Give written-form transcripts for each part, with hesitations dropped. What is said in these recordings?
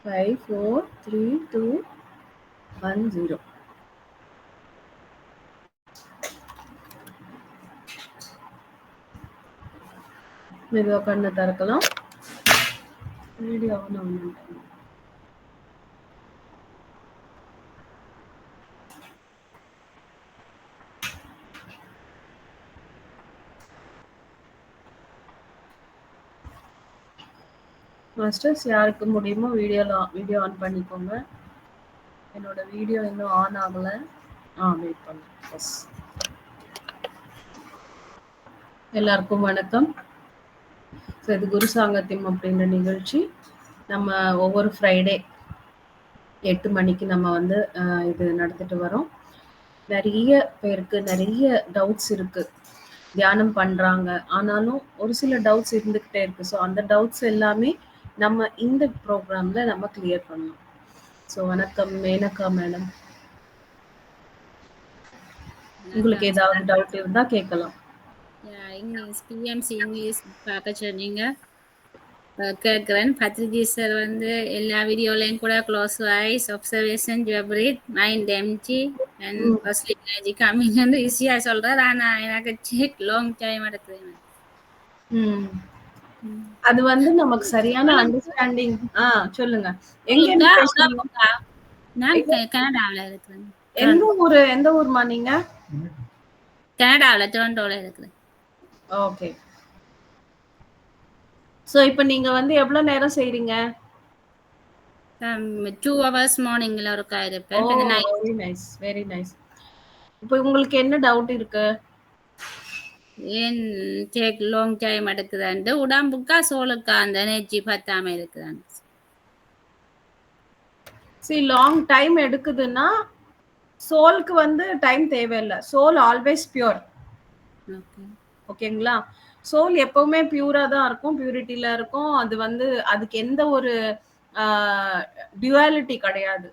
5, 4, 3, 2, 1, 0. மெதுவா கண்ணை திறக்கலாம். வீடியோ ஆன் ஆகணும். மாஸ்டர்ஸ் யாருக்கு முடியுமோ வீடியோ ஆன் பண்ணிக்கோங்க. என்னோட வீடியோ இன்னும் ஆன் ஆகலை. வெயிட் பண்ணுங்க. எஸ், எல்லாருக்கும் வணக்கம். ஸோ இது குரு சாங்கத்தியம் அப்படின்ற நிகழ்ச்சி. நம்ம ஒவ்வொரு ஃப்ரைடே 8 மணிக்கு நம்ம வந்து இது நடத்திட்டு வரோம். நிறைய பேருக்கு நிறைய டவுட்ஸ் இருக்கு. தியானம் பண்றாங்க, ஆனாலும் ஒரு சில டவுட்ஸ் இருந்துகிட்டே இருக்கு. ஸோ அந்த டவுட்ஸ் எல்லாமே நம்ம இந்த ப்ரோக்ராம்ல நம்ம கிளியர் பண்ணலாம். ஸோ வணக்கம் மேனகா மேடம். உங்களுக்கு ஏதாவது டவுட் இருந்தா கேட்கலாம். இங்கிலீஷ் பிஎம்சி இங்கிலீஷ் பார்க்க சொன்னீங்க, கேட்குறேன். பத்ரிஜி சார் வந்து எல்லா வீடியோலையும் கூட க்ளோஸ் வாய்ஸ் அப்சர்வேஷன் ஜப்ரீத் mind empty and first energy coming வந்து ஈஸியாக சொல்கிறார். ஆனால் எனக்கு செக் லாங் டைம் எடுக்குது. அது வந்து நமக்கு சரியான அண்டர்ஸ்டாண்டிங். சொல்லுங்க. எங்க இருந்து பேசுறீங்க? நான் கனடாவில் இருக்கிறேன். எந்த ஊர்மா நீங்க? கனடாவில் டொரண்டோவில் இருக்கிறேன். ஓகே. சோ இப்போ நீங்க வந்து எவ்வளவு நேரம் செய்றீங்க? 2 hours மார்னிங்ல ஒர்க் ஆயிருப்பேன். Very nice, very nice. இப்போ உங்களுக்கு என்ன டவுட் இருக்கு? ஏன் டேக் லாங் டைம் எடுக்குதுன்ட்டு உடம்புக்கா சோலுக்கா அந்த எனர்ஜி பத்தாம இருக்குதாங்க. லாங் டைம் எடுக்குதுன்னா சோலுக்கு வந்து டைம் தேவையில்லை. Soul always pure. ஓகேங்களா? சோல் எப்பவுமே பியூரா தான் இருக்கும், பியூரிட்டியில இருக்கும். அது வந்து அதுக்கு எந்த ஒரு டியூவாலிட்டி கிடையாது.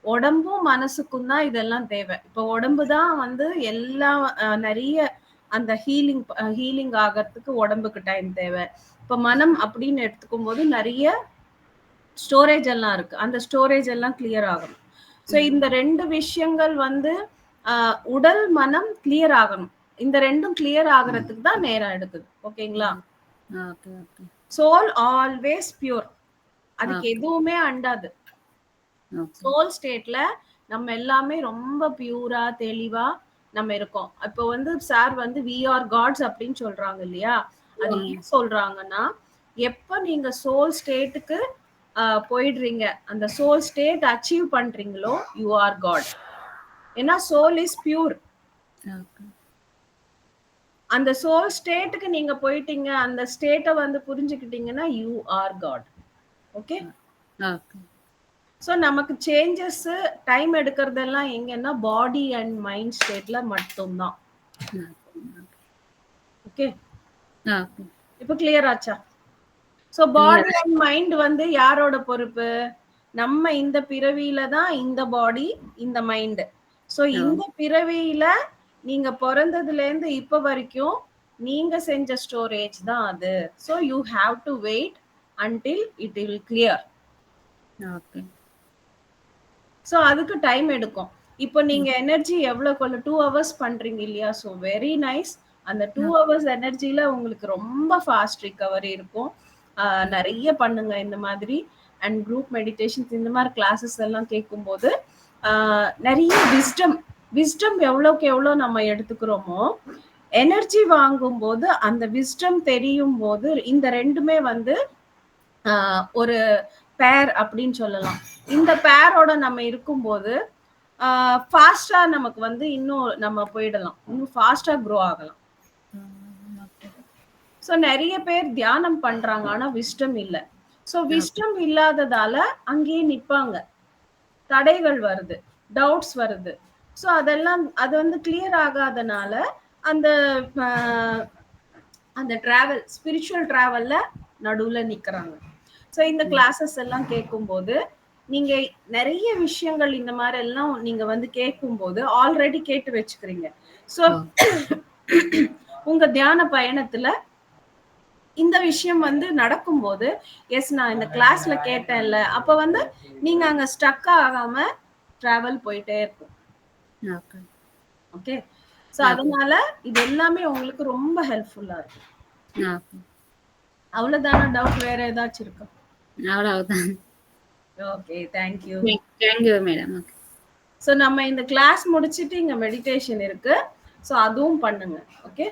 உடம்பும் மனசுக்கும் தான் இதெல்லாம் தேவை. இப்போ உடம்பு தான் வந்து எல்லாம் நிறைய அந்த ஹீலிங் ஆகிறதுக்கு உடம்புக்கு டைம் தேவை. இப்போ மனம் அப்படின்னு எடுத்துக்கும் போது நிறைய ஸ்டோரேஜ் எல்லாம் இருக்கு. அந்த ஸ்டோரேஜ் எல்லாம் கிளியர் ஆகணும். ஸோ இந்த 2 விஷயங்கள் வந்து உடல் மனம் கிளியர் ஆகணும். இந்த ரெண்டும் கிளியர் ஆகிறதுக்கு தான் நேரம் எடுக்குது. ஓகேங்களா? Soul always pure. அதுக்கு எதுவுமே அண்டாது. சோல் ஸ்டேட்ல நம்ம எல்லாமே ரொம்ப பியூரா தெளிவா நம்ம இருக்கோம். இப்போ வந்து சார் வந்து வி ஆர் காட்ஸ் அப்படின்னு சொல்றாங்க இல்லையா? அது ஏன் சொல்றாங்கன்னா, எப்ப நீங்க சோல் ஸ்டேட்டுக்கு போயிடுறீங்க, அந்த சோல் ஸ்டேட் அச்சீவ் பண்றீங்களோ யூ ஆர் காட். ஏன்னா சோல் இஸ் பியூர். அந்த சோல் ஸ்டேட்டுக்கு நீங்க போயிட்டீங்க, அந்த ஸ்டேட்டை வந்து புரிஞ்சுக்கிட்டீங்கன்னா you are god. Okay. So நமக்கு சேஞ்சஸ் டைம் எடுக்கிறதெல்லாம் எங்கன்னா பாடி அண்ட் மைண்ட் ஸ்டேட்ல மட்டும்தான். ஓகே, இப்போ கிளியர் ஆச்சா? ஸோ பாடி அண்ட் மைண்ட் வந்து யாரோட பொறுப்பு? நம்ம இந்த பிறவியில தான் இந்த பாடி இந்த மைண்ட். ஸோ இந்த பிறவியில நீங்க பிறந்ததுல இருந்து இப்ப வரைக்கும் நீங்க செஞ்ச ஸ்டோரேஜ் தான் அது. So you have to wait until it will clear. So அதுக்கு டைம் எடுக்கும். இப்போ நீங்க எனர்ஜி எவ்வளவு கொள்ள 2 hours பண்றீங்க இல்லையா? So very nice. அந்த 2 hours எனர்ஜில உங்களுக்கு ரொம்ப ஃபாஸ்ட் ரிகவரி இருக்கும். நிறைய பண்ணுங்க இந்த மாதிரி. அண்ட் குரூப் மெடிடேஷன்ஸ் இந்த மாதிரி கிளாஸஸ் எல்லாம் கேட்கும்போது நிறைய விஸ்டம் எவ்வளோக்கு எவ்வளோ நம்ம எடுத்துக்கிறோமோ, எனர்ஜி வாங்கும் போது அந்த விஸ்டம் தெரியும் போது இந்த ரெண்டுமே வந்து ஒரு பேர் அப்படின்னு சொல்லலாம். இந்த பேரோட நம்ம இருக்கும்போது ஃபாஸ்டா நமக்கு வந்து இன்னும் நம்ம போயிடலாம், இன்னும் ஃபாஸ்டா க்ரோ ஆகலாம். ஸோ நிறைய பேர் தியானம் பண்றாங்க, ஆனா விஸ்டம் இல்லை. ஸோ விஸ்டம் இல்லாததால அங்கேயே நிப்பாங்க. தடைகள் வருது, டவுட்ஸ் வருது. ஸோ அதெல்லாம் அது வந்து கிளியர் ஆகாதனால அந்த அந்த டிராவல் ஸ்பிரிச்சுவல் டிராவல்ல நடுவுல நிக்கிறாங்க. ஸோ இந்த கிளாஸஸ் எல்லாம் கேட்கும்போது நீங்க நிறைய விஷயங்கள் இந்த மாதிரி எல்லாம் நீங்க வந்து கேட்கும்போது ஆல்ரெடி கேட்டு வச்சுக்கிறீங்க. ஸோ உங்க தியான பயணத்துல இந்த விஷயம் வந்து நடக்கும்போது எஸ் நான் இந்த கிளாஸ்ல கேட்டேன்ல அப்ப வந்து நீங்க அங்க ஸ்டக் ஆகாம டிராவல் போயிட்டே இருக்கும். ஓகே ஓகே, சோ அதனால இது எல்லாமே உங்களுக்கு ரொம்ப ஹெல்ப்ஃபுல்லா இருக்கும். ஓகே அவ்வளவுதான? டவுட் வேற ஏதாச்சும் இருக்கா? அவ்வளவுதான். Okay, thank you. Thank you madam. Okay, so நம்ம இந்த கிளாஸ் முடிச்சிட்டு இங்க மெடிடேஷன் இருக்கு, ஸோ அதுவும் பண்ணுங்க. ஓகே,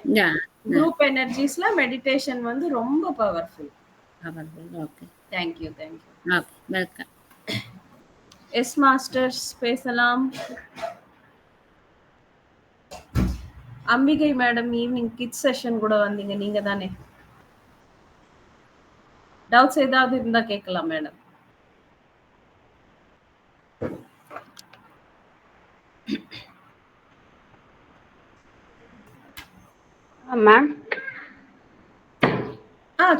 குரூப் எனர்ஜிஸ்ல மெடிடேஷன் வந்து ரொம்ப powerful. Okay, thank you thank you. Okay, welcome. Yes masters பேசலாம். Ambigai madam evening kids session கூட வந்தீங்க, நீங்க தானே? டவுட்ஸ் ஏதாவது இருந்தா கேட்கலாம் மேடம். மேம்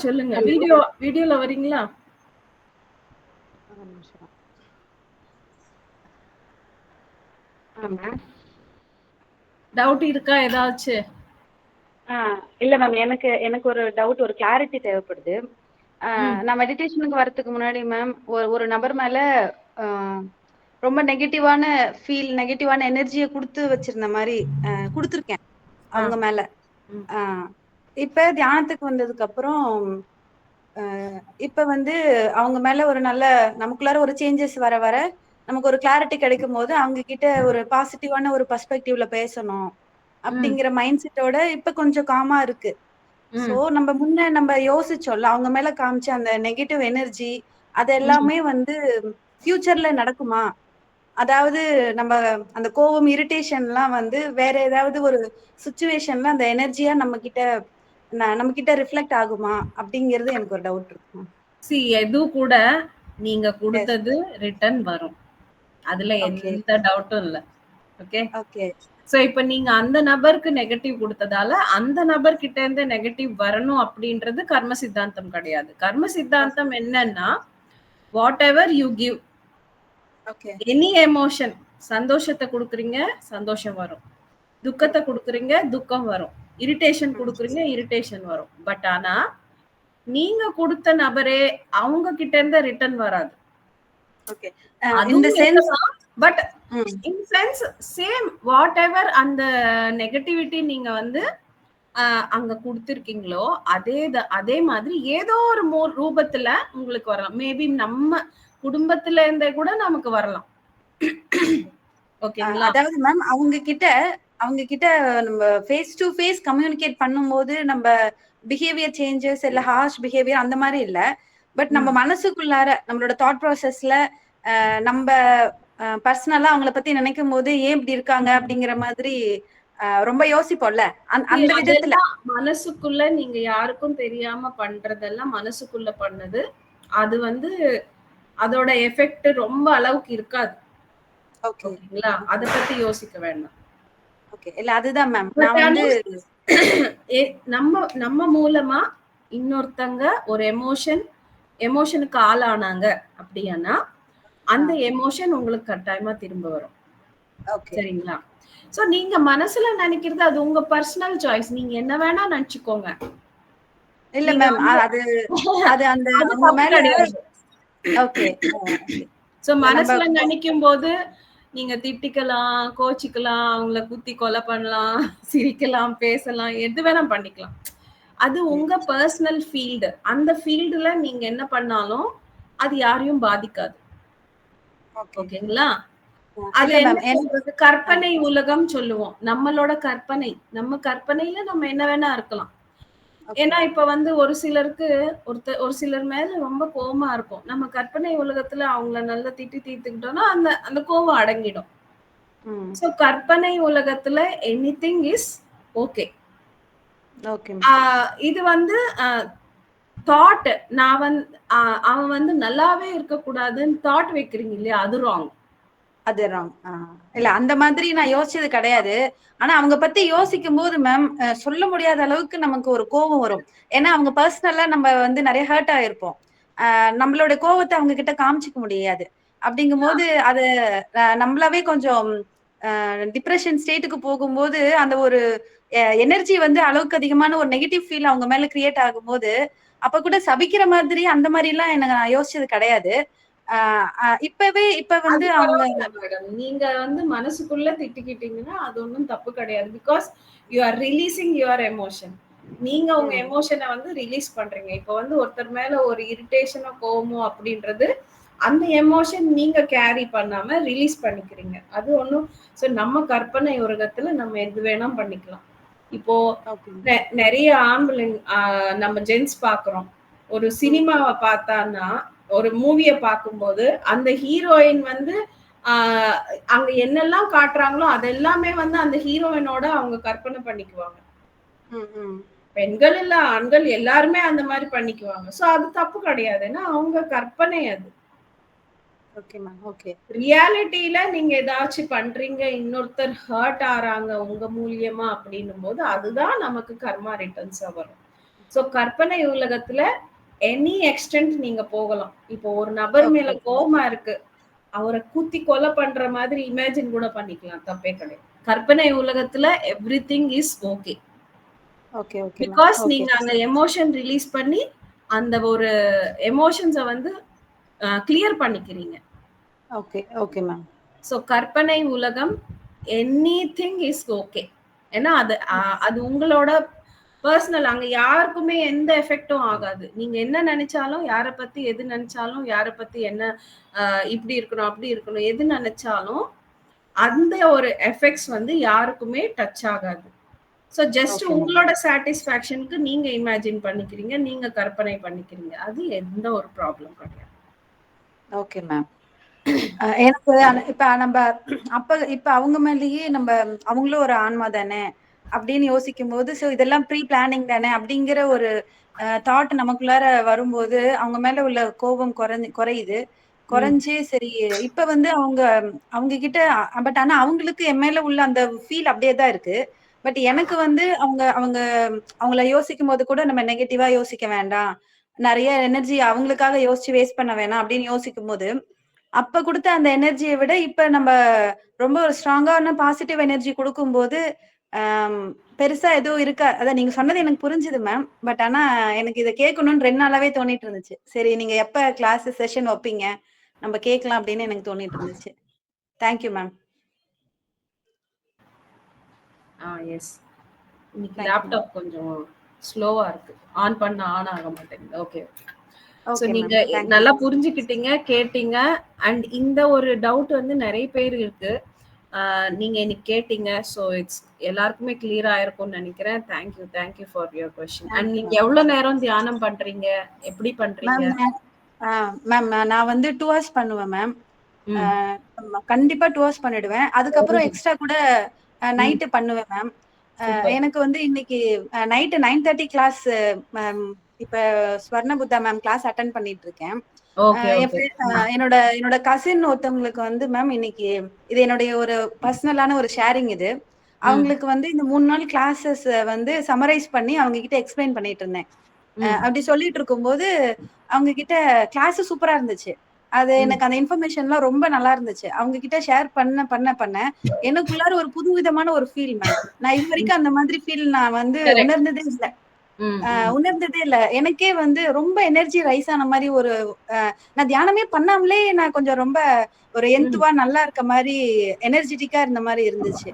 சொல்லுங்க. வீடியோல வரீங்களா? டவுட் இருக்கா ஏதாச்சும்? இல்ல மேம், எனக்கு ஒரு டவுட், ஒரு கிளாரிட்டி தேவைப்படுது. நான் மெடிடேஷனுக்கு வரதுக்கு முன்னாடி மேம் ஒரு நபர் மேல ரொம்ப நெகட்டிவான எனர்ஜியை கொடுத்து வச்சிருந்த மாதிரி கொடுத்துருக்கேன் அவங்க மேல. இப்ப தியானத்துக்கு வந்ததுக்கு அப்புறம் இப்ப வந்து அவங்க மேல ஒரு நல்ல நமக்குள்ளார ஒரு சேஞ்சஸ் வர வர நமக்கு ஒரு கிளாரிட்டி கிடைக்கும் போது அவங்க கிட்ட ஒரு பாசிட்டிவான ஒரு பெர்ஸ்பெக்டிவ்ல பேசணும் அப்படிங்கிற மைண்ட் செட்டோட இப்ப கொஞ்சம் காமா இருக்கு. சோ நம்ம யோசிச்சோம்ல, அவங்க மேல காமிச்ச அந்த நெகட்டிவ் எனர்ஜி அது எல்லாமே வந்து ஃபியூச்சர்ல நடக்குமா? அதாவது நம்ம அந்த கோவம், இரிட்டேஷன் எல்லாம் வந்து வேற ஏதாவது ஒரு சுச்சுவேஷன்ல அந்த எனர்ஜியா நம்ம கிட்ட ரிஃப்ளெக்ட் ஆகுமா அப்படிங்கிறது எனக்கு ஒரு டவுட் இருக்கு. எது கூட நீங்க கொடுத்தது ரிட்டர்ன் வரும், அதுல எந்த டவுட்டும் இல்ல. Okay okay. சோ இப்ப நீங்க அந்த நபருக்கு நெகட்டிவ் கொடுத்ததால அந்த நபர் கிட்ட இருந்து நெகட்டிவ் வரணும் அப்படின்றது கர்ம சித்தாந்தம் கிடையாது. கர்ம சித்தாந்தம் என்னன்னா, what ever you give, any emotion, சந்தோஷத்தை கொடுக்குறீங்க சந்தோஷம் வரும், துக்கத்தை கொடுக்குறீங்க துக்கம் வரும், இரிட்டேஷன் கொடுக்குறீங்க இரிட்டேஷன் வரும். பட் ஆனா நீங்க கொடுத்த நபரே அவங்க கிட்ட இருந்து ரிட்டர்ன் வராது. ஓகே, இந்த sense but in sense same whatever அந்த நெகட்டிவிட்டி நீங்க வந்து அங்க கொடுத்திருக்கீங்களோ அதே மாதிரி ஏதோ ஒரு ரூபத்துல உங்களுக்கு வரலாம். மேபி நம்ம குடும்பத்துல இருந்தே கூட நமக்கு வரலாம். ஓகேங்களா? அதாவது மேம் அவங்க கிட்ட நம்ம ஃபேஸ் டு ஃபேஸ் கம்யூனிகேட் பண்ணும்போது நம்ம பிஹேவியர் சேஞ்சஸ் இல்ல ஹார்ஷ் பிஹேவியர் அந்த மாதிரி இல்ல. பட் நம்ம மனசுக்குள்ளார நம்மளோட தாட் ப்ராசஸ்ல நம்ம பர்சனலா அவங்கள பத்தி நினைக்கும் போது ஏன் இப்படி இருக்காங்க அப்படிங்கிற மாதிரி ரொம்ப யோசிப்போம்ல, அந்த விதத்துல மனசுக்குள்ள நீங்க யாருக்கும் தெரியாம பண்றதெல்லாம் மனசுக்குள்ள பண்ணது. அது வந்து அதோட எஃபெக்ட் ரொம்ப அளவுக்கு இருக்காது. ஓகேங்களா? அத பத்தி யோசிக்க வேண்டாம். ஓகே, இல்ல அதுதான் மேம், நான் வந்து நம்ம மூலமா இன்னொருத்தங்க ஒரு எமோஷனுக்கு ஆளானாங்க அப்படின்னா அந்த எமோஷன் உங்களுக்கு கட்டாயமா திரும்ப வரும். சரிங்களா? சோ நீங்க மனசுல நினைக்கிறது அது உங்க பர்சனல் சாய்ஸ், நீங்க என்ன வேணா நினைச்சுக்கோங்க. இல்ல மேம், அது அந்த அவங்க மேல ஓகே. சோ மனசுல நினைக்கும் போது நீங்க திட்டிக்கலாம், கோச்சிக்கலாம், அவங்கள குத்தி கொலை பண்ணலாம், சிரிக்கலாம், பேசலாம், எது வேணா பண்ணிக்கலாம். அது உங்க பர்சனல் ஃபீல்டு. அந்த ஃபீல்டுல நீங்க என்ன பண்ணாலும் அது யாரையும் பாதிக்காது. ஓகேங்களா? அது என்ன கற்பனை உலகம் சொல்லுவோம். நம்மளோட கற்பனை, நம்ம கற்பனையில நம்ம என்ன வேணா இருக்கலாம். ஏன்னா இப்ப வந்து ஒரு சிலர் மேல ரொம்ப கோவமா இருக்கும். நம்ம கற்பனை உலகத்துல அவங்கள நல்லா திட்டி தீர்த்துக்கிட்டோம்னா அந்த கோவம் அடங்கிடும். சோ கற்பனை உலகத்துல எனிதிங் இஸ் ஓகே. இது வந்து தாட், அவன் வந்து நல்லாவே இருக்கக்கூடாதுன்னு தாட் வைக்கிறீங்க இல்லையா, அது ராங். அது ராங். இல்ல அந்த மாதிரி நான் யோசிச்சது கிடையாது. ஆனா அவங்க பத்தி யோசிக்கும் போது மேம் சொல்ல முடியாத அளவுக்கு நமக்கு ஒரு கோபம் வரும். ஏன்னா அவங்க பர்சனலா நம்ம வந்து நிறைய ஹர்ட் ஆயிருப்போம். நம்மளோட கோவத்தை அவங்க கிட்ட காமிச்சிக்க முடியாது. அப்படிங்கும் போது அது நம்மளாவே கொஞ்சம் டிப்ரெஷன் ஸ்டேட்டுக்கு போகும்போது அந்த ஒரு எனர்ஜி வந்து அளவுக்கு அதிகமான ஒரு நெகட்டிவ் ஃபீல் அவங்க மேல கிரியேட் ஆகும்போது அப்ப கூட சபிக்கிற மாதிரி அந்த மாதிரி எல்லாம் எனக்கு நான் யோசிச்சது கிடையாது. இப்ப வந்து அவங்க மேடம் நீங்க வந்து மனசுக்குள்ள திட்டிக்கிட்டீங்கன்னா அது ஒன்றும் தப்பு கிடையாது. Because you are releasing your emotion. நீங்க உங்க எமோஷனை வந்து ரிலீஸ் பண்றீங்க. இப்போ வந்து ஒருத்தர் மேல ஒரு இரிட்டேஷனோ கோவமோ அப்படின்றது அந்த எமோஷன் நீங்க கேரி பண்ணாம ரிலீஸ் பண்ணிக்கிறீங்க. அது ஒன்றும் நம்ம கற்பனை உலகத்துல நம்ம எது வேணா பண்ணிக்கலாம். இப்போ நிறைய ஆம்பளைங்க நம்ம ஜென்ஸ் பாக்குறோம். ஒரு சினிமாவை பார்த்தான்னா ஒரு மூவிய பார்க்கும்போது அந்த ஹீரோயின் வந்து அங்க என்னெல்லாம் காட்டுறாங்களோ அதெல்லாமே வந்து அந்த ஹீரோயினோட அவங்க கற்பனை பண்ணிக்குவாங்க. பெண்கள் இல்ல ஆண்கள் எல்லாருமே அந்த மாதிரி பண்ணிக்குவாங்க. சோ அது தப்பு கிடையாது. ஏன்னா அவங்க கற்பனை அது. ரியாலிட்டியில நீங்க ஏதாச்சும் பண்றீங்க, இன்னொருத்தர் ஹர்ட் ஆறாங்க உங்க மூலியமா அப்படின்னும் போது அதுதான் நமக்கு கர்மா ரிட்டர்ன்ஸா வரும். சோ கற்பனை உலகத்துல எனி எக்ஸ்டென்ட் நீங்க போகலாம். இப்போ ஒரு நபர் மேல கோபமா இருக்கு, அவரை கூத்தி கொலை பண்ற மாதிரி இமேஜின் கூட பண்ணிக்கலாம், தப்பே கிடையாது. கற்பனை உலகத்துல எவ்ரிதிங் இஸ் ஓகே. பிகாஸ் நீங்க அந்த எமோஷன் ரிலீஸ் பண்ணி அந்த ஒரு எமோஷன்ஸை வந்து கிளியர் பண்ணிக்கிறீங்க. Okay ma'am. சோ கற்பனை உலகம் எனிதிங் இஸ் ஓகே. ஏன்னா அது உங்களோட பர்சனல். அங்க யாருக்குமே எந்த எஃபெக்டும் ஆகாது. நீங்க என்ன நினைச்சாலும், யாரை பத்தி எது நினைச்சாலும், யாரை பத்தி என்ன இப்படி இருக்கணும் அப்படி இருக்கணும் எது நினைச்சாலும் அந்த ஒரு எஃபெக்ட்ஸ் வந்து யாருக்குமே டச் ஆகாது. ஸோ ஜஸ்ட் உங்களோட சாட்டிஸ்ஃபேக்ஷனுக்கு நீங்க இமேஜின் பண்ணிக்கிறீங்க, நீங்க கற்பனை பண்ணிக்கிறீங்க. அது எந்த ஒரு ப்ராப்ளம் கிடையாது. Okay ma'am. எனக்கு இப்ப அவங்க மேலேயே அவங்களும் ஒரு ஆன்மா தானே அப்படின்னு யோசிக்கும் போது இதெல்லாம் ப்ரீ பிளானிங் தானே அப்படிங்கிற ஒரு தாட் நமக்குள்ளார வரும்போது அவங்க மேல உள்ள கோபம் குறையுது. குறைஞ்சு சரி இப்ப வந்து அவங்க கிட்ட பட் ஆனா அவங்களுக்கு என் மேல உள்ள அந்த ஃபீல் அப்படியே தான் இருக்கு. பட் எனக்கு வந்து அவங்கள யோசிக்கும் போது கூட நம்ம நெகட்டிவா யோசிக்க வேண்டாம், நிறைய எனர்ஜி அவங்களுக்காக யோசிச்சு வேஸ்ட் பண்ண வேணாம் அப்படின்னு யோசிக்கும் போது அப்ப கொடுத்த அந்த எனர்ஜியை விட இப்ப நம்ம ரொம்ப ஒரு ஸ்ட்ராங்கான பாசிட்டிவ் எனர்ஜி கொடுக்கும்போது பெருசா எதுவும் இருக்கா. அதான் நீங்க சொன்னது எனக்கு புரிஞ்சுது மேம். பட் ஆனா எனக்கு இதை கேட்கணும்னு 2 நாளாவே தோணிட்டு இருந்துச்சு. சரி நீங்க எப்ப கிளாஸ் செஷன் வைப்பீங்க நம்ம கேட்கலாம் அப்படின்னு எனக்கு தோணிட்டு இருந்துச்சு. Thank you ma'am. எஸ், இன்னைக்கு லேப்டாப் கொஞ்சம் ஸ்லோவா இருக்கு, ஆன் பண்ண ஆன் ஆக மாட்டேங்குது. ஓகே, சோ நீங்க நல்லா புரிஞ்சுக்கிட்டீங்க, கேட்டீங்க. அண்ட் இந்த ஒரு டவுட் வந்து நிறைய பேர் இருக்கு, நீங்க இன்னைக்கு கேட்டீங்க. ஸோ இட்ஸ் எல்லாருக்குமே கிளியர் ஆயிருக்கும்னு நினைக்கிறேன். Thank you for your question. And நீங்க எவ்வளவு நேரம் தியானம் பண்றீங்க, எப்படி பண்றீங்க? மேம் நான் வந்து 2 hours பண்ணுவேன் மேம். கண்டிப்பா 2 hours பண்ணிடுவேன். அதுக்கப்புறம் எக்ஸ்ட்ரா கூட நைட்டு பண்ணுவேன் மேம். எனக்கு வந்து இன்னைக்கு நைட்டு 9:30 கிளாஸ். இப்ப Swarna Buddha ma'am class attend பண்ணிட்டு இருக்கேன். என்னோட கசின் ஒருத்தவங்களுக்கு வந்து மேம் இன்னைக்கு இது என்னுடைய ஒரு பர்சனலான ஒரு ஷேரிங். இது அவங்களுக்கு வந்து இந்த 3 நாள் கிளாஸஸ் வந்து சமரைஸ் பண்ணி அவங்க கிட்ட எக்ஸ்பிளைன் பண்ணிட்டு இருந்தேன். அப்படி சொல்லிட்டு இருக்கும்போது அவங்க கிட்ட கிளாஸ் சூப்பரா இருந்துச்சு. அது எனக்கு அந்த இன்ஃபர்மேஷன்லாம் ரொம்ப நல்லா இருந்துச்சு. அவங்க கிட்ட ஷேர் பண்ண எனக்குள்ளார ஒரு புதுவிதமான ஒரு ஃபீல் மேம். நான் இது வரைக்கும் அந்த மாதிரி ஃபீல் நான் வந்து உணர்ந்ததே இல்ல. எனக்கே வந்து ரொம்ப எனர்ஜி ரைஸ் ஆன மாதிரி ஒரு நான் தியானமே பண்ணாமலே நான் கொஞ்சம் ரொம்ப ஒரு எந்துவா நல்லா இருக்க மாதிரி எனர்ஜெட்டிக்கா இருந்த மாதிரி இருந்துச்சு.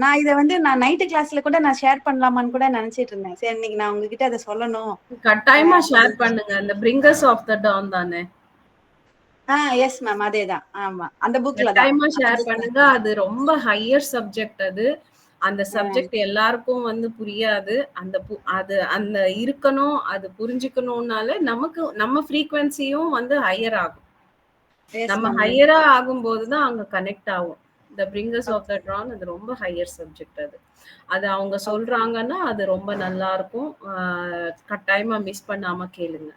நான் இதை வந்து நான் நைட்டு கிளாஸ்ல கூட நான் ஷேர் பண்ணலாமான்னு கூட நினைச்சிட்டு இருந்தேன். சரி இன்னைக்கு நான் உங்ககிட்ட அதை சொல்லணும். கட்டாயமா ஷேர் பண்ணுங்க. அந்த பிரிங்கர்ஸ் ஆஃப் த டான் தானே? எஸ் மேம், அதேதான். ஆமா, அந்த புக்ல தான். கட்டாயமா ஷேர் பண்ணுங்க. அது ரொம்ப ஹையர் சப்ஜெக்ட். அந்த சப்ஜெக்ட் எல்லாருக்கும் வந்து புரியாது. அந்த இருக்கணும், அது புரிஞ்சுக்கணும்னால நமக்கு நம்ம ஃப்ரீக்வன்சியும் வந்து ஹையர் ஆகும். நம்ம ஹையரா ஆகும்போதுதான் அங்க கனெக்ட் ஆகும். த பிரிங்கர்ஸ் ஆஃப் த டான் அது ரொம்ப ஹையர் சப்ஜெக்ட். அது அவங்க சொல்றாங்கன்னா அது ரொம்ப நல்லா இருக்கும். கட்டாயமா மிஸ் பண்ணாம கேளுங்க.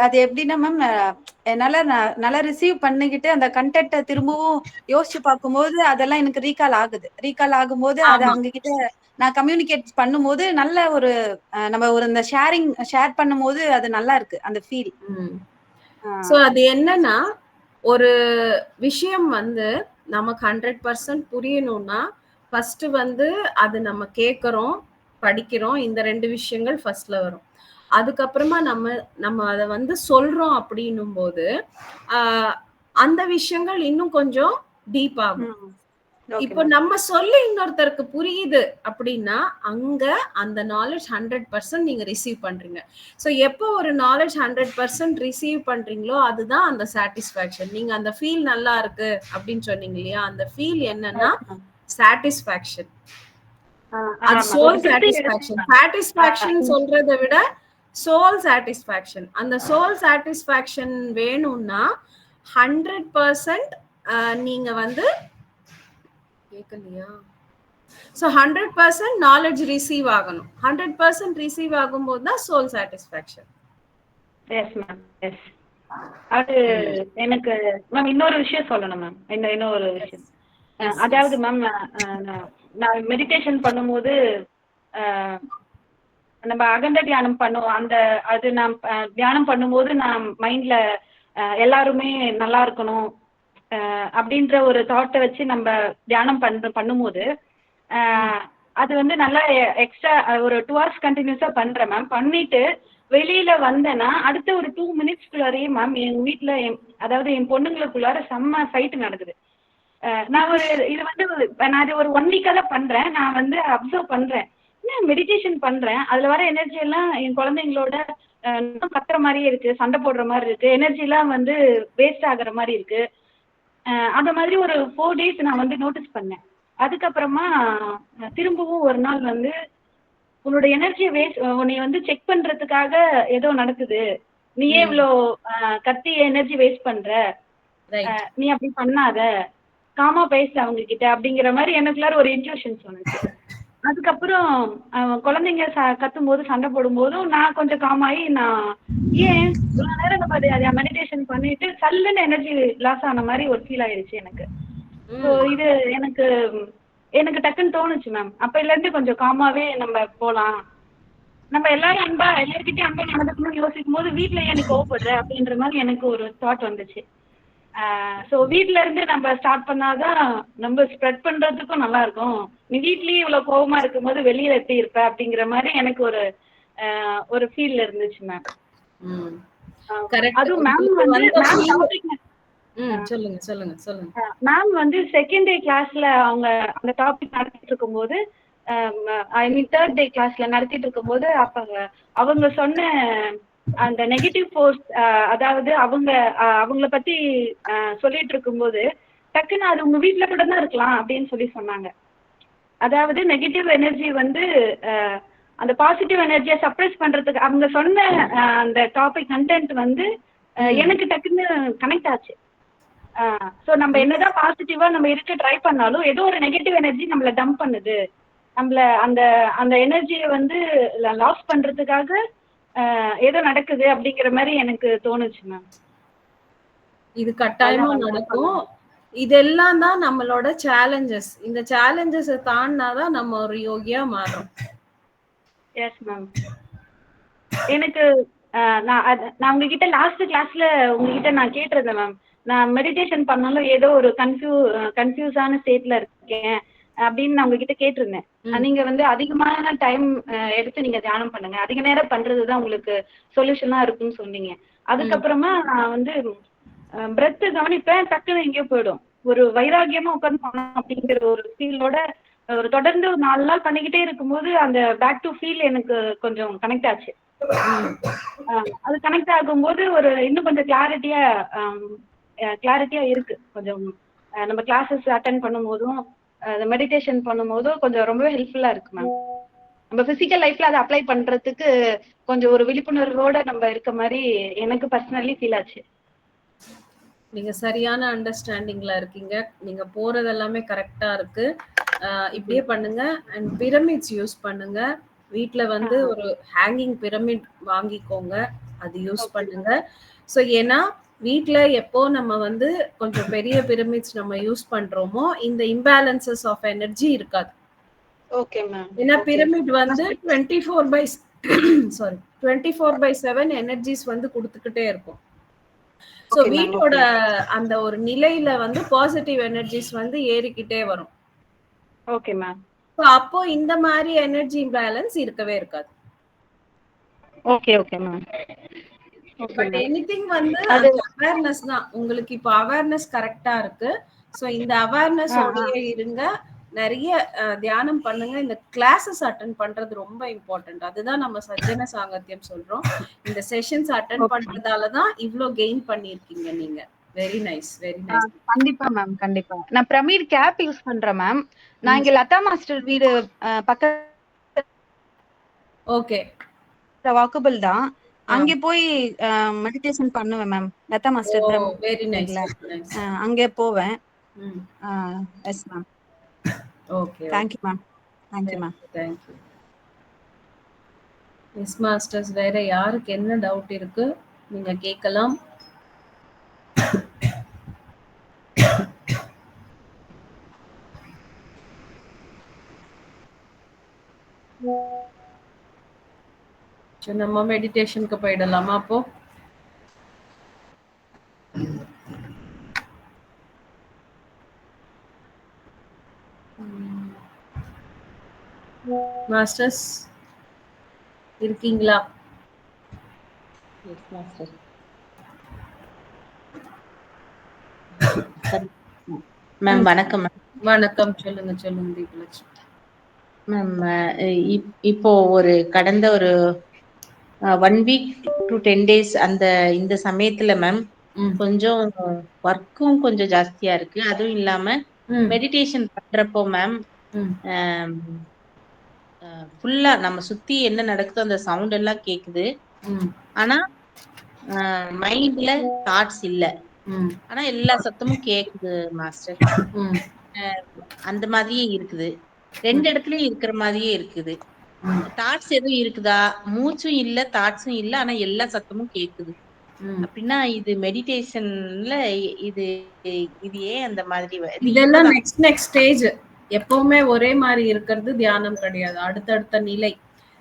அது எப்படின்னா மேம், என்னால நல்லா ரிசீவ் பண்ணிக்கிட்டு அந்த கண்டென்ட்டை திரும்பவும் யோசிச்சு பார்க்கும்போது அதெல்லாம் எனக்கு ரீகால் ஆகும்போது அதை அவங்க கிட்ட நான் கம்யூனிகேட் பண்ணும்போது நல்ல ஒரு நம்ம ஒரு இந்த ஷேர் பண்ணும்போது அது நல்லா இருக்கு அந்த ஃபீல். சோ அது என்னன்னா, ஒரு விஷயம் வந்து நமக்கு 100% புரியணும்னா ஃபர்ஸ்ட் வந்து அது நம்ம கேட்கறோம், படிக்கிறோம். இந்த 2 விஷயங்கள் ஃபர்ஸ்ட்ல வரும். அதுக்கப்புறமா நம்ம அத வந்து சொல்றோம் அப்படின்னும்போது, ஆ அந்த விஷயங்கள் இன்னும் கொஞ்சம் டீப் ஆகும். ஓகே இப்போ மேம். நம்ம சொல்லி இன்னொருத்தருக்கு புரியுது அப்படின்னா, அங்க அந்த நாலேட்ஜ் 100% நீங்க ரிசீவ் பண்றீங்க. ஸோ எப்போ ஒரு நாலேட்ஜ் 100% ரிசீவ் பண்றீங்களோ, அதுதான் அந்த சாட்டிஸ்ஃபேக்ஷன். நீங்க அந்த ஃபீல் நல்லா இருக்கு அப்படின்னு சொன்னீங்க இல்லையா? அந்த ஃபீல் என்னன்னா சாட்டிஸ்ஃபேக்ஷன். அது ஆமா. சோல் ஒரு திருப்தி சாட்டிஸ்ஃபேக்ஷன். இருக்கு. சாட்டிஸ்ஃபேக்ஷன் சொல்றத விட சோல் சாட்டிஸ்ஃபேக்ஷன். அந்த சோல் சாட்டிஸ்ஃபேக்ஷன் வேணும்னா 100% நீங்க வந்து கேட்கலையா? ஸோ 100% நாலேஜ் ரிசீவ் ஆகணும். 100% ரிசீவ் ஆகும்போது தான் soul satisfaction. Yes ma'am. Yes. அது எனக்கு மேம் இன்னொரு விஷயம் சொல்லணும் மேம். இன்னொரு விஷயம். அதாவது மேம் நான் மெடிடேஷன் பண்ணும்போது நம்ம அகண்ட தியானம் பண்ணுவோம். அது நான் தியானம் பண்ணும்போது நான் மைண்ட்ல எல்லாருமே நல்லா இருக்கணும் அப்படின்ற ஒரு தாட்டை வச்சு நம்ம தியானம் பண்ணும்போது அது வந்து நல்லா எக்ஸ்ட்ரா ஒரு 2 hours கண்டினியூஸா பண்றேன் மேம். பண்ணிட்டு வெளியில வந்தேன்னா அடுத்த ஒரு 2 minutesக்குள்ளாரையே மேம் எங்க வீட்டுல அதாவது என் பொண்ணுங்களுக்குள்ளார செம்ம ஃபைட் நடக்குது. நான் இது வந்து நான் அது ஒரு 1 week தான் பண்றேன். நான் வந்து அப்சர்வ் பண்றேன். மெடிடேஷன் பண்றேன். அதுல வர எனர்ஜி எல்லாம் என் குழந்தைங்களோட கத்துற மாதிரியே இருக்கு, சண்டை போடுற மாதிரி இருக்கு, எனர்ஜி எல்லாம் வந்து வேஸ்ட் ஆகுற மாதிரி இருக்கு. அந்த மாதிரி ஒரு 4 days நான் வந்து நோட்டீஸ் பண்ணேன். அதுக்கப்புறமா திரும்பவும் ஒரு நாள் வந்து உன்னோட எனர்ஜியை உன்னை வந்து செக் பண்றதுக்காக ஏதோ நடக்குது, நீயே இவ்வளோ கத்தி எனர்ஜி வேஸ்ட் பண்ற, நீ அப்படி பண்ணாத, காமா பேச அவங்க கிட்ட அப்படிங்கிற மாதிரி எனக்குள்ளார ஒரு இன்ட்யூஷன் சொன்னுச்சு. அதுக்கப்புறம் குழந்தைங்க கத்தும் போது சண்டை போடும் போதும் நான் கொஞ்சம் காமாயி நான் ஏன் இவ்வளவு நேரம் நம்ம மெடிடேஷன் பண்ணிட்டு சல்லுன்னு எனர்ஜி லாஸ் ஆன மாதிரி ஒரு ஃபீல் ஆயிடுச்சு எனக்கு. ஸோ இது எனக்கு டக்குன்னு தோணுச்சு மேம். அப்பையில இருந்து கொஞ்சம் காமாவே நம்ம போலாம், நம்ம எல்லாரும் அன்பா எல்லாருக்கிட்டையும் அன்பா நடந்துக்கணும்னு யோசிக்கும் போது வீட்டுல ஏன் நீ கோவப்படுற அப்படின்ற மாதிரி எனக்கு ஒரு தாட் வந்துச்சு. ஸோ வீட்ல இருந்து நம்ம ஸ்டார்ட் பண்ணாதான் நம்ம ஸ்ப்ரெட் பண்றதுக்கும் நல்லா இருக்கும். நீ வீட்லயே இவ்வளவு கோவமா இருக்கும்போது வெளியில எப்படி இருப்ப அப்படிங்கிற மாதிரி எனக்கு ஒரு ஃபீல் இருந்துச்சு மேம். அதுவும் மேம் மேம் வந்து செகண்ட் டே கிளாஸ்ல அவங்க அந்த டாபிக் நடத்திட்டு இருக்கும்போது ஐ மீன் தேர்ட் டே கிளாஸ்ல நடத்திட்டு இருக்கும்போது அப்ப அவங்க சொன்ன அந்த நெகட்டிவ் ஃபோர்ஸ், அதாவது அவங்கள பத்தி சொல்லிட்டு இருக்கும்போது டக்குன்னு அது உங்க வீட்டுல கூட தான் இருக்கலாம் அப்படின்னு சொன்னாங்க. அதாவது நெகட்டிவ் எனர்ஜி வந்து அந்த பாசிட்டிவ் எனர்ஜியை சப்ரஸ் பண்றதுக்கு அவங்க சொன்ன அந்த டாபிக் கண்டென்ட் வந்து எனக்கு டக்குன்னு கனெக்ட் ஆச்சு. ஸோ நம்ம என்னதான் பாசிட்டிவா நம்ம இருக்க ட்ரை பண்ணாலும் ஏதோ ஒரு நெகட்டிவ் எனர்ஜி நம்மள டம்ப் பண்ணுது, நம்மள அந்த எனர்ஜியை வந்து லாஸ் பண்றதுக்காக ஏதோ நடக்குது அப்படிங்கிற மாதிரி எனக்கு தோணுச்சு மேம். இது கட்டாயமா நடக்கும். இதெல்லாம் தான் நம்மளோட சேலஞ்சஸ். இந்த சேலஞ்சஸ் தாண்டினாதான் நம்ம ஒரு யோகியா மாறும். Yes ma'am. எனக்கு நான் உங்ககிட்ட லாஸ்ட் கிளாஸ்ல உங்ககிட்ட நான் கேட்டிருந்தேன் மேம். நான் மெடிடேஷன் பண்ணாலும் ஏதோ ஒரு கன்ஃபியூஸான ஸ்டேட்ல இருக்கேன் அப்படின்னு நான் உங்ககிட்ட கேட்டிருந்தேன். நீங்க வந்து அதிகமான டைம் எடுத்து நீங்க தியானம் பண்ணுங்க, அதிக நேரம் பண்றதுதான் உங்களுக்கு சொல்யூஷனா இருக்குன்னு சொன்னீங்க. அதுக்கப்புறமா நான் வந்து பிரெத் கவனிப்பேன், டக்குன்னு எங்கேயோ போயிடும். ஒரு வைராகியமா உட்காந்து பண்ணணும் அப்படிங்கிற ஒரு ஃபீலோட ஒரு தொடர்ந்து ஒரு 4 நாள் பண்ணிக்கிட்டே இருக்கும்போது அந்த பேக் டு ஃபீல் எனக்கு கொஞ்சம் கனெக்ட் ஆச்சு. அது கனெக்ட் ஆகும்போது ஒரு இன்னும் கொஞ்சம் கிளாரிட்டியா இருக்கு. கொஞ்சம் நம்ம கிளாஸஸ் அட்டென்ட் பண்ணும்போதும் மெடிடேஷன் பண்ணும்போதும் கொஞ்சம் ரொம்பவே ஹெல்ப்ஃபுல்லா இருக்கு மேம். நம்ம பிசிக்கல் லைஃப்ல அதை அப்ளை பண்றதுக்கு கொஞ்சம் ஒரு விழிப்புணர்வோட நம்ம இருக்க மாதிரி எனக்கு பர்சனலி ஃபீல் ஆச்சு. நீங்க சரியான அண்டர்ஸ்டாண்டிங்ல இருக்கீங்க. நீங்க போறது எல்லாமே கரெக்டா இருக்கு. இப்படியே பண்ணுங்க. அண்ட் பிரமிட்ஸ் யூஸ் பண்ணுங்க. வீட்ல வந்து ஒரு ஹேங்கிங் பிரமிட் வாங்கிக்கோங்க, அது யூஸ் பண்ணுங்க. ஸோ ஏன்னா வீட்ல எப்போ நம்ம வந்து கொஞ்சம் பெரிய பிரமிட்ஸ் நம்ம யூஸ் பண்றோமோ இந்த இம்பேலன்சஸ் ஆஃப் எனர்ஜி இருக்காது. Okay ma'am. ஏன்னா பிரமிட் வந்து 24/7 எனர்ஜிஸ் வந்து கொடுத்துக்கிட்டே இருக்கும். ஸோ வீட்டோட அந்த ஒரு நிலையில வந்து பாசிட்டிவ் எனர்ஜிஸ் வந்து ஏறிக்கிட்டே வரும். Okay ma'am. அப்போ இந்த மாதிரி எனர்ஜி இம்பேலன்ஸ் இருக்கவே இருக்காது. Okay okay ma'am. But anything வந்து அது அவேர்னஸ் தான். உங்களுக்கு இப்போ அவேர்னஸ் கரெக்டா இருக்கு. சோ இந்த அவேர்னஸ் ஓடயே இருங்க. நிறைய தியானம் பண்ணுங்க. இந்த கிளாஸஸ் அட்டெண்ட் பண்றது ரொம்ப இம்பார்ட்டன்ட். அதுதான் நம்ம சஜ்ஜன சாங்கத்தியம் சொல்றோம். இந்த செஷன்ஸ் அட்டெண்ட் பண்றதால தான் இவ்ளோ கெயின் பண்ணிருக்கீங்க நீங்க. Very nice, very nice. கண்டிப்பா மேம், கண்டிப்பா. நான் பிரமிட் கேப் யூஸ் பண்றேன் மேம். நான் இங்க லதா மாஸ்டர் வீடு பக்கத்துல ஓகே. வாக்கபிள் தான். அங்க போய் மெடிடேஷன் பண்ணுவேன் ma'am. Latha master very nice, பிரமிட்ல வெரி நைஸ். அங்க போவேன். ம். Yes ma'am. Okay. Thank you ma'am. Thank you ma'am. Thank you. Miss masters வேற யாருக்கு என்ன டவுட் இருக்கு நீங்க கேட்கலாம். நம்ம மெடிடேஷனுக்கு போயிடலாமா அப்போ? மாஸ்டர்ஸ் இருக்கீங்களா? Yes master. மேம் வணக்கம் மேம். வணக்கம். சொல்லுங்க சொல்லுங்க தீபலட்சுமி. மேம் இப்போ ஒரு கடந்த ஒரு 1 வீக் to 10 days இந்த சமயத்துல மேம் கொஞ்சம் ஒர்க்கும் கொஞ்சம் ஜாஸ்தியா இருக்கு. அதுவும் இல்லாம மெடிடேஷன் பண்றப்போ மேம் ஃபுல்லா நம்ம சுத்தி என்ன நடக்குதோ அந்த சவுண்ட் எல்லாம் கேக்குது. ஆனா மைண்ட்ல தாட்ஸ் இல்ல. ஆனா எல்லா சத்தமும் கேக்குது மாஸ்டர். அந்த மாதிரியே இருக்குது. 2 இடத்துலயும் இருக்கிற மாதிரியே இருக்குது. தாட்ஸ் எதுவும் இருக்குதா? மூச்சும் இல்ல, தாட்ஸும் இல்ல. ஆனா எல்லா சத்தமும் கேக்குது. அப்படின்னா இது மெடிடேஷன்ல இது இது ஏன் அந்த மாதிரி இதெல்லாம் நெக்ஸ்ட் ஸ்டேஜ். எப்பவுமே ஒரே மாதிரி இருக்கிறது தியானம் கிடையாது. அடுத்தடுத்த நிலை.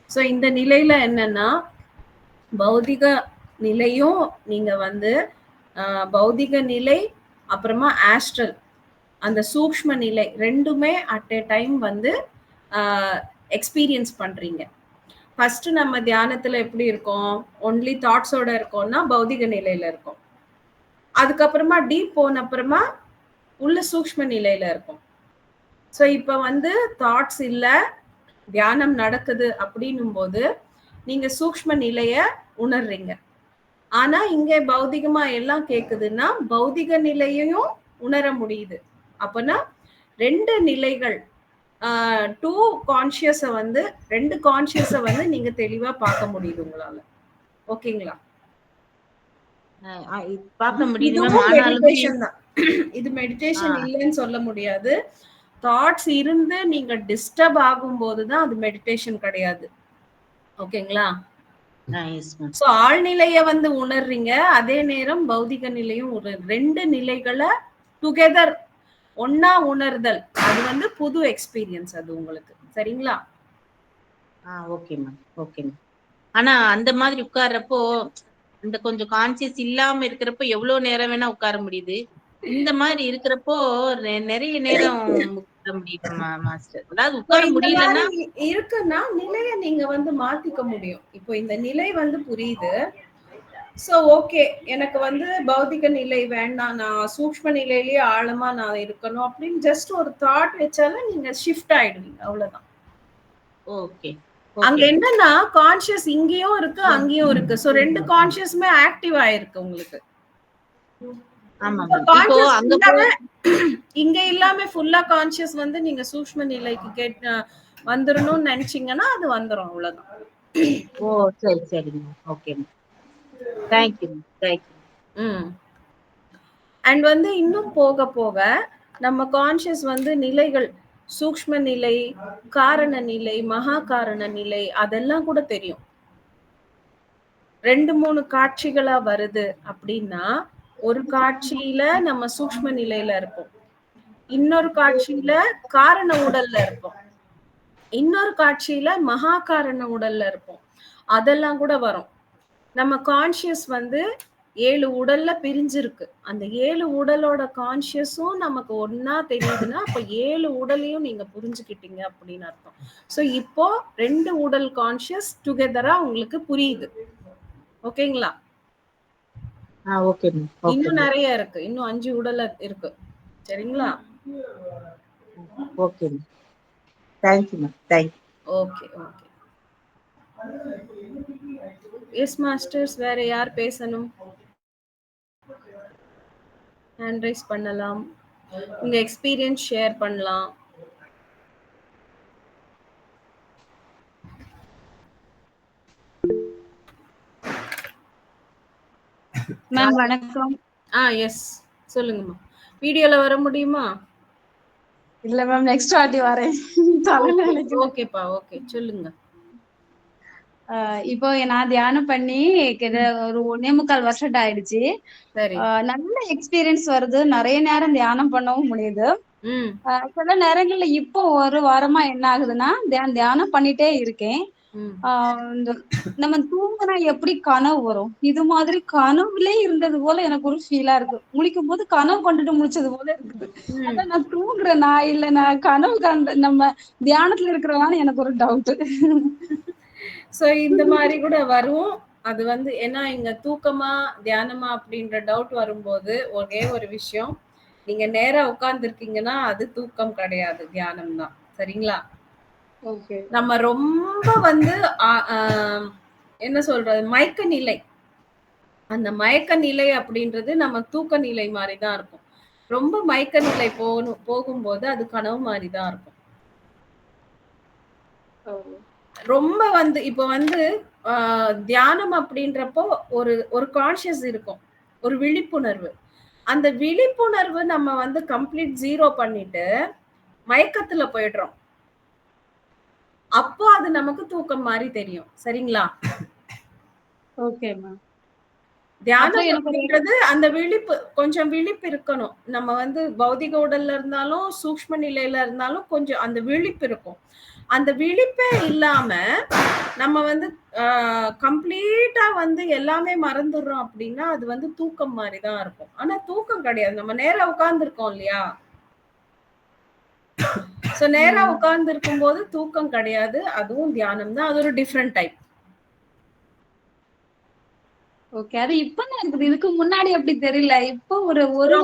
சோ இந்த நிலையில என்னன்னா பௌதிக நிலையும் நீங்க வந்து பௌதிக நிலை அப்புறமா ஆஸ்ட்ரல் அந்த சூக்ஷ்ம நிலை ரெண்டுமே அட் எ டைம் வந்து எக்ஸ்பீரியன்ஸ் பண்றீங்க. ஃபர்ஸ்ட் நம்ம தியானத்துல எப்படி இருக்கோம்? ஒன்லி தாட்ஸோட இருக்கோம்னா பௌதிக நிலையில இருக்கும். அதுக்கப்புறமா டீப் போன அப்புறமா உள்ள சூக்ஷ்ம நிலையில இருக்கும். சோ இப்ப வந்து தாட்ஸ் இல்ல, தியானம் நடக்குது அப்படின்னும் போது நீங்க சூக்ஷ்ம நிலைய உணர்றீங்க. ஆனா இங்க பௌதிகமா எல்லாம் கேக்குதுன்னா பௌதிக நிலையையும் உணர முடியுது. அப்பனா 2 நிலைகள் 2 கான்ஷியஸ வந்து 2 கான்ஷியஸ வந்து நீங்க தெளிவா பார்க்க முடியுது உங்களால. ஓகேங்களா? பார்க்க முடியுது மேம். மெடிடேஷன் தான். இது மெடிடேஷன் இல்லைன்னு சொல்ல முடியாது. தாட்ஸ் இருந்து நீங்க டிஸ்டர்ப் ஆகும்போது தான் அது மெடிடேஷன் கிடையாது. ஓகேங்களா? சோ ஆழ்நிலைய வந்து உணர்றீங்க. அதே நேரம் பௌதிக நிலையும் 2 நிலைகளை டுகெதர் ஒன்னா உணர்தல். அது வந்து புது எக்ஸ்பீரியன்ஸ் அது உங்களுக்கு. சரிங்களா? Okay ma'am. Okay ma'am. ஆனா அந்த மாதிரி உட்கார்றப்போ இந்த கொஞ்சம் கான்சியஸ் இல்லாம இருக்கிறப்போ எவ்வளவு நேரம் வேணா உட்கார முடியுது. இந்த மாதிரி இருக்கிறப்போ நிறைய நேரம் உட்கார முடியுமா மாஸ்டர்? அதாவது உட்கார முடியலன்னா இருக்குன்னா நிலைய நீங்க வந்து மாத்திக்க முடியும். இப்போ இந்த நிலை வந்து புரியுது. சோ ஓகே, எனக்கு வந்து பௌதிக நிலை வேண்டாம், நான் சூக்ஷ்ம நிலையிலேயே ஆழமா நான் இருக்கணும் அப்படின்னு ஜஸ்ட் ஒரு தாட் வச்சாலும் நீங்க ஷிஃப்ட் ஆயிடுவீங்க. அவ்வளவுதான். ஓகே. அங்க என்னன்னா கான்ஷியஸ் இங்கேயும் இருக்கு அங்கேயும் இருக்கு. சோ 2 கான்ஷியஸுமே ஆக்டிவ் ஆயிருக்கு உங்களுக்கு. இங்க இல்லாம ஃபுல்லா கான்ஷியஸ் வந்து நீங்க சூக்ஷ்ம நிலைக்கு வந்துடணும்னு நினைச்சீங்கன்னா அது வந்துரும். அவ்வளவுதான். ஓ சரி சரிங்க. Okay. Thank you. Thank you. And வந்து இன்னும் போக போக நம்ம கான்ஷியஸ் வந்து நிலைகள் சூக்ஷ்ம நிலை, காரண நிலை, மகா காரண நிலை அதெல்லாம் கூட தெரியும். 2-3 காட்சிகளா வருது அப்படின்னா ஒரு காட்சியில நம்ம சூக்ஷ்ம நிலையில இருப்போம், இன்னொரு காட்சியில காரண உடல்ல இருப்போம், இன்னொரு காட்சியில மகா காரண உடல்ல இருப்போம். அதெல்லாம் கூட வரும். நம்ம கான்ஷியஸ் வந்து 7 உடல்ல பிரிஞ்சிருக்கு. அந்த 7 உடலோட கான்ஷியஸும் நமக்கு ஒண்ணா தெரியுதுன்னா, அப்ப 7 உடலையும் நீங்க புரிஞ்சுக்கிட்டீங்க அப்படின்னு அர்த்தம். சோ இப்போ 2 உடல் கான்ஷியஸ் டுகெதரா உங்களுக்கு புரியுது. ஓகேங்களா? Okay ma'am. ஓகே இன்னும் மேம். நிறைய இருக்கு. இன்னும் 5 உடல் இருக்கு. சரிங்களா? Okay ma'am. Thank you ma'am. Thank you. Okay okay. S masters, வேற யார் பேசணும்? ஹேண்ட் ரைஸ் பண்ணலாம். உங்க எக்ஸ்பீரியன்ஸ் ஷேர் பண்ணலாம். மேம் வணக்கம். எஸ் சொல்லுங்கம்மா. வீடியோல வர முடியுமா? இல்ல மேம், நெக்ஸ்ட் வாட்டி வரேன். ஓகேப்பா, ஓகே சொல்லுங்க. இப்போ நான் தியானம் பண்ணி ஒரு 1.25 வருஷம் ஆயிடுச்சு. சரி. நல்ல எக்ஸ்பீரியன்ஸ் வருது. நிறைய நேரம் தியானம் பண்ணவும் முடியுது. சில நேரங்கள்ல இப்போ ஒரு வாரமா என்ன ஆகுதுன்னா, தியானம் பண்ணிட்டே இருக்கேன். நம்ம தூங்குனா எப்படி கனவு வரும், இது மாதிரி கனவுலே இருந்தது போல எனக்கு ஒரு ஃபீலா இருக்கு. முழிக்கும் போது கனவு கண்டுட்டு முடிச்சது போல இருக்குது. அதான் நான் தூங்குறேனா இல்ல நான் கனவு கண்டு நம்ம தியானத்துல இருக்கிறவான்னு எனக்கு ஒரு டவுட். சோ இந்த மாதிரி கூட வரும். அது வந்து ஏன்னா இங்க தூக்கமா தியானமா அப்படின்ற டவுட் வரும்போது ஒரே ஒரு விஷயம், நீங்க நேரா உட்கார்ந்து இருக்கீங்கன்னா அது தூக்கம் கிடையாது, தியானம் தான். சரிங்களா? நம்ம ரொம்ப வந்து என்ன சொல்றது, மயக்க நிலை. அந்த மயக்க நிலை அப்படின்றது நம்ம தூக்க நிலை மாதிரிதான் இருக்கும். ரொம்ப மயக்க நிலை போகும்போது அது கனவு மாதிரிதான் இருக்கும். ரொம்ப வந்து இப்ப வந்து தியானம் அப்படின்றப்போ ஒரு கான்ஷியஸ் இருக்கும், ஒரு விழிப்புணர்வு. அந்த விழிப்புணர்வு நம்ம வந்து கம்ப்ளீட் ஜீரோ பண்ணிட்டு மயக்கத்துல போயிடுறோம். அப்போ அது நமக்கு தூக்கம் மாதிரி தெரியும். சரிங்களா? Okay ma'am. தியானம் அப்படின்றது அந்த கொஞ்சம் விழிப்பு இருக்கணும். நம்ம வந்து பௌதிக உடல்ல இருந்தாலும் சூக்ஷ்ம நிலையில இருந்தாலும் கொஞ்சம் அந்த விழிப்பு இருக்கும். அந்த விழிப்பே இல்லாம நம்ம வந்து கம்ப்ளீட்டா வந்து எல்லாமே மறந்துடுறோம் அப்படின்னா அது வந்து தூக்கம் மாதிரிதான் இருக்கும். ஆனா தூக்கம் கிடையாது. நம்ம நேரா உட்கார்ந்து இருக்கோம் இல்லையா? சோ நேரா உட்கார்ந்து இருக்கும் போது தூக்கம் கிடையாது. அதுவும் தியானம் தான். அது ஒரு டிஃபரெண்ட் டைப். ஓகே. அது இப்பதான் இருக்குது. இதுக்கு முன்னாடி அப்படி தெரியல. இப்போ ஒரு வாரம்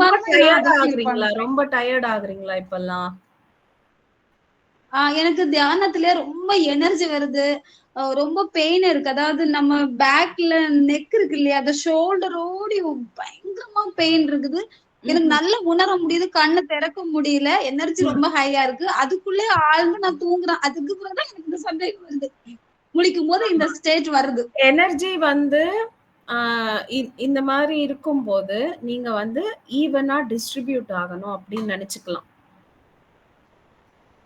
ரொம்ப டயர்ட் ஆகுறீங்களா இப்பெல்லாம்? எனக்கு தியானத்துல ரொம்ப எனர்ஜி வருது. ரொம்ப பெயின் இருக்கு. அதாவது நம்ம பேக்ல நெக் இருக்கு இல்லையா, அந்த ஷோல்டரோட பயங்கரமா பெயின் இருக்குது. எனக்கு நல்லா உணர முடியுது. கண்ணு திறக்க முடியல. எனர்ஜி ரொம்ப ஹையா இருக்கு. அதுக்குள்ளே ஆழ்ந்து நான் தூங்குறேன். அதுக்கு பிறகுதான் எனக்கு இந்த சந்தேகம் வருது. முழிக்கும் போது இந்த ஸ்டேஜ் வருது. எனர்ஜி வந்து இந்த மாதிரி இருக்கும்போது நீங்க வந்து ஈவனா டிஸ்ட்ரிபியூட் ஆகணும் அப்படின்னு நினைச்சுக்கலாம்.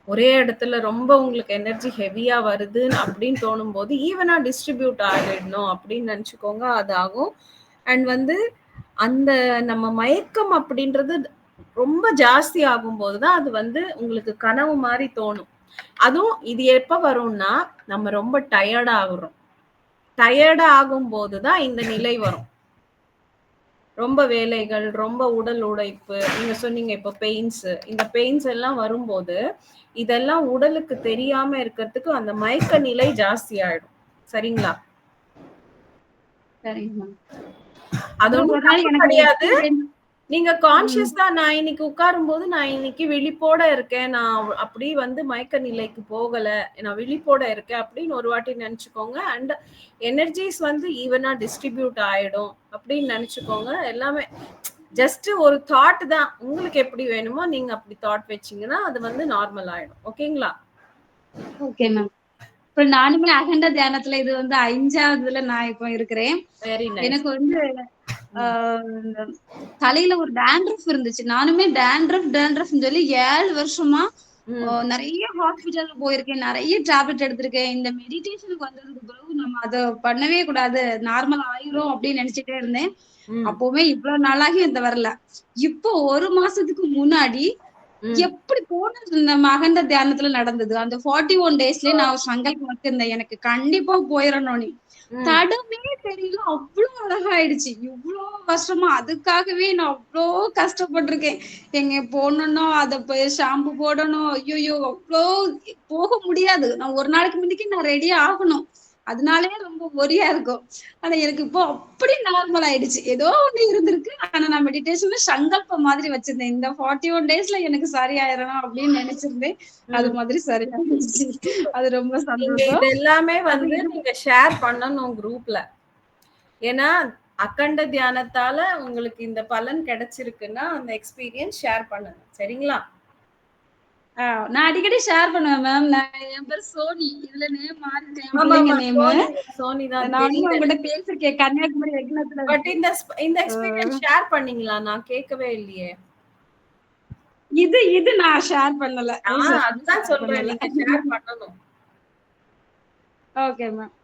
ஒரே இடத்துல ரொம்ப உங்களுக்கு எனர்ஜி ஹெவியா வருது அப்படின்னு தோணும் போது ஈவனா டிஸ்ட்ரிபியூட் ஆகிடணும் அப்படின்னு நினைச்சுக்கோங்க. அது ஆகும். அண்ட் வந்து அந்த நம்ம மயக்கம் அப்படின்றது ரொம்ப ஜாஸ்தி ஆகும் போதுதான் அது வந்து உங்களுக்கு கனவு மாதிரி தோணும். அதுவும் இது எப்ப வரும்னா நம்ம ரொம்ப டயர்டா ஆகுறோம். டயர்டா ஆகும் போதுதான் இந்த நிலை வரும். ரொம்ப வேலைகள், ரொம்ப உடல் உழைப்பு, நீங்க சொன்னீங்க இப்ப பெயின்ஸ், இந்த பெயின்ஸ் எல்லாம் வரும்போது இதெல்லாம் உடலுக்கு தெரியாம இருக்கிறதுக்கு அந்த மயக்க நிலை ஜாஸ்தி ஆயிடும். சரிங்களா? அது ஒண்ணும் கிடையாது. நீங்க கான்சியஸ் தான். நான் இன்னைக்கு உட்காரும் போது நான் இன்னைக்கு விழிப்போட இருக்கேன், நான் அப்படி வந்து மயக்க நிலைக்கு போகல, நான் விழிப்போட இருக்கேன் அப்படின்னு ஒரு வாட்டி நினைச்சுக்கோங்க. அண்ட் எனர்ஜிஸ் வந்து ஈவனா டிஸ்ட்ரிபியூட் ஆயிடும் அப்படின்னு நினைச்சுக்கோங்க. எல்லாமே ஜஸ்ட் ஒரு தாட் தான். உங்களுக்கு எப்படி வேணுமோ நீங்க அப்படி தாட் வச்சீங்கன்னா அது வந்து நார்மல் ஆயிடும். ஓகேங்களா? Okay ma'am. இப்ப நானுமே அகண்ட தியானத்துல இது வந்து 5ஆவதுல நான் இப்போ இருக்கிறேன். எனக்கு வந்து தலையில ஒரு டேண்ட்ரஃப் இருந்துச்சு. நானுமே டேண்ட்ரஃப் சொல்லி 7 வருஷமா நிறைய ஹாஸ்பிட்டல் போயிருக்கேன், நிறைய டேப்லெட் எடுத்திருக்கேன். இந்த மெடிடேஷனுக்கு வந்ததுக்கு பிறகு நம்ம அதை பண்ணவே கூடாது, நார்மல் ஆயிரும் அப்படின்னு நினைச்சிட்டே இருந்தேன். அப்பவுமே இவ்வளவு நாளாகி இந்த வரல. இப்போ 1 மாசத்துக்கு முன்னாடி எப்படி போனது நம்ம அகண்ட தியானத்துல நடந்தது. அந்த 41 டேஸ்லயே நான் சங்கல்பம் வச்சிருந்தேன், எனக்கு கண்டிப்பா போயிடணும். தடமே தெரியல, அவ்வளவு அழகாயிடுச்சு. இவ்வளவு கஷ்டமா, அதுக்காகவே நான் அவ்வளோ கஷ்டப்பட்டிருக்கேன். எங்க போடணும்னா அத போய் ஷாம்பு போடணும். ஐயோ, அவ்வளோ போக முடியாது. நான் ஒரு நாளைக்கு முன்னாடி நான் ரெடி ஆகணும். அதனாலயே ரொம்ப ஒரியா இருக்கும். ஆனா எனக்கு இப்போ அப்படி நார்மல் ஆயிடுச்சு. ஏதோ ஒண்ணு இருந்திருக்கு. ஆனா நான் மெடிடேஷன்ல சங்கல்பம் மாதிரி வச்சிருந்தேன். இந்த 41 டேஸ்ல எனக்கு சரியாயிரணும் அப்படின்னு நினைச்சிருந்தேன். அது மாதிரி சரியாயிடுச்சு. அது ரொம்ப சந்தோஷம். இது எல்லாமே வந்து நீங்க ஷேர் பண்ணணும் குரூப்ல. ஏன்னா அக்கண்ட தியானத்தால உங்களுக்கு இந்த பலன் கிடைச்சிருக்குன்னா அந்த எக்ஸ்பீரியன்ஸ் ஷேர் பண்ணணும். சரிங்களா? நான் அடிக்கடி ஷேர் பண்ணுவேன் மேம். என் பேர் சோனி. இதுல நேம் மாறிட்டேன், பிள்ளைங்க நேம். சோனி தான். நானும் உங்ககிட்ட பேசிருக்கேன் கன்னியாகுமரி யக்னத்துல. பட் இந்த எக்ஸ்பீரியன்ஸ் ஷேர் பண்ணீங்களா? நான் கேட்கவே இல்லையே. இது நான் ஷேர் பண்ணல. அதுதான் சொல்றேன், நீங்க ஷேர் பண்ணணும். Okay ma'am.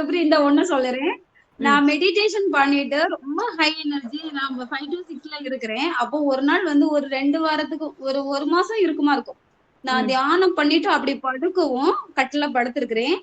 எப்படி இந்த ஒண்ணு சொல்றேன். நான் மெடிடேஷன் பண்ணிட்டு ரொம்ப ஹை எனர்ஜி, நான் 5 to 6ல இருக்கிறேன். அப்போ ஒரு நாள் வந்து ஒரு 2 வாரத்துக்கு ஒரு மாசம் இருக்குமா இருக்கும். நான் தியானம் பண்ணிட்டு அப்படி படுக்கவும் கட்டில படுத்திருக்கிறேன்.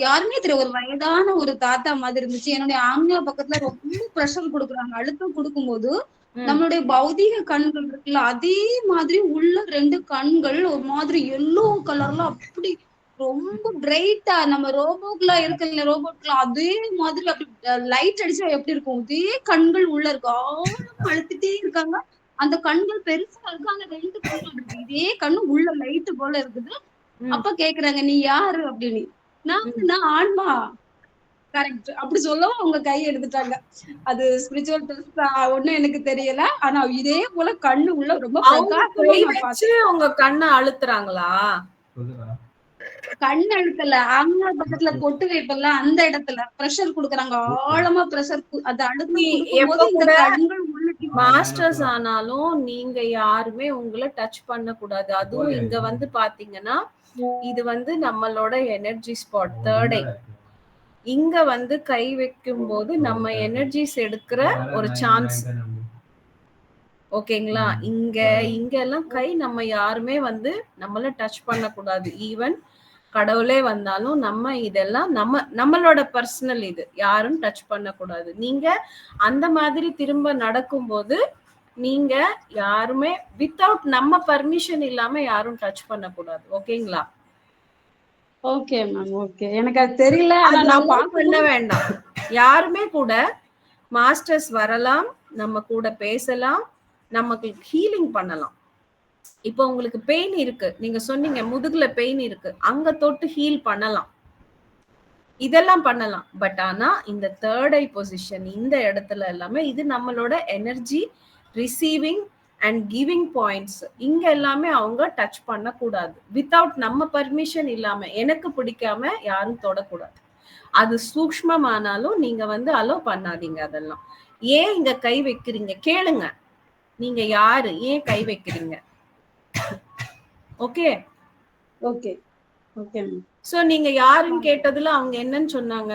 யாருமே தெரியும், ஒரு வயதான ஒரு தாத்தா மாதிரி இருந்துச்சு. என்னுடைய ஆம்னியா பக்கத்துல ரொம்ப ப்ரெஷர் கொடுக்குறாங்க. அழுத்தம் கொடுக்கும்போது நம்மளுடைய பௌதீக கண்கள் இருக்குல்ல, அதே மாதிரி உள்ள 2 கண்கள் ஒரு மாதிரி எல்லோ கலர்ல அப்படி ரொம்ப பிரைட்டா, நம்ம ரோபோட்லாம் இருக்குல்ல, ரோபோட்லாம் அதே மாதிரி அப்படி லைட் அடிச்சா எப்படி இருக்கும், அதே கண்கள் உள்ள இருக்கு. ஆழமா அழுத்திட்டே இருக்காங்க. அந்த கண்கள் பெருசா இருக்கு. அந்த 2 கண்கள் இருக்கு. இதே கண்ணு உள்ள லைட் போல இருக்குது. அப்ப கேக்குறாங்க, நீ யாரு அப்படின்னு. நான் ஆன்மா. கரெக்ட் அப்படி சொல்லவும் அவங்க கை எடுத்துட்டாங்க. அது ஸ்பிரிச்சுவல் டெஸ்ட் ஒண்ணும் எனக்கு தெரியல. ஆனா இதே போல கண்ணு உள்ள ரொம்ப உங்க கண்ணை அழுத்துறாங்களா? கண் அழுத்தல, ஆம்னா பக்கத்துல பொட்டு வைப்பல அந்த இடத்துல பிரஷர் குடுக்குறாங்க. ஆழமா பிரஷர் அது அழுத்தி மாஸ்டர்ஸ் ஆனாலும் நீங்க யாருமே உங்களை டச் பண்ண கூடாது. அதுவும் இங்க வந்து பாத்தீங்கன்னா இது வந்து நம்மளோட எனர்ஜி ஸ்பாட், 3rd ஐ. இங்க வந்து கை வைக்கும் போது நம்ம எனர்ஜிஸ் எடுக்கிற ஒரு சான்ஸ். ஓகேங்களா? இங்க எல்லாம் கை நம்ம யாருமே வந்து நம்மள டச் பண்ண கூடாது. ஈவன் கடவுளே வந்தாலும் நம்ம இதெல்லாம் நம்மளோட பர்சனல், இது யாரும் டச் பண்ண கூடாது. நீங்க அந்த மாதிரி திரும்ப நடக்கும்போது நீங்க யாருமே வித்தவுட் நம்ம பர்மிஷன் இல்லாம யாரும் டச் பண்ண கூடாது. ஓகேங்களா? Okay ma'am. ஓகே, எனக்கு அது தெரியல. நான் பண்ண வேண்டாம். யாருமே கூட மாஸ்டர்ஸ் வரலாம், நம்ம கூட பேசலாம், நமக்கு ஹீலிங் பண்ணலாம். இப்போ உங்களுக்கு பெயின் இருக்கு, நீங்க சொன்னீங்க முதுகுல பெயின் இருக்கு, அங்க தொட்டு ஹீல் பண்ணலாம், இதெல்லாம் பண்ணலாம். பட் ஆனா இந்த 3rd ஐ பொசிஷன் இந்த இடத்துல எல்லாமே இது நம்மளோட energy receiving and giving points. இங்க எல்லாமே அவங்க டச் பண்ண கூடாது. வித்தவுட் நம்ம பர்மிஷன் இல்லாம, எனக்கு பிடிக்காம யாரும் தொடக்கூடாது. அது சூக்ஷ்மமானாலும் நீங்க வந்து அலோ பண்ணாதீங்க. அதெல்லாம் ஏன் இங்க கை வைக்கிறீங்க கேளுங்க. நீங்க யாரு, ஏன் கை வைக்கிறீங்க? Okay okay okay. சோ நீங்க யாருன்னு கேட்டதுல அவங்க என்னன்னு சொன்னாங்க?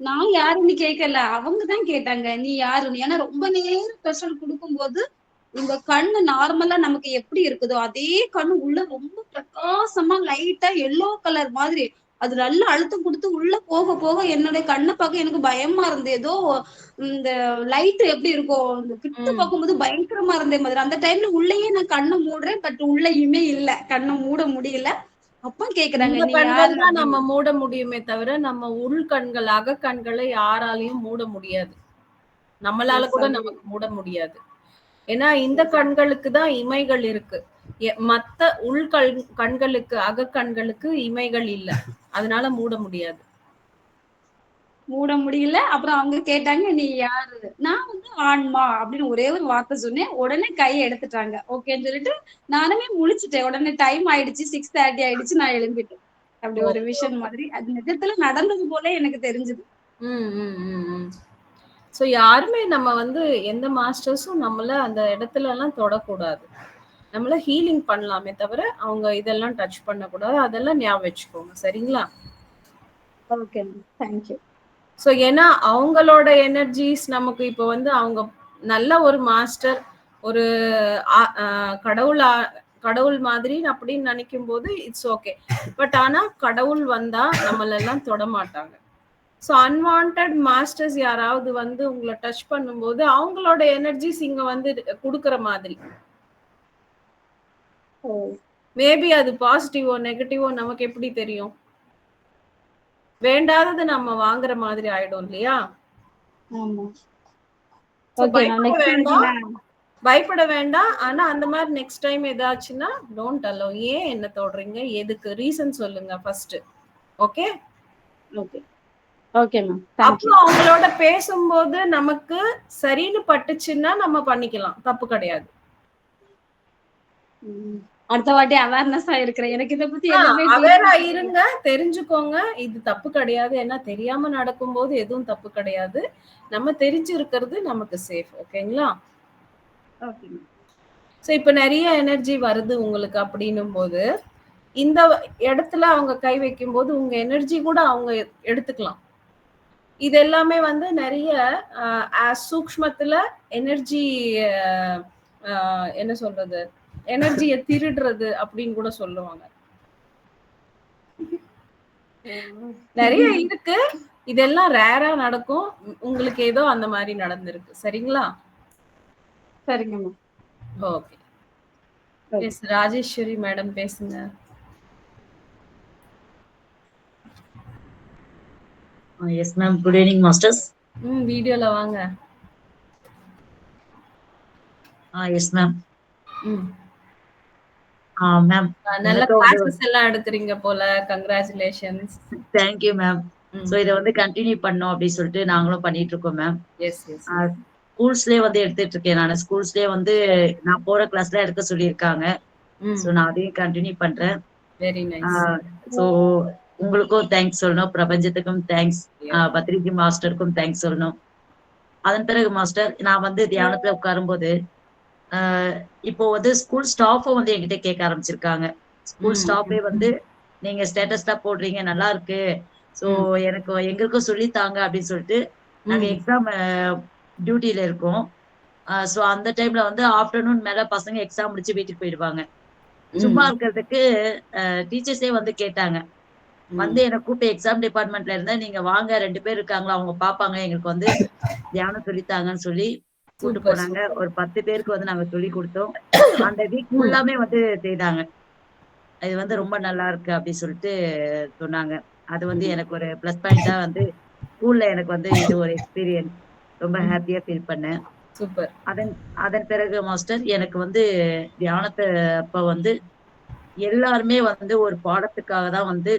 நான் யாருன்னு கேட்கல, அவங்கதான் கேட்டாங்க நீ யாருன்னு. ஏன்னா ரொம்ப நேரம் ப்ரெஷர் கொடுக்கும்போது இந்த கண்ணு நார்மலா நமக்கு எப்படி இருக்குதோ அதே கண்ணு உள்ள ரொம்ப பிரகாசமா லைட்டா எல்லோ கலர் மாதிரி அது நல்ல அழுத்தம் கொடுத்து உள்ள போக போக என்னுடைய கண்ணை பார்க்க எனக்கு பயமா இருந்து, ஏதோ இந்த லைட் எப்படி இருக்கும் இந்த கிட்ட பார்க்கும்போது பயங்கரமா இருந்தே மாதிரி. அந்த டைம்ல உள்ளேயே நான் கண்ணை மூடுறேன், பட் உள்ளயுமே இல்ல, கண்ணை மூட முடியல. அப்ப கேக்குறாங்க, நம்ம மூட முடியுமே தவிர நம்ம உள் கண்கள் அகக்கண்களை யாராலையும் மூட முடியாது. நம்மளால கூட நமக்கு மூட முடியாது. ஏன்னா இந்த கண்களுக்கு தான் இமைகள் இருக்கு, மத்த உள் கண்களுக்கு அகக்கண்களுக்கு இமைகள் இல்ல, அதனால மூட முடியாது. அப்புறம் அவங்க கேட்டாங்க நீ யாரு? நான் வந்து ஆன்மா அப்படின்னு ஒரே ஒரு வார்த்தை சொன்னேன். உடனே கையை எடுத்துட்டாங்க. ஓகேன்னு சொல்லிட்டு நானுமே முழிச்சிட்டேன். உடனே டைம் ஆயிடுச்சு, 6:30 ஆயிடுச்சு, நான் எழும்பிட்டேன். அப்படி ஒரு விஷயம் மாதிரி அது நிஜத்துல நடந்தது போல எனக்கு தெரிஞ்சது. சோ யாருமே நம்ம வந்து எந்த மாஸ்டர்ஸும் நம்மள அந்த இடத்துல எல்லாம் தொடக்கூடாது. நம்மள ஹீலிங் பண்ணலாமே தவிர அவங்க இதெல்லாம் டச் பண்ண கூடாது. அதெல்லாம் ஞாபகம் வச்சுக்கோங்க. சரிங்களா? Okay, thank you. சோ ஏன்னா அவங்களோட எனர்ஜிஸ் நமக்கு இப்போ வந்து அவங்க நல்ல ஒரு மாஸ்டர், ஒரு கடவுள் மாதிரி அப்படின்னு நினைக்கும் போது இட்ஸ் ஓகே. பட் ஆனா கடவுள் வந்தா நம்மளெல்லாம் தொட மாட்டாங்க. ஸோ அன்வான்ட் மாஸ்டர்ஸ் யாராவது வந்து உங்களை டச் பண்ணும்போது அவங்களோட எனர்ஜிஸ் இங்க வந்து கொடுக்குற மாதிரி. மேபி அது பாசிட்டிவோ நெகட்டிவோ நமக்கு எப்படி தெரியும்? வேண்டாதது நம்ம வாங்குற மாதிரி ஆயிடும் இல்லையா? பயப்பட வேண்டாம். ஆனா அந்த மாதிரி நெக்ஸ்ட் டைம் ஏதாச்சுன்னா டோன்ட் அலோ. ஏன் என்ன தொடுறீங்க, எதுக்கு, ரீசன் சொல்லுங்க first. Okay okay okay ma'am. அப்புறம் அவங்களோட பேசும்போது நமக்கு சரின்னு பட்டுச்சுன்னா நம்ம பண்ணிக்கலாம், தப்பு கிடையாது. அடுத்த வாட்டி அவேர்னஸா இருக்கிறேன். எனக்கு இத பத்தி அவேரா இருங்க, தெரிஞ்சுக்கோங்க. இது தப்பு கிடையாது. ஏன்னா தெரியாம நடக்கும்போது எதுவும் தப்பு கிடையாது. நம்ம தெரிஞ்சு இருக்கிறது நமக்கு சேஃப். ஓகேங்களா? சோ இப்ப நிறைய எனர்ஜி வருது உங்களுக்கு அப்படின்னும் போது இந்த இடத்துல அவங்க கை வைக்கும் போது உங்க எனர்ஜி கூட அவங்க எடுத்துக்கலாம். இது எல்லாமே வந்து நிறைய சூக்ஷ்மத்துல எனர்ஜி என்ன சொல்றது, எனர்ஜியை திருடுறது அப்படின்னு கூட சொல்லுவாங்க. நிறைய இருக்கு. இதெல்லாம் ரேரா நடக்கும். உங்களுக்கு ஏதோ அந்த மாதிரி நடந்திருக்கு. சரிங்களா? சரிங்க. ஓகே. எஸ் ராஜேஸ்வரி மேடம் பேசுங்க. Yes ma'am. Good evening masters. வீடியோல வாங்க. Yes ma'am. மேம் நல்ல கிளாसेस எல்லாம் எடுக்கறீங்க போல. Congratulations. Thank you ma'am. So இத வந்து கண்டினியூ பண்ணோம் அப்படி சொல்லிட்டு நாங்களும் பண்ணிட்டு இருக்கோம் மேம். S S. ஸ்கூல்ஸ்லயே வந்து எடுத்துட்டு இருக்கேன் நான். ஸ்கூல்ஸ்லயே வந்து நான் போற கிளாஸ்ல எடுக்க சொல்லியிருக்காங்க. சோ நான் அதையும் கண்டினியூ பண்றேன். Very nice. சோ உங்களுக்கும் தேங்க்ஸ் சொல்லணும், பிரபஞ்சத்துக்கும் தேங்க்ஸ், பத்ரிஜி மாஸ்டருக்கும் தேங்க்ஸ் சொல்லணும். அதன் பிறகு மாஸ்டர் நான் வந்து தியானத்துல உட்காரும்போது இப்போ வந்து ஸ்கூல் ஸ்டாஃபும் வந்து என்கிட்ட கேட்க ஆரம்பிச்சிருக்காங்க. ஸ்கூல் ஸ்டாஃபே வந்து நீங்க ஸ்டேட்டஸ் தான் போடுறீங்க, நல்லா இருக்கு, சோ எனக்கு எங்களுக்கும் சொல்லித்தாங்க அப்படின்னு சொல்லிட்டு நாங்க எக்ஸாம் டியூட்டில இருக்கோம். சோ அந்த டைம்ல வந்து ஆஃப்டர்நூன் மேல பசங்க எக்ஸாம் முடிச்சு வீட்டுக்கு போயிடுவாங்க. சும்மா இருக்கிறதுக்கு டீச்சர்ஸே வந்து கேட்டாங்க, வந்து என்ன கூப்பிட்டு எக்ஸாம் டிபார்ட்மெண்ட்ல இருந்தா நீங்க வாங்க, 2 பேர் இருக்காங்களா அவங்க பாப்பாங்க, எங்களுக்கு வந்து தியானம் சொல்லித்தாங்கன்னு சொல்லி கூட்டு போனாங்க. ஒரு 10 பேருக்கு வந்து நாங்க சொல்லி கொடுத்தோம். அந்த வீக் ஃபுல்லாமே வந்து செய்தாங்க. இது வந்து ரொம்ப நல்லா இருக்கு அப்படின்னு சொல்லிட்டு சொன்னாங்க. அது வந்து எனக்கு ஒரு பிளஸ் பாயிண்டா வந்து ஸ்கூல்ல எனக்கு வந்து இது ஒரு எக்ஸ்பீரியன்ஸ். ரொம்ப ஹாப்பியா ஃபீல் பண்ணேன். சூப்பர். அதன் பிறகு மாஸ்டர் எனக்கு வந்து தியானத்தை அப்ப வந்து எல்லாருமே வந்து ஒரு பாடத்துக்காக தான் வந்து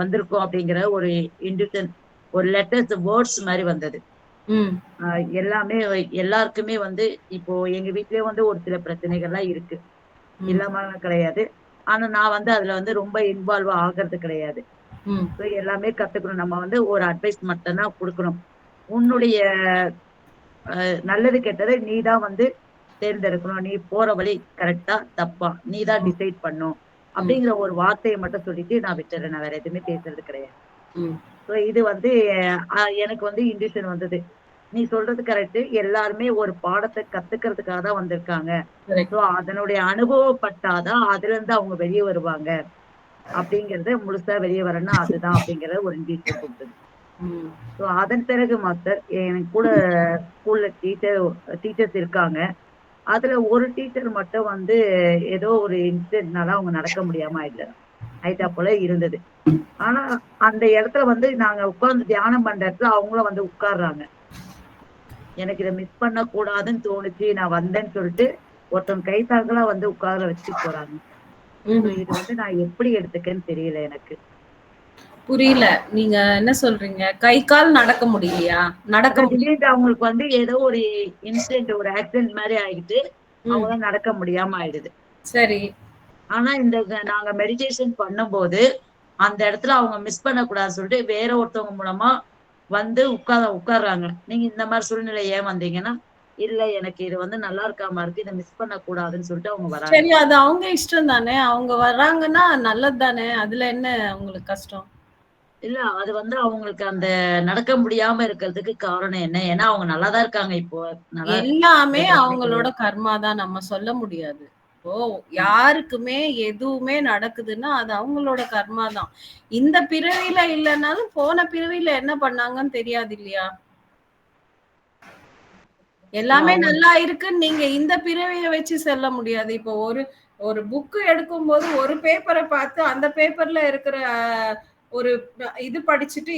வந்திருக்கோம் அப்படிங்கிற ஒரு இன்டியூஷன், ஒரு லெட்டர்ஸ் வேர்ட்ஸ் மாதிரி வந்தது. எல்லாமே எல்லாருக்குமே வந்து இப்போ எங்க வீட்லயே வந்து ஒரு சில பிரச்சனைகள்லாம் இருக்கு, இல்லாம கிடையாது. ஆனா நான் வந்து அதுல வந்து ரொம்ப இன்வால்வ் ஆகிறது கிடையாது. எல்லாமே கத்துக்கணும். நம்ம வந்து ஒரு அட்வைஸ் மட்டும் தான் கொடுக்கணும். உன்னுடைய நல்லது கெட்டதை நீ தான் வந்து தேர்ந்தெடுக்கணும். நீ போற வழி கரெக்டா தப்பா நீ தான் டிசைட் பண்ணும் அப்படிங்கிற ஒரு வார்த்தையை மட்டும் சொல்லிட்டு நான் விட்டுறேன். நான் வேற எதுவுமே பேசுறது கிடையாது. இது வந்து எனக்கு வந்து இன்டியூஷன் வந்தது. நீ சொல்றது கரெக்ட், எல்லாருமே ஒரு பாடத்தை கத்துக்கிறதுக்காக தான் வந்திருக்காங்க. அதனுடைய அனுபவப்பட்டாதான் அதுல இருந்து அவங்க வெளியே வருவாங்க. அப்படிங்கறத முழுசா வெளியே வரணும், அதுதான் அப்படிங்கறத ஒரு இன்டியூஷன் கொடுத்தது. அதன் பிறகு மாஸ்டர் எனக்கு கூட ஸ்கூல்ல டீச்சர்ஸ் இருக்காங்க. அதுல ஒரு டீச்சர் மட்டும் வந்து ஏதோ ஒரு இன்சிடென்ட்னால அவங்க நடக்க முடியாம ஆயிட்டா போல இருந்தது. ஆனா அந்த இடத்துல வந்து நாங்க உட்கார்ந்து தியானம் பண்ற இடத்துல அவங்களும் வந்து உட்கார்றாங்க. எனக்கு இதை மிஸ் பண்ண கூடாதுன்னு தோணுச்சு. நான் வந்தேன்னு சொல்லிட்டு ஒருத்தவங்க கை தாங்களா வந்து உட்கார வச்சு போறாங்க. இது வந்து நான் எப்படி எடுத்துக்கன்னு தெரியல எனக்கு. புரியல நீங்க என்ன சொல்றீங்க? கை கால் நடக்க முடியலையா? நடக்க முடியாது. அவங்களுக்கு வந்து ஏதோ ஒரு இன்சிடென்ட், ஒரு ஆக்சிடென்ட் மாதிரி ஆயிடுது, அவங்க நடக்க முடியாம ஆயிடுது. சரி. ஆனா இந்த நாங்க மெடிடேஷன் பண்ணும்போது அந்த இடத்துல அவங்க மிஸ் பண்ண கூடாதுன்னு சொல்லிட்டு வேற ஒருத்தவங்க மூலமா வந்து உட்கார்றாங்க. நீங்க இந்த மாதிரி சூழ்நிலை ஏன் வந்தீங்கன்னா, இல்ல எனக்கு இது வந்து நல்லா இருக்காம இருக்கு, இதை மிஸ் பண்ண கூடாதுன்னு சொல்லிட்டு அவங்க வராங்க. சரி, அது அவங்க இஷ்டம் தானே. அவங்க வர்றாங்கன்னா நல்லது தானே, அதுல என்ன உங்களுக்கு கஷ்டம்? இல்ல அது வந்து அவங்களுக்கு அந்த நடக்க முடியாம இருக்கிறதுக்கு காரணம் என்ன? ஏன்னா அவங்க நல்லாதான் இருக்காங்க. இப்போ எல்லாமே அவங்களோட கர்மா தான், நம்ம சொல்ல முடியாது. யாருக்குமே எதுவுமே நடக்குதுன்னா அது அவங்களோட கர்மா தான். இந்த பிறவியில இல்லைன்னாலும் போன பிறவியில என்ன பண்ணாங்கன்னு தெரியாது இல்லையா? எல்லாமே நல்லா இருக்குன்னு நீங்க இந்த பிறவிய வச்சு சொல்ல முடியாது. இப்போ ஒரு புக்கு எடுக்கும் போது ஒரு பேப்பரை பார்த்து அந்த பேப்பர்ல இருக்கிற ஒரு இது படிச்சுட்டு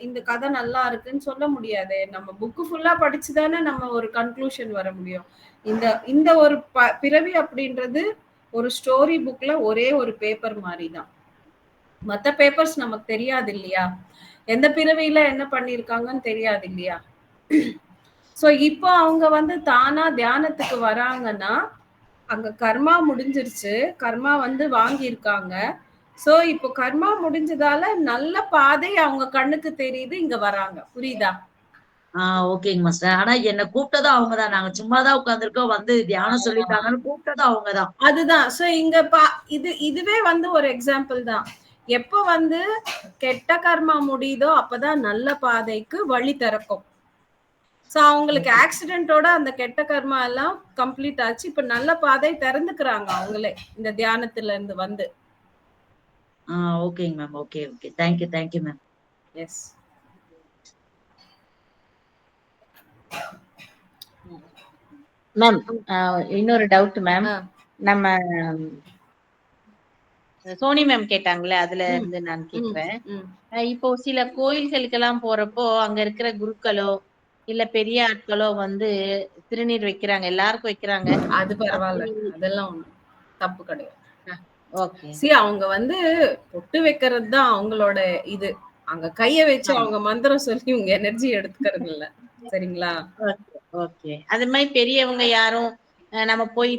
இந்த கதை நல்லா இருக்குன்னு சொல்ல முடியாது. நம்ம புக்கு ஃபுல்லா படிச்சுதானே நம்ம ஒரு கன்க்ளூஷன் வர முடியும். இந்த ஒரு பிறவி அப்படின்றது ஒரு ஸ்டோரி புக்ல ஒரே ஒரு பேப்பர் மாதிரி தான். மத்த பேப்பர்ஸ் நமக்கு தெரியாது இல்லையா? எந்த பிறவியில என்ன பண்ணிருக்காங்கன்னு தெரியாது இல்லையா? சோ இப்போ அவங்க வந்து தானா தியானத்துக்கு வராங்கன்னா அங்க கர்மா முடிஞ்சிருச்சு, கர்மா வந்து வாங்கியிருக்காங்க. சோ இப்போ கர்மா முடிஞ்சதால நல்ல பாதை அவங்க கண்ணுக்கு தெரியுது, இங்க வராங்க. புரியுதா? ஓகேங்க மாஸ்டர். ஆனா என்ன கூப்பிட்டதும் அவங்கதான். நாங்க சும்மாதான் உட்கார்ந்துருக்கோம், வந்து தியானம் சொல்லிட்டாங்கன்னு கூப்பிட்டதும் அவங்கதான். அதுதான். சோ இங்க இதுவே வந்து ஒரு எக்ஸாம்பிள் தான். எப்ப வந்து கெட்ட கர்மா முடியுதோ அப்பதான் நல்ல பாதைக்கு வழி திறக்கும். சோ அவங்களுக்கு ஆக்சிடென்ட்டோட அந்த கெட்ட கர்மா எல்லாம் கம்ப்ளீட் ஆச்சு. இப்ப நல்ல பாதை திறந்துக்கிறாங்க அவங்களே இந்த தியானத்துல இருந்து வந்து. ஓகேங்க ma'am. Okay okay. Thank you ma'am. Yes. Ma'am இன்னொரு டவுட் மேம். நம்ம சோனி மேம் கேட்டாங்களே, அதுல இருந்து நான் கேக்குறேன். இப்போ சில கோயில்களுக்கெல்லாம் போறப்போ அங்க இருக்கிற குருக்களோ இல்ல பெரிய ஆட்களோ வந்து திருநீர் வைக்கிறாங்க, எல்லாருக்கும் வைக்கிறாங்க. அது பரவாயில்ல, அதெல்லாம் தப்பு கிடையாது. ஓகே. அவங்க வந்து பொட்டு வைக்கிறது தான் அவங்களோட இது. அங்க கைய வச்சு அவங்க மந்திரம் சொல்லி உங்க எனர்ஜி எடுத்துக்கிறது இல்ல. சரிங்களா? ஓகே. அது மாதிரி பெரியவங்க யாரும் நம்ம போய்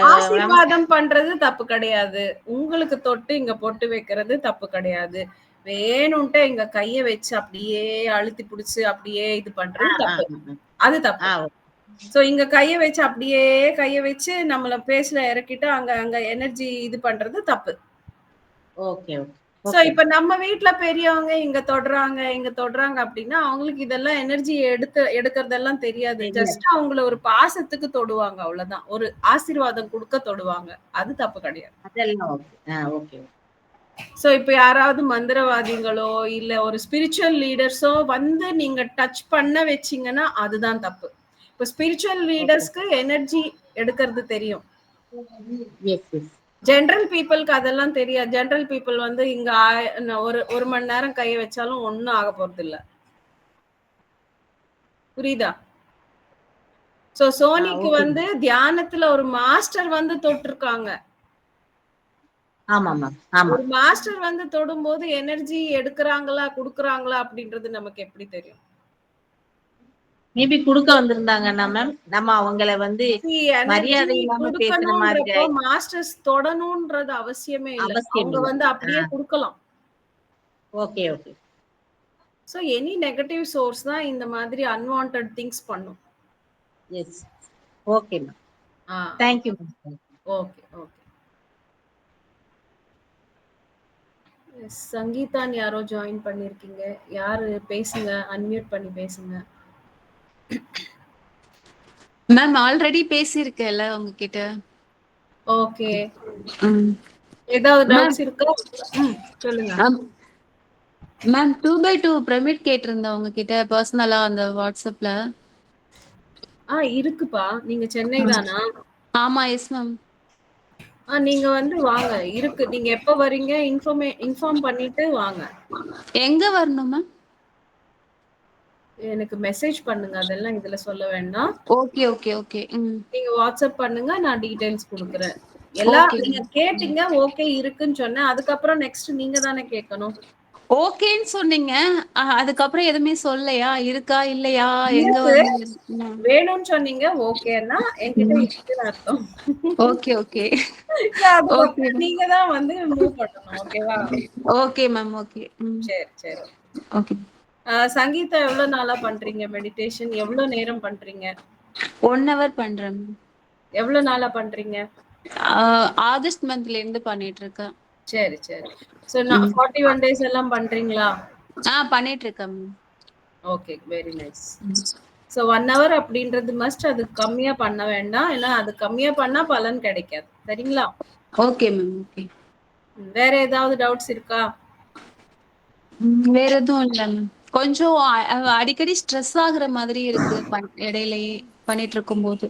ஆசீர்வாதம் பண்றது தப்பு கிடையாது. உங்களுக்கு தொட்டு இங்க பொட்டு வைக்கிறது தப்பு கிடையாது. வேணும்ட்டு இங்க கைய வச்சு அப்படியே அழுத்தி புடிச்சு அப்படியே இது பண்றது தப்பு. அது தப்பு. சோ இங்க கைய வச்சு அப்படியே கைய வச்சு நம்மள பேஸ்ல இறக்கிட்டு அங்க எனர்ஜி இது பண்றது தப்பு. ஓகே. சோ இப்ப நம்ம வீட்ல பெரியவங்க இங்க தொடுறாங்க அப்படின்னா அவங்களுக்கு இதெல்லாம் எனர்ஜி எடுக்கிறதெல்லாம் தெரியாது. ஜஸ்ட் அவங்கள ஒரு பாசத்துக்கு தொடுவாங்க, அவ்வளவுதான். ஒரு ஆசீர்வாதம் கொடுக்க தொடுவாங்க. அது தப்பு கிடையாது. சோ இப்ப யாராவது மந்திரவாதிகளோ இல்ல ஒரு ஸ்பிரிச்சுவல் லீடர்ஸோ வந்து நீங்க டச் பண்ண வச்சீங்கன்னா அதுதான் தப்பு. இப்ப ஸ்பிரிச்சுவல் லீடர்ஸ்க்கு எனர்ஜி எடுக்கிறது தெரியும். ஜெனரல் பீப்புளுக்கு அதெல்லாம் தெரியாது. ஜெனரல் பீப்புள் வந்து இங்க ஒரு மணி நேரம் கைய வச்சாலும் ஒண்ணும் ஆக போறது இல்ல. புரியுதா? சோ சோனிக்கு வந்து தியானத்துல ஒரு மாஸ்டர் வந்து தொட்டிருக்காங்க. ஒரு மாஸ்டர் வந்து தொடும்போது எனர்ஜி எடுக்கிறாங்களா குடுக்குறாங்களா அப்படின்றது நமக்கு எப்படி தெரியும்? மேபி குடுக்க வந்திருந்தாங்கன்னா மேம் நம்ம அவங்கள வந்து மரியாதை இல்லாம பேசுற மாதிரி மாஸ்டர்ஸ் தொடணும்ன்றது அவசியமே இல்ல. அவங்க வந்து அப்படியே குடுக்கலாம். Okay. So any negative source தான் இந்த மாதிரி அன்வான்டட் திங்ஸ் பண்ணும். Yes. Okay ma'am. Thank you ma'am. Okay. சங்கீதான் யாரோ ஜாயின் பண்ணிருக்கீங்க. யாரு பேசுங்க, அன்மியூட் பண்ணி பேசுங்க. மேம் ஆல்ரெடி பேசியிருக்கேன்ல உங்ககிட்ட. ஓகே. ஏதாவது டவுட்ஸ் இருக்கா? சொல்லுங்க மேம். 2x2 பிரமிட் கேட்டிருந்தேன் உங்ககிட்ட பர்சனலா அந்த வாட்ஸ்அப்ல. இருக்குப்பா. நீங்க சென்னை தானா? ஆமா. Yes ma'am. நீங்க வந்து வாங்க. இருக்கு. நீங்க எப்ப வரீங்க இன்ஃபார்ம் பண்ணிட்டு வாங்க. எங்க வரணும் மேம்? எனக்கு மெசேஜ் பண்ணுங்க. அதெல்லாம் இதுல சொல்ல வேண்டாம். ஓகே. நீங்க வாட்ஸ்அப் பண்ணுங்க, நான் டீடைல்ஸ் கொடுக்குறேன். எல்லாம் நீங்க கேட்டீங்க, ஓகே இருக்குன்னு சொன்னேன். அதுக்கப்புறம் நெக்ஸ்ட் நீங்க தானே கேட்கணும். ஓகேன்னு சொன்னீங்க, அதுக்கப்புறம் எதுவுமே சொல்லலையா? இருக்கா இல்லையா? எங்க வேணும்னு சொன்னீங்க, ஓகேன்னா என்கிட்ட இருக்குன்னு அர்த்தம். ஓகே. நீங்க தான் வந்து மூவ் பண்ணணும். ஓகேவா? Okay ma'am. ஓகே. சரி. ஓகே. சங்கீதா எவ்வளவு நாளா பண்றீங்க மெடிடேஷன்? எவ்வளவு நேரம் பண்றீங்க? 1 hour பண்றேன். எவ்வளவு நாளா பண்றீங்க? ஆகஸ்ட் மந்த்ல இருந்து பண்ணிட்டு இருக்கேன். சரி. சோ 41 டேஸ் எல்லாம் பண்றீங்களா? பண்ணிட்டு இருக்கேன். Okay, very nice. So 1 hour அப்படின்றது மஸ்ட். அது கம்மியா பண்ண வேண்டாம், ஏன்னா அது கம்மியா பண்ணா பலன் கிடைக்காது. சரிங்களா? Okay ma'am. ஓகே. வேற ஏதாவது டவுட்ஸ் இருக்கா? வேற எதுவும் இல்ல மேம். கொஞ்சம் அடிக்கடி ஸ்ட்ரெஸ் ஆகுற மாதிரி இருக்கு இடையிலேயே பண்ணிட்டு இருக்கும்போது.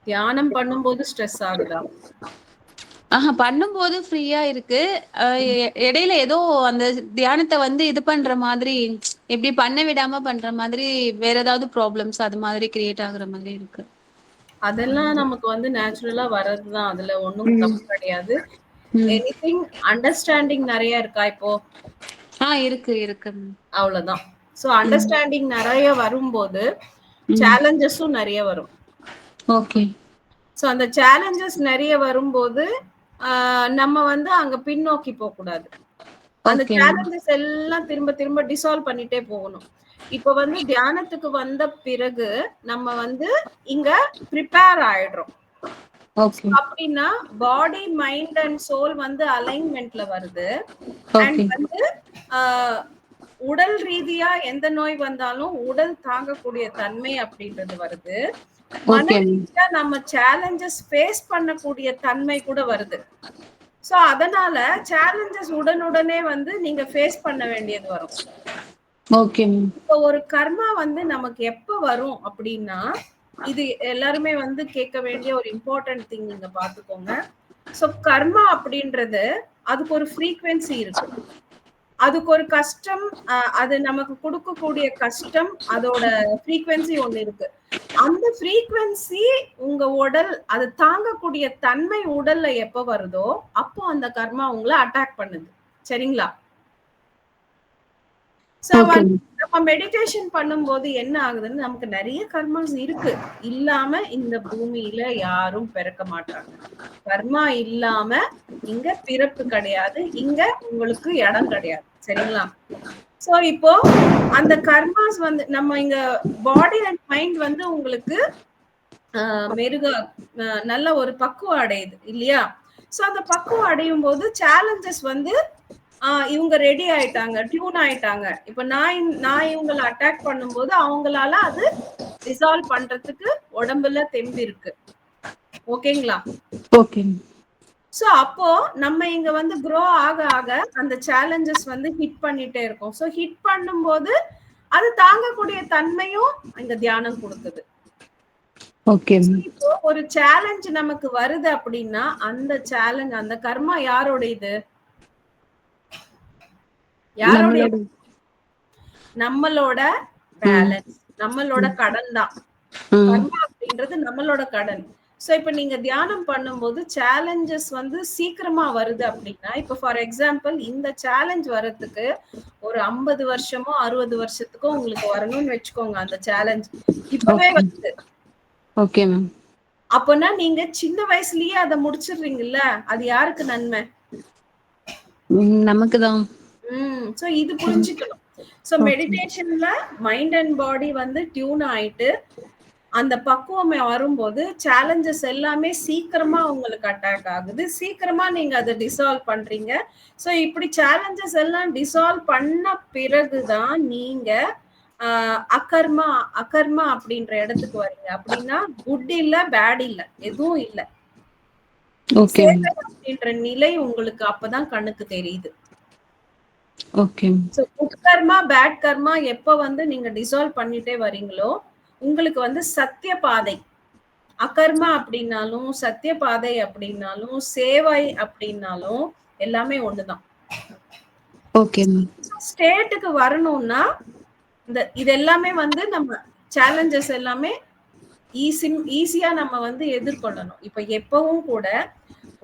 தியானம் பண்ணும்போது ஸ்ட்ரெஸ் ஆகுதா? பண்ணும்போது ஃப்ரீயா இருக்கு. இடையில ஏதோ அந்த தியானத்தை வந்து இது பண்ற மாதிரி, எப்படி பண்ண விடாம பண்ற மாதிரி வேற ஏதாவது ப்ராப்ளம்ஸ் அது மாதிரி கிரியேட் ஆகுற மாதிரி இருக்கு. அதெல்லாம் நமக்கு வந்து நேச்சுரலா வர்றதுதான். அதுல ஒண்ணும் தப்பு கிடையாது. எனிதிங் அண்டர்ஸ்டாண்டிங் நிறைய இருக்கா இப்போ? இருக்கு இருக்கு. அவ்வளவுதான். சோ அண்டர்ஸ்டாண்டிங் நிறைய வரும்போது சேலஞ்சஸும் நிறைய வரும். ஓகே. சோ அந்த சேலஞ்சஸ் நிறைய வரும்போது நம்ம வந்து அங்க பின்னோக்கி போக கூடாது. அந்த சேலஞ்சஸ் எல்லாம் திரும்ப திரும்ப டிசால்வ் பண்ணிட்டே போகணும். இப்ப வந்து தியானத்துக்கு வந்த பிறகு நம்ம வந்து இங்க ப்ரிப்பேர் ஆயிடுறோம். அப்படின்னா பாடி மைண்ட் அண்ட் சோல் வந்து அலைன்மெண்ட்ல வருது. அண்ட் வந்து உடல் ரீதியா எந்த நோய் வந்தாலும் உடல் தாங்கக்கூடிய தன்மை அப்படின்றது வருது. மன ரீதியா நம்ம சேலஞ்சஸ் ஃபேஸ் பண்ணக்கூடிய தன்மை கூட வருது. சோ அதனால சேலஞ்சஸ் உடனுடனே வந்து நீங்க ஃபேஸ் பண்ண வேண்டியது வரும். ஓகே. இப்போ ஒரு கர்மா வந்து நமக்கு எப்ப வரும் அப்படின்னா, இது எல்லாருமே வந்து கேட்க வேண்டிய ஒரு இம்பார்ட்டன்ட் திங் நீங்க பாத்துக்கோங்க. சோ கர்மா அப்படின்றது அதுக்கு ஒரு ஃப்ரீக்வன்சி இருக்கு. அதுக்கு ஒரு கஷ்டம், அது நமக்கு கொடுக்கக்கூடிய கஷ்டம், அதோட ஃப்ரீக்வன்சி ஒண்ணு இருக்கு. அந்த ஃப்ரீக்வன்சி உங்க உடல் அது தாங்கக்கூடிய தன்மை உடல்ல எப்ப வருதோ அப்போ அந்த கர்மா உங்களை அட்டாக் பண்ணுது. சரிங்களா? நம்ம மெடிடேஷன் பண்ணும்போது என்ன ஆகுதுன்னு, நமக்கு நிறைய கர்மாஸ் இருக்கு. இல்லாம இந்த பூமியில யாரும் பிறக்க மாட்டாங்க. கர்மா இல்லாம இங்க பிறப்பு கிடையாது, இங்க உங்களுக்கு இடம் கிடையாது. சரிங்களா? சோ இப்போ அந்த கர்மாஸ் வந்து நம்ம இங்க பாடி அண்ட் மைண்ட் வந்து உங்களுக்கு நல்ல ஒரு பக்குவம் அடையுது இல்லையா? சோ அந்த பக்குவம் அடையும் போது சேலஞ்சஸ் வந்து இவங்க ரெடி ஆயிட்டாங்க, டியூன் ஆயிட்டாங்க. இப்ப நான் இவங்களை அட்டாக் பண்ணும்போது அவங்களால அது ரிசால்வ் பண்றதுக்கு உடம்புல தெம்பு இருக்கு. ஓகேங்களா? ஓகே. சோ அப்போ நம்ம இங்க வந்து க்ரோ ஆக ஆக அந்த சேலஞ்சஸ் வந்து ஹிட் பண்ணிட்டே இருக்கும். சோ ஹிட் பண்ணும்போது அது தாங்கக்கூடிய தன்மையும் இங்க தியானம் கொடுக்குது. ஓகே. இப்போ ஒரு சேலஞ்ச் நமக்கு வருது அப்படின்னா அந்த சேலஞ்ச், அந்த கர்மா யாரோடையது? யாரோடைய? நம்மளோட பேலன்ஸ், நம்மளோட கடன் தான். கர்மா அப்படின்றது நம்மளோட கடன். சோ இப்ப நீங்க தியானம் பண்ணும்போது சேலஞ்சஸ் வந்து சீக்கிரமா வருது அப்படின்னா, இப்ப ஃபார் எக்ஸாம்பிள் இந்த சேலஞ்ச் வரதுக்கு ஒரு 50 வருஷமோ 60 வருஷத்துக்கோ உங்களுக்கு வரணும்னு வச்சுக்கோங்க. அந்த சேலஞ்ச் இப்பவே வருது. Okay ma'am. அப்பனா நீங்க சின்ன வயசுலயே அதை முடிச்சிடுறீங்கல்ல, அது யாருக்கு நன்மை? நமக்கு தான். சோ இது புரிஞ்சுக்கணும். சோ மெடிடேஷன்ல மைண்ட் அண்ட் பாடி வந்து டியூன் ஆயிட்டு அந்த பக்குவம் வரும்போது சேலஞ்சஸ் எல்லாமே சீக்கிரமா உங்களுக்கு அட்டாக் ஆகுது. சீக்கிரமா நீங்க அதை டிசால்வ் பண்றீங்க. சோ இப்படி சேலஞ்சஸ் எல்லாம் டிசால்வ் பண்ண பிறகுதான் நீங்க அகர்மா அப்படின்ற இடத்துக்கு வரீங்க. அப்படின்னா குட் இல்ல, பேட் இல்ல, எதுவும் இல்ல, அப்படின்ற நிலை உங்களுக்கு அப்பதான் கண்ணுக்கு தெரியுது. ஓகே. சோ குட் கர்மா, பேட் கர்மா எப்ப வந்து நீங்க டிசால்வ் பண்ணிட்டே வரீங்களோ உங்களுக்கு வந்து சத்திய பாதை, அகர்மா அப்படின்னாலும் சத்திய பாதை அப்படின்னாலும் சேவை அப்படின்னாலும் எல்லாமே ஒண்ணுதான். ஓகே. ஸ்டேட்டுக்கு வரணும்னா இது எல்லாமே வந்து நம்ம சேலஞ்சஸ் எல்லாமே ஈஸியா நம்ம வந்து எதிர்கொள்ளணும். இப்ப எப்பவும் கூட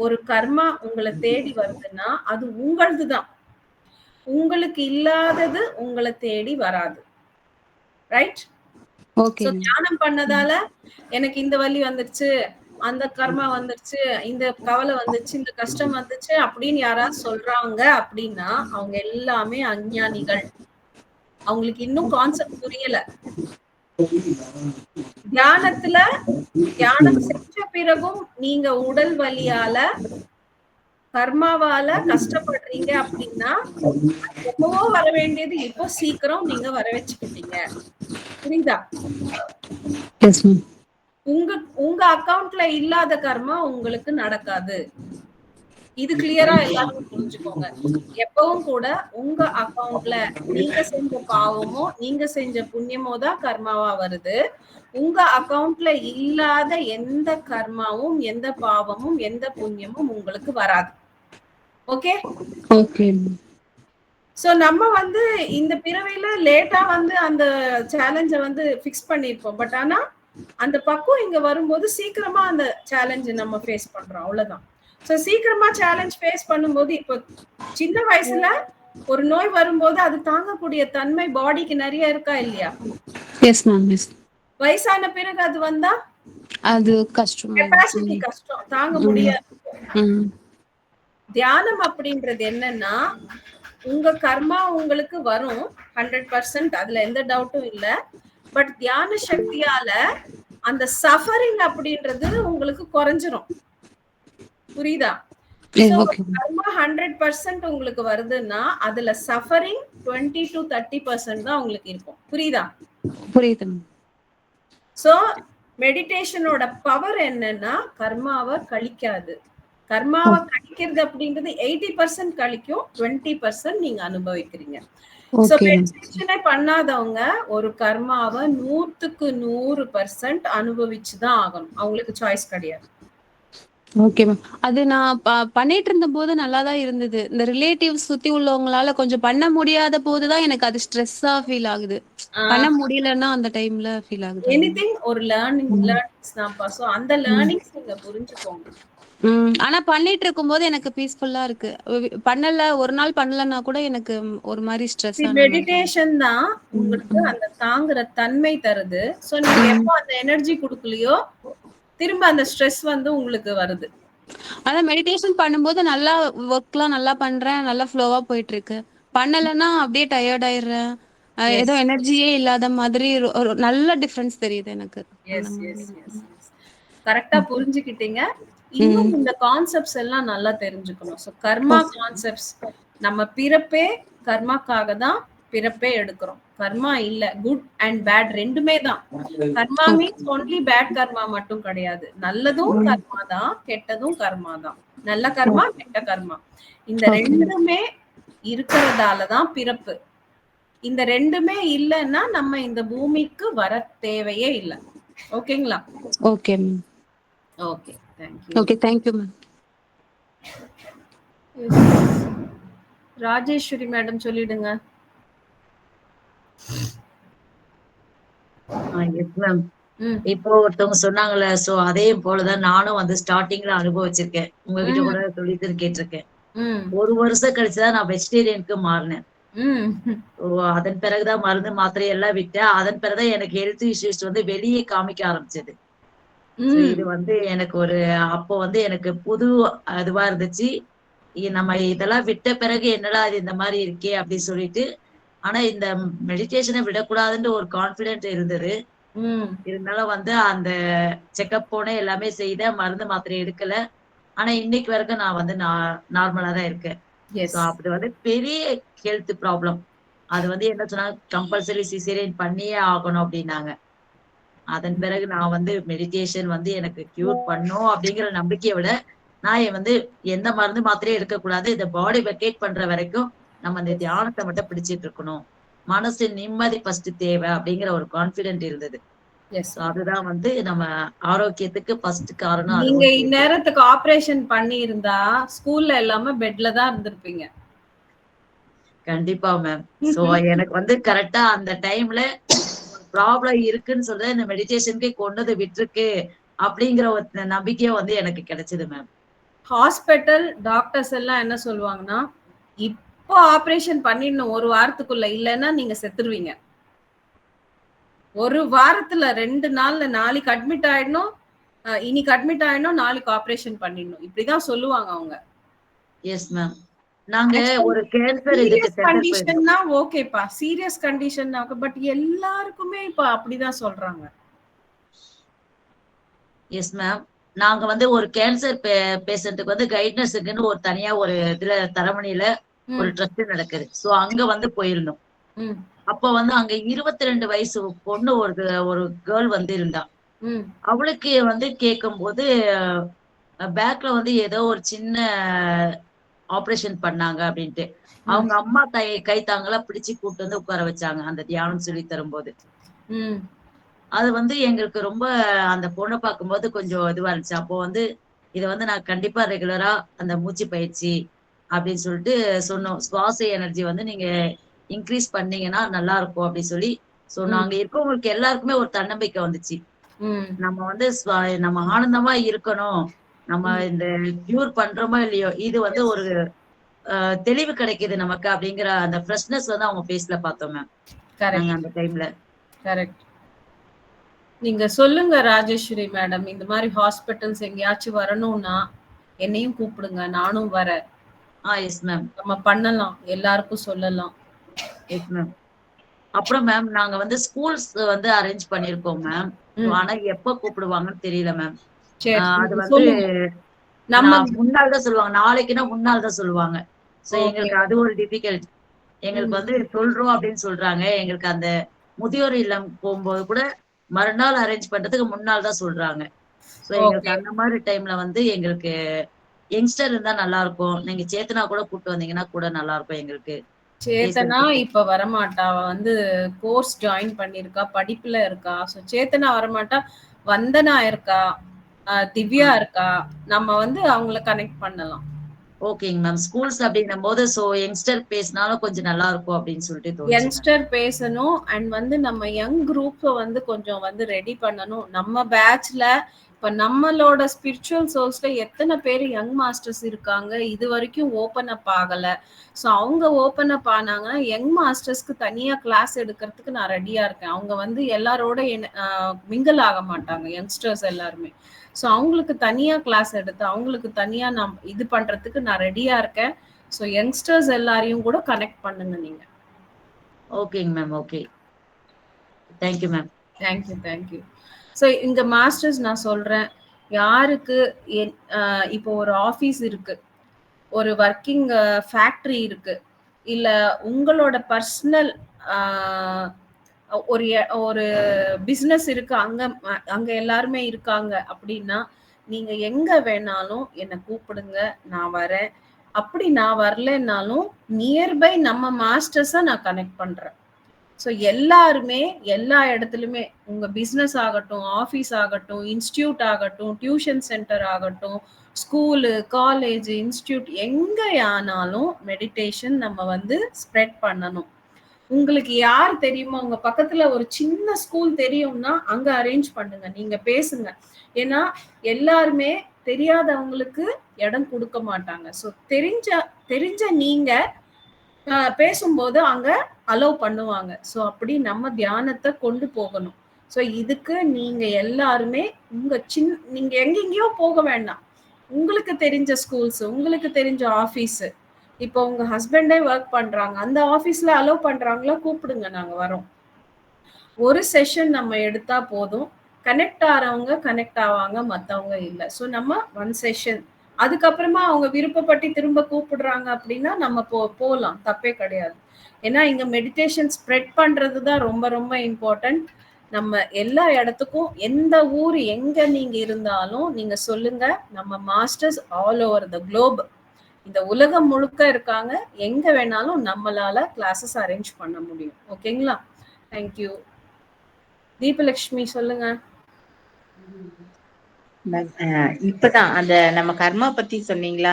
ஒரு கர்மா உங்களை தேடி வருதுன்னா அது உங்களதுதான். உங்களுக்கு இல்லாதது உங்களை தேடி வராது. ரைட்? தியானம் பண்ணதால எனக்கு இந்த வலி வந்துருச்சு, அந்த கர்மா வந்துருச்சு, இந்த கவலை வந்துச்சு, இந்த கஷ்டம் வந்துச்சு அப்படின்னு யாராவது சொல்றாங்க அப்படின்னா அவங்க எல்லாமே அஞ்ஞானிகள். அவங்களுக்கு இன்னும் கான்செப்ட் புரியல. தியானம் செஞ்ச பிறகும் நீங்க உடல் வலியால கர்மாவால கஷ்டப்படுறீங்க அப்படின்னா எப்பவோ வர வேண்டியது இப்போ சீக்கிரம் நீங்க வர வச்சுக்கிட்டீங்க. புரியுதா? உங்க உங்க அக்கவுண்ட்ல இல்லாத கர்மா உங்களுக்கு நடக்காது. இது கிளியரா எல்லாரும் புரிஞ்சுக்கோங்க. எப்பவும் கூட உங்க அக்கவுண்ட்ல நீங்க செஞ்ச பாவமோ நீங்க செஞ்ச புண்ணியமோ தான் கர்மாவா வருது. உங்க அக்கவுண்ட்ல இல்லாத எந்த கர்மாவும் எந்த பாவமும் எந்த புண்ணியமும் உங்களுக்கு வராது. Okay okay. சோ நம்ம வந்து இந்த பிறவில லேட்டா வந்து அந்த சேலஞ்ச வந்து ஃபிக்ஸ் பண்ணிருப்போம். பட் ஆனா அந்த பக்குவம் இங்க வரும்போது சீக்கிரமா அந்த சேலஞ்ச நம்ம ஃபேஸ் பண்றோம். அவ்வளவுதான். சோ சீக்கிரமா சேலஞ்ச் ஃபேஸ் பண்ணும்போது இப்போ சின்ன வயசுல ஒரு நோய் வரும்போது அது தாங்கக்கூடிய தன்மை பாடிக்கு நிறைய இருக்கா இல்லையா? S ma'am. எஸ். வயசான பிறகு அது வந்தா அது கஷ்டம். கெப்பாசிட்டி கஷ்டம், தாங்க முடியாது. தியானம் அப்படின்றது என்னன்னா உங்க கர்மா உங்களுக்கு வரும் 100%, அதுல எந்த டவுட்டும் இல்ல. பட் தியான சக்தியால அந்த சஃபரிங் அப்படின்றது உங்களுக்கு குறைஞ்சிரும். புரியுதா? கர்மா 100% உங்களுக்கு வருதுன்னா அதுல சஃபரிங் 20 to 30% தான் உங்களுக்கு இருக்கும். புரியுதா? புரியுது. சோ மெடிடேஷனோட பவர் என்னன்னா கர்மாவை கழிக்காது. கர்மாவை கழிக்கிறது அப்படிங்கிறது 80% கழிக்கும், 20% நீங்க அனுபவிக்கிறீங்க. சோ மெடிடேஷனே பண்ணாதவங்க ஒரு கர்மாவை 100க்கு 100% அனுபவிச்சுதான் ஆகணும். அவங்களுக்கு சாய்ஸ் கிடையாது. Okay ma'am. அது நான் பண்ணிட்டு இருந்த போது நல்லாதான் இருந்தது. இந்த ரிலேட்டிவ்ஸ் சுத்தி உள்ளவங்களால கொஞ்சம் பண்ண முடியாத போதுதான் எனக்கு அது ஸ்ட்ரெஸ்ஸா ஃபீல் ஆகுது. பண்ண முடியலன்னா அந்த டைம்ல ஃபீல் ஆகுது. எனிதிங் ஒரு லேர்னிங்ஸ் தான்ப்பா. சோ அந்த லேர்னிங்ஸ் நீங்க புரிஞ்சுக்கோங்க. ஆனா பண்ணிட்டு இருக்கும்போது எனக்கு பீஸ்ஃபுல்லா இருக்கு. பண்ணல ஒரு நாள் பண்ணலன்னா கூட எனக்கு ஒரு மாதிரி ஸ்ட்ரெஸ். மெடிடேஷன் தான் உங்களுக்கு அந்த தாங்குற தன்மை தருது. சோ நீங்க எப்போ அந்த எனர்ஜி கொடுக்கலையோ திரும்ப அந்த ஸ்ட்ரெஸ் வந்து உங்களுக்கு வருது. ஆனா மெடிடேஷன் பண்ணும்போது நல்லா ஒர்க்லாம் நல்லா பண்றேன், நல்லா ஃப்ளோவா போயிட்டு இருக்கு. பண்ணலன்னா அப்படியே டயர்ட் ஆயிடுறேன். ஏதோ எனர்ஜியே இல்லாத மாதிரி ஒரு நல்ல டிஃபரன்ஸ் தெரியுது எனக்கு. கரெக்டா புரிஞ்சுக்கிட்டீங்க. இன்னும் இந்த கான்செப்ட்ஸ் எல்லாம் நல்லா தெரிஞ்சுக்கணும். சோ கர்மா கான்செப்ட்ஸ், நம்ம பிறப்பே கர்மாக்காக தான் பிறப்பே எடுக்கிறோம். கர்மா இல்ல, குட் அண்ட் பேட் ரெண்டுமே தான். கர்மா மீன்ஸ் ஒன்லி பேட் கர்மா மட்டும் கிடையாது. நல்லதும் கர்மா தான், கெட்டதும் கர்மா தான். நல்ல கர்மா கெட்ட கர்மா இந்த ரெண்டுமே இருக்கிறதால தான் பிறப்பு. இந்த ரெண்டுமே இல்லைன்னா நம்ம இந்த பூமிக்கு வர தேவையே இல்லை. ஓகேங்களா? Okay ma'am. Okay, thank you. Okay, thank you ma'am. Rajeswari madam சொல்லிடுங்க. Yes ma'am. இப்போ ஒருத்தவங்க சொன்னாங்கல்ல, சோ அதே போலதான் நானும் வந்து ஸ்டார்டிங்ல அனுபவிச்சிருக்கேன். உங்ககிட்ட கூட சொல்லிட்டு கேட்டிருக்கேன். 1 வருஷம் கழிச்சுதான் நான் வெஜிடேரியனுக்கு மாறினேன். அதன் பிறகுதான் மருந்து மாத்திரை எல்லாம் விட்டேன். அதன் பிறகுதான் எனக்கு ஹெல்த் இஷ்யூஸ் வந்து வெளியே காமிக்க ஆரம்பிச்சது. இது வந்து எனக்கு ஒரு அப்போ வந்து எனக்கு புது இதுவா இருந்துச்சு. நம்ம இதெல்லாம் விட்ட பிறகு என்னடா இது இந்த மாதிரி இருக்கே அப்படின்னு சொல்லிட்டு, ஆனா இந்த மெடிடேஷனை விடக்கூடாதுன்ற ஒரு கான்பிடென்ட் இருந்தது. இருந்தாலும் வந்து அந்த செக்அப் போனேன், எல்லாமே செய்தேன், மருந்து மாத்திரை எடுக்கல. ஆனா இன்னைக்கு வரைக்கும் நான் வந்து நார்மலா தான் இருக்கேன். அப்படி வந்து பெரிய ஹெல்த் ப்ராப்ளம். அது வந்து என்ன சொன்னாங்க, கம்பல்சரி சிசேரியன் பண்ணியே ஆகணும் அப்படின்னாங்க. அதன் பிறகு நான் வந்து மெடிடேஷன் வந்து எனக்கு கியூர் பண்ணும் அப்படிங்கிற நம்பிக்கையை விட நான் வந்து எந்த மருந்து மாத்திரையும் எடுக்கக்கூடாது. இந்த பாடி வெக்கேட் பண்ற வரைக்கும் நம்ம இந்த தியானத்தை மட்டும் பிடிச்சிட்டு இருக்கணும். மனசு நிம்மதி ஃபர்ஸ்ட் தேவை அப்படிங்கிற ஒரு கான்பிடென்ட் இருந்தது. அதுதான் வந்து நம்ம ஆரோக்கியத்துக்கு ஃபர்ஸ்ட் காரணம். நீங்க இந்நேரத்துக்கு ஆபரேஷன் பண்ணி இருந்தா ஸ்கூல்ல எல்லாமே பெட்ல தான் இருந்திருப்பீங்க. கண்டிப்பா மேம். சோ எனக்கு வந்து கரெக்டா அந்த டைம்ல ப்ராப்ளம் இருக்குன்னு சொல்ற இந்த மெடிடேஷனுக்கு கொண்டது விட்டுருக்கு அப்படிங்கிற ஒரு நம்பிக்கையும் வந்து எனக்கு கிடைச்சது மேம். ஹாஸ்பிட்டல் டாக்டர்ஸ் எல்லாம் என்ன சொல்லுவாங்கன்னா, இப்போ ஆபரேஷன் பண்ணிடணும் 1 வாரத்துக்குள்ள, இல்லைன்னா நீங்க செத்துருவீங்க. 1 வாரத்துல 2 நாள்ல நாளைக்கு அட்மிட் ஆயிடணும், இன்னைக்கு அட்மிட் ஆயிடணும், நாளைக்கு ஆபரேஷன் பண்ணிடணும், இப்படிதான் சொல்லுவாங்க அவங்க. Yes ma'am. நாங்க ஒரு கேன்சர் இதுக்கு கண்டிஷன்னா ஓகேப்பா, சீரியஸ் கண்டிஷன் பட் எல்லாருக்குமே இப்ப அப்படிதான் சொல்றாங்க. Yes ma'am. நாங்க வந்து ஒரு கேன்சர் பேஷண்ட்டுக்கு வந்து கைட்னஸுக்குன்னு ஒரு தனியா ஒரு இதுல தரமணியில ஒரு ட்ரஸ்ட் நடக்குது. சோ அங்க வந்து போயிருந்தோம். அப்ப வந்து அங்க 22 வயசு பொண்ணு ஒரு கேர்ள் வந்து இருந்தா. அவளுக்கு வந்து கேட்கும்போது பேக்ல வந்து ஏதோ ஒரு சின்ன ஆபரேஷன் பண்ணாங்க அப்படின்ட்டு அவங்க அம்மா கை தாங்களா பிடிச்சு கூட்டு வந்து உட்கார வச்சாங்க அந்த தியானம் சொல்லி தரும்போது. அது வந்து எங்களுக்கு ரொம்ப அந்த பொண்ணை பார்க்கும்போது கொஞ்சம் இதுவா இருந்துச்சு. அப்போ வந்து இதை வந்து நான் கண்டிப்பா ரெகுலரா அந்த மூச்சு பயிற்சி அப்படின்னு சொல்லிட்டு சொன்னோம். சுவாச எனர்ஜி வந்து நீங்க இன்க்ரீஸ் பண்ணீங்கன்னா நல்லா இருக்கும் அப்படின்னு சொல்லி சொன்னாங்க. இருக்கவங்களுக்கு எல்லாருக்குமே ஒரு தன்னம்பிக்கை வந்துச்சு. நம்ம வந்து நம்ம ஆனந்தமா இருக்கணும், நம்ம இந்த கியூர் பண்றோமோ இல்லையோ, இது வந்து ஒரு தெளிவு கிடைக்குது நமக்கு அப்படிங்கிற அந்த ஃப்ரெஷ்னஸ் வந்து அவங்க ஃபேஸ்ல பார்த்தோம் மேம். நாங்க அந்த டைம்ல. கரெக்ட். நீங்க சொல்லுங்க ராஜேஸ்வரி மேடம், இந்த மாதிரி ஹாஸ்பிட்டல்ஸ் எங்கேயாச்சும் வரணும்னா என்னையும் கூப்பிடுங்க, நானும் வரேன். Yes ma'am. நம்ம பண்ணலாம், எல்லாருக்கும் சொல்லலாம். Yes ma'am. அப்புறம் மேம் நாங்க வந்து ஸ்கூல்ஸ் வந்து அரேஞ்ச் பண்ணிருக்கோம் மேம். ஆனா எப்ப கூப்பிடுவாங்கன்னு தெரியல மேம். அது வந்து முன்னாள் தான் சொல்லுவாங்க, நாளைக்குன்னா முன்னாள் தான் சொல்லுவாங்க. சோ எங்களுக்கு அது ஒரு டிஃபிகல்ட். எங்களுக்கு வந்து சொல்றோம் அப்படின்னு சொல்றாங்க. எங்களுக்கு அந்த முதியோர் இல்லம் போகும்போது கூட மறுநாள் அரேஞ்ச் பண்றதுக்கு முன்னாள் தான் சொல்றாங்க. சோ எங்களுக்கு அந்த மாதிரி டைம்ல வந்து எங்களுக்கு யங்ஸ்டர் இருந்தா நல்லா இருக்கும். நீங்க சேத்தனா கூட கூப்பிட்டு வந்தீங்கன்னா கூட நல்லா இருக்கும் எங்களுக்கு. சேத்தனா இப்ப வரமாட்டா, வந்து கோர்ஸ் ஜாயின் பண்ணிருக்கா, படிப்புல இருக்கா. சோ சேத்தனா வரமாட்டா, வந்தனா இருக்கா, திவ்யா இருக்கா. நம்ம வந்து அவங்கள கனெக்ட் பண்ணலாம். ஓகேங்க மேம். ஸ்கூல்ஸ் அப்படின்னும் போது சோ யங்ஸ்டர் பேசினாலும் கொஞ்சம் நல்லா இருக்கும் அப்படின்னு சொல்லிட்டு தோணுச்சு. யங்ஸ்டர் பேசணும் அண்ட் வந்து நம்ம யங் குரூப்பை வந்து கொஞ்சம் வந்து ரெடி பண்ணணும். நம்ம பேட்ச்ல இப்ப நம்மளோட ஸ்பிரிச்சுவல் சோர்ஸ்ல எத்தனை பேர் யங் மாஸ்டர்ஸ் இருக்காங்க, இது வரைக்கும் ஓப்பன் அப் ஆகல. ஸோ அவங்க ஓப்பன் அப் ஆனாங்கன்னா யங் மாஸ்டர்ஸ்க்கு தனியா கிளாஸ் எடுக்கிறதுக்கு நான் ரெடியா இருக்கேன். அவங்க வந்து எல்லாரோட மிங்கிள் ஆக மாட்டாங்க யங்ஸ்டர்ஸ் எல்லாருமே. ஸோ அவங்களுக்கு தனியா கிளாஸ் எடுத்து அவங்களுக்கு தனியா நான் இது பண்றதுக்கு நான் ரெடியா இருக்கேன். ஸோ யங்ஸ்டர்ஸ் எல்லாரையும் கூட கனெக்ட் பண்ணுங்க நீங்க. ஓகேங்க ma'am. Okay, thank you ma'am. Thank you. So இங்க மாஸ்டர்ஸ் நான் சொல்றேன், யாருக்கு இப்போ ஒரு ஆஃபீஸ் இருக்கு, ஒரு ஒர்க்கிங் ஃபேக்டரி இருக்கு, இல்ல உங்களோட பர்சனல் ஒரு பிசினஸ் இருக்கு, அங்க எல்லாருமே இருக்காங்க அப்படின்னா நீங்க எங்க வேணாலும் என்னை கூப்பிடுங்க, நான் வரேன். அப்படி நான் வரலன்னாலும் நியர்பை நம்ம மாஸ்டர்ஸை நான் கனெக்ட் பண்றேன். ஸோ எல்லாருமே எல்லா இடத்துலையுமே உங்க பிஸ்னஸ் ஆகட்டும், ஆஃபீஸ் ஆகட்டும், இன்ஸ்டியூட் ஆகட்டும், டியூஷன் சென்டர் ஆகட்டும், ஸ்கூலு, காலேஜ், இன்ஸ்டியூட் எங்க ஆனாலும் மெடிடேஷன் நம்ம வந்து ஸ்ப்ரெட் பண்ணணும். உங்களுக்கு யார் தெரியுமோ, உங்க பக்கத்துல ஒரு சின்ன ஸ்கூல் தெரியும்னா அங்க அரேஞ்ச் பண்ணுங்க, நீங்க பேசுங்க. ஏன்னா எல்லாருமே தெரியாதவங்களுக்கு இடம் கொடுக்க மாட்டாங்க. ஸோ தெரிஞ்ச நீங்க பேசும்போது அங்க அலோவ் பண்ணுவாங்க. ஸோ அப்படி நம்ம தியானத்தை கொண்டு போகணும். ஸோ இதுக்கு நீங்க எல்லாருமே நீங்க எங்கெங்கயோ போக வேண்டாம். உங்களுக்கு தெரிஞ்ச ஸ்கூல்ஸ், உங்களுக்கு தெரிஞ்ச ஆஃபீஸ், இப்போ உங்க ஹஸ்பண்டே ஒர்க் பண்றாங்க, அந்த ஆஃபீஸ்ல அலோவ் பண்றாங்களா, கூப்பிடுங்க, நாங்க வரோம். ஒரு செஷன் நம்ம எடுத்தா போதும். கனெக்ட் ஆறவங்க கனெக்ட் ஆவாங்க, மத்தவங்க இல்லை. ஸோ நம்ம ஒன் செஷன், அதுக்கப்புறமா அவங்க விருப்பப்பட்டு திரும்ப கூப்பிடுறாங்க அப்படின்னா நம்ம போகலாம், தப்பே கிடையாது. ஏன்னா இங்க மெடிடேஷன் ஸ்ப்ரெட் பண்றது தான் ரொம்ப ரொம்ப இம்பார்ட்டன்ட். நம்ம எல்லா இடத்துக்கும், எந்த ஊர் எங்க நீங்க இருந்தாலும் நீங்க சொல்லுங்க, நம்ம masters all over the Globe, இந்த உலகம் முழுக்க இருக்காங்க, எங்க வேணாலும் நம்மளால கிளாஸஸ் அரேஞ்ச் பண்ண முடியும். ஓகேங்களா? தேங்க்யூ. தீபலட்சுமி சொல்லுங்க. இப்பதான் அந்த நம்ம கர்மா பத்தி சொன்னீங்களா,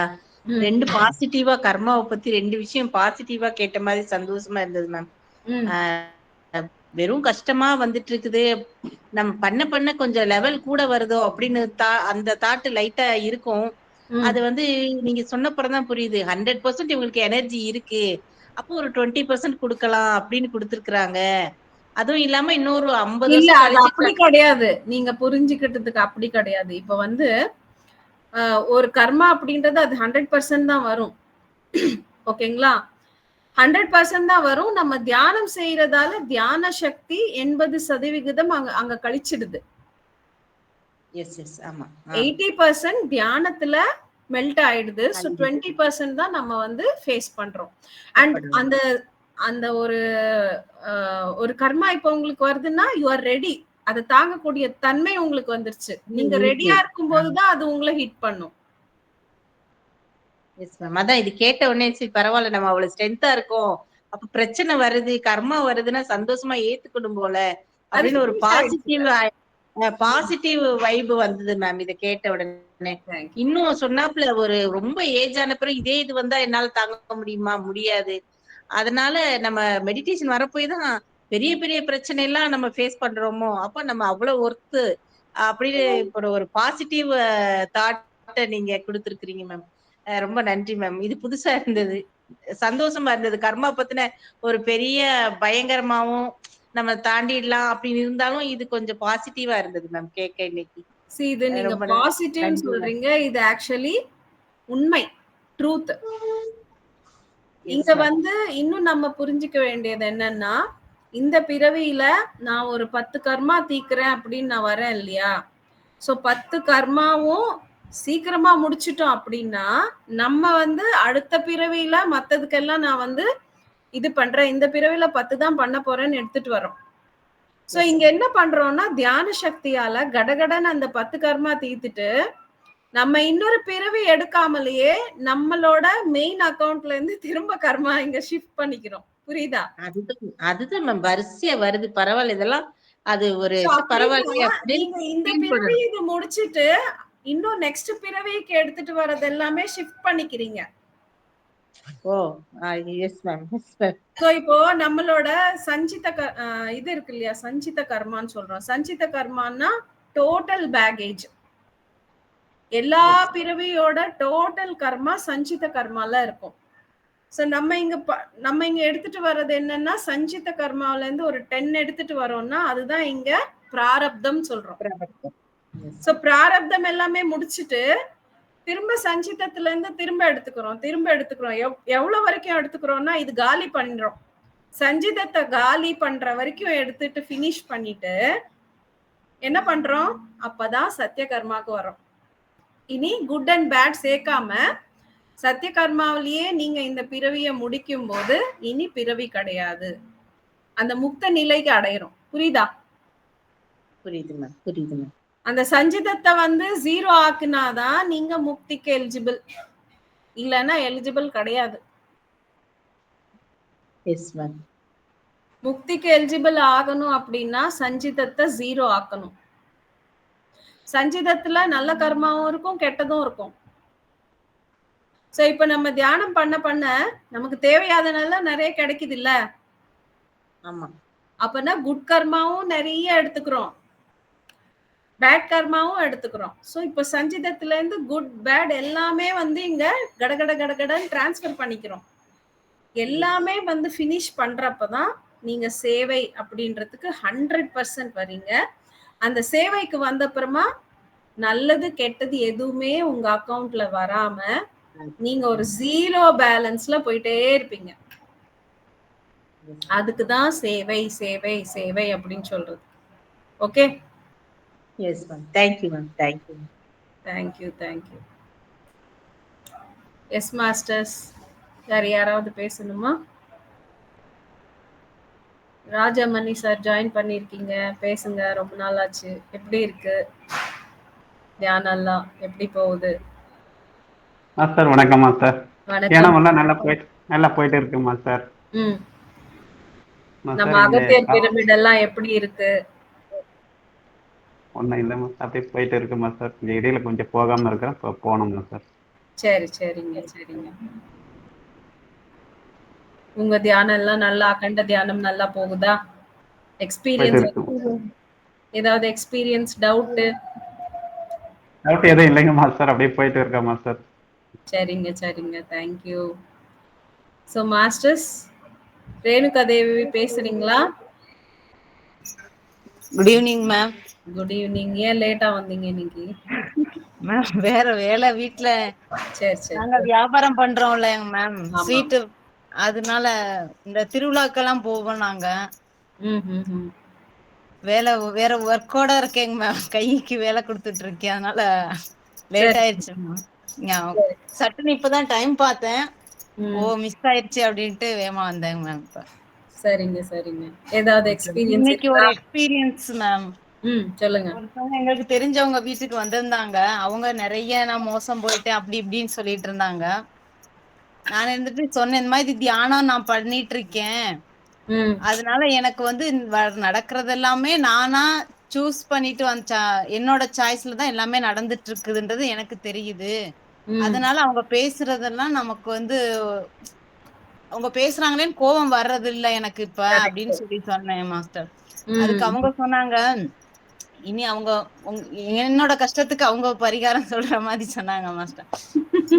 ரெண்டு பாசிட்டிவா, கர்மாவை பத்தி 2 விஷயம் பாசிட்டிவா கேட்ட மாதிரி சந்தோஷமா இருந்தது மேம். வெறும் கஷ்டமா வந்துட்டு இருக்குது, நம்ம பண்ண கொஞ்சம் லெவல் கூட வருதோ அப்படின்னு அந்த தாட்டு லைட்டா இருக்கும். அது வந்து நீங்க சொன்னப்பறதான் புரியுது, 100% இவங்களுக்கு எனர்ஜி இருக்கு, அப்போ ஒரு 20% கொடுக்கலாம் அப்படின்னு கொடுத்துருக்காங்க. அதுவும் இல்லாம இன்னொரு 50 இல்ல, அது அப்படி கிடையாது. நீங்க புரிஞ்சுக்கிட்டதுக்கு அப்படி கிடையாது. இப்ப வந்து ஒரு கர்மா அப்படின்றது அது 100% தான் வரும். ஓகேங்களா? 100% தான் வரும். நம்ம தியானம் செய்யறதால தியான சக்தி 80% அங்க கழிச்சிடுது. எஸ் எஸ் ஆமா 80% தியானத்துல மெல்ட் ஆயிடுது. ஸோ 20% தான் நம்ம வந்து ஃபேஸ் பண்றோம். அண்ட் அந்த அந்த ஒரு கர்மா இப்போ உங்களுக்கு வருதுன்னா யூ ஆர் ரெடி. அதை தாங்கக்கூடிய தன்மை உங்களுக்கு வந்துருச்சு. நீங்க ரெடியா இருக்கும் போதுதான் அது உங்களை ஹிட் பண்ணும். Yes ma'am. அதான் இது கேட்ட உடனே சரி பரவாயில்ல, நம்ம அவ்வளவு ஸ்ட்ரென்த்தா இருக்கோம், அப்ப பிரச்சனை வருது கர்மா வருதுன்னா சந்தோஷமா ஏத்துக்கணும் போல அப்படின்னு ஒரு பாசிட்டிவ் வைப் வந்தது மேம் இதை கேட்ட உடனே. இன்னும் சொன்னாப்புல ஒரு ரொம்ப ஏஜ் ஆன பிறகு இதே இது வந்தா என்னால தாங்க முடியுமா? முடியாது. அதனால நம்ம மெடிடேஷன் வரப்போய் தான் பெரிய பெரிய பிரச்சனை எல்லாம் நம்ம ஃபேஸ் பண்றோமோ, அப்ப நம்ம அவ்வளவு ஒர்த்து அப்படின்னு இப்போ ஒரு பாசிட்டிவ் தாட்ட நீங்க கொடுத்துருக்கீங்க மேம். ரொம்ப நன்றி மேம். இது புதுசா இருந்தது, சந்தோஷமா இருந்தது. கர்மா பத்தின ஒரு பெரிய பயங்கரமாவும் நம்ம தாண்டிடலாம் அப்படின்னு இருந்தாலும் இது கொஞ்சம் பாசிட்டிவா இருந்தது மேம் கேட்க இன்னைக்கு. இது நீங்க பாசிட்டிவ் சொல்றீங்க, இது ஆக்சுவலி உண்மை, ட்ரூத். இங்க வந்து இன்னும் நம்ம புரிஞ்சுக்க வேண்டியது என்னன்னா, இந்த பிறவியில நான் ஒரு 10 கர்மா தீக்கிறேன் அப்படின்னு நான் வரேன் இல்லையா? சோ 10 கர்மாவும் சீக்கிரமா முடிச்சிட்டோம் அப்படின்னா நம்ம வந்து அடுத்த பிறவியில மத்ததுக்கெல்லாம் நான் வந்து இது பண்றேன், இந்த பிறவியில 10 தான் பண்ண போறேன்னு எடுத்துட்டு வரோம். சோ இங்க என்ன பண்றோம்னா தியான சக்தியால கடகடன்னு அந்த 10 கர்மா தீர்த்துட்டு நம்ம இன்னொரு பிறவி எடுக்காமலேயே நம்மளோட மெயின் அக்கவுண்ட்ல இருந்து திரும்ப கர்மா இங்க ஷிஃப்ட் பண்ணிக்கிறோம். புரியுதா? அதுதான் மேம் வரிசையா வருது. பரவாயில்ல, இதெல்லாம் அது ஒரு பரவாயில்லையே. நீங்க இந்த பிறவி இது முடிச்சிட்டு இன்னும் நெக்ஸ்ட் பிறவிக்கு எடுத்துட்டு வரது எல்லாமே ஷிஃப்ட் பண்ணிக்கிறீங்க. ஓ எஸ் மேம். சோ இப்போ நம்மளோட சஞ்சித இது இருக்கு இல்லையா, சஞ்சித கர்மான்னு சொல்றோம். சஞ்சித கர்மான்னா டோட்டல் பேகேஜ். எல்லா பிறவியோட டோட்டல் கர்மா சஞ்சித கர்மால இருக்கும். சோ நம்ம இங்க எடுத்துட்டு வர்றது என்னன்னா சஞ்சித கர்மாவில இருந்து ஒரு 10 எடுத்துட்டு வரோம்னா அதுதான் இங்க பிராரப்தம் சொல்றோம். சோ பிராரப்தம் எல்லாமே முடிச்சிட்டு திரும்ப சஞ்சிதத்துல இருந்து திரும்ப எடுத்துக்கிறோம். எவ்வளவு வரைக்கும் எடுத்துக்கிறோம்னா இது காலி பண்றோம். சஞ்சிதத்தை காலி பண்ற வரைக்கும் எடுத்துட்டு பினிஷ் பண்ணிட்டு என்ன பண்றோம், அப்பதான் சத்திய கர்மாக்கு வரோம். இனி குட் அண்ட் பேட் சேர்க்காம சத்திய கர்மாவிலேயே நீங்க இந்த பிறவியை முடிக்கும் போது இனி பிறவி கிடையாது, அந்த முக்த நிலைக்கு அடையிறோம். புரியுதா? புரியுது மேம், புரியுது மேம். அந்த சஞ்சிதத்தை வந்து 0 ஆக்குனாதான் நீங்க முக்திக்கு எலிஜிபிள், இல்லைன்னா எலிஜிபிள் கிடையாது. Yes ma'am. முக்திக்கு எலிஜிபிள் ஆகணும் அப்படின்னா சஞ்சிதத்தை 0 ஆக்கணும். சஞ்சிதத்துல நல்ல கர்மாவும் இருக்கும் கெட்டதும் இருக்கும். சோ இப்ப நம்ம தியானம் பண்ண பண்ண நமக்கு தேவையாதனால நிறைய கிடைக்குது இல்ல? ஆமா. அப்பனா குட் கர்மாவும் நிறைய எடுத்துக்கிறோம், பேட் கர்மாவும் எடுத்துக்கிறோம். சோ இப்ப சஞ்சிதத்துல இருந்து குட் பேட் எல்லாமே வந்து இங்க கடகட கடகடன்னு டிரான்ஸ்ஃபர் பண்ணிக்கிறோம். எல்லாமே வந்து பினிஷ் பண்றப்பதான் நீங்க சேவை அப்படின்றதுக்கு 100% வரீங்க. அந்த சேவைக்கு வந்த அப்புறமா நல்லது கெட்டது எதுவுமே உங்க அக்கவுண்ட்ல வராம நீங்க ஒரு 0 பேலன்ஸ்ல போயிட்டே இருப்பீங்க. அதுக்குதான் சேவை சேவை சேவை அப்படின்னு சொல்றது. Okay? Yes ma'am. Thank you ma'am. Thank you thank you thank you. S masters, வேற யாராவது பேசணுமா? ராஜமணி சார் ஜாயின் பண்ணிருக்கீங்க, பேசுங்க. ரொம்ப நாள் ஆச்சு. எப்படி இருக்கு தியானம் எல்லாம், எப்படி போகுது? மாஸ்டர் வணக்கம் மாஸ்டர். வணக்கம். நல்லா போயிட்டு இருக்கு மாஸ்டர். நம்ம அகத்தியர் பிரமிட் எல்லாம் எப்படி இருக்கு? ஒன்னும் இல்ல மாஸ்டர், அப்படியே போயிட்டு இருக்கு மாஸ்டர். இந்த இடையில கொஞ்சம் போகாம இருக்கிறேன், போனோம் மாஸ்டர். சரி சரிங்க சரிங்க. உங்க தியானம் எல்லாம் நல்லா, அகண்ட தியானம் நல்லா போகுதா? எக்ஸ்பீரியன்ஸ் ஏதாவது எக்ஸ்பீரியன்ஸ் டவுட் எதுவும் இல்லைங்க மாஸ்டர், அப்படியே போயிட்டு இருக்கா மாஸ்டர். சரிங்க சரிங்க. தேங்க்யூ. ஸோ மாஸ்டர்ஸ், ரேணுகா தேவி பேசுறீங்களா? Good evening ma'am. Good evening. ஏன் லேட்டா வந்தீங்க இன்னைக்கு? மேம் வேற வேலை வீட்ல. சரி சரி. நாங்க வியாபாரம் பண்றோம்ல மேம், ஸ்வீட், அதனால இந்த திருவிழாக்கெல்லாம் போவோம் நாங்க. வேற ஒர்க்கோட இருக்கேங்க மேம். கைக்கு வேலை கொடுத்துட்டு இருக்கேன். அதனால லேட் ஆயிடுச்சு மேம். சட்டுன்னு இப்பதான் டைம் பார்த்தேன். ஓ மிஸ் ஆயிடுச்சு அப்படின்ட்டு வேகமா வந்தேங்க மேம். இப்ப சரிங்க சரிங்க. ஏதாவது எக்ஸ்பீரியன்ஸ் இன்னைக்கு ஒரு எக்ஸ்பீரியன்ஸ் மேம். சொல்லுங்க. ஒருத்தவங்க எங்களுக்கு தெரிஞ்சவங்க வீட்டுக்கு வந்திருந்தாங்க. அவங்க நிறைய நான் மோசம் போயிட்டேன் அப்படி இப்படின்னு சொல்லிட்டு இருந்தாங்க. நான் இருந்துட்டு சொன்னேன், இந்த மாதிரி தியானம் நான் பண்ணிட்டு இருக்கேன். அதனால எனக்கு வந்து நடக்கிறது எல்லாமே நானா சூஸ் பண்ணிட்டு என்னோட சாய்ஸ்ல தான் எல்லாமே நடந்துட்டு இருக்குதுன்றது எனக்கு தெரியுது. அதனால அவங்க பேசுறதெல்லாம் நமக்கு வந்து அவங்க பேசுறாங்களேன்னு கோபம் வர்றது இல்ல எனக்கு இப்ப அப்படின்னு சொல்லி சொன்னேன் மாஸ்டர். அதுக்கு அவங்க சொன்னாங்க, இனி அவங்க என்னோட கஷ்டத்துக்கு அவங்க பரிகாரம் சொல்ற மாதிரி சொன்னாங்க மாஸ்டர்.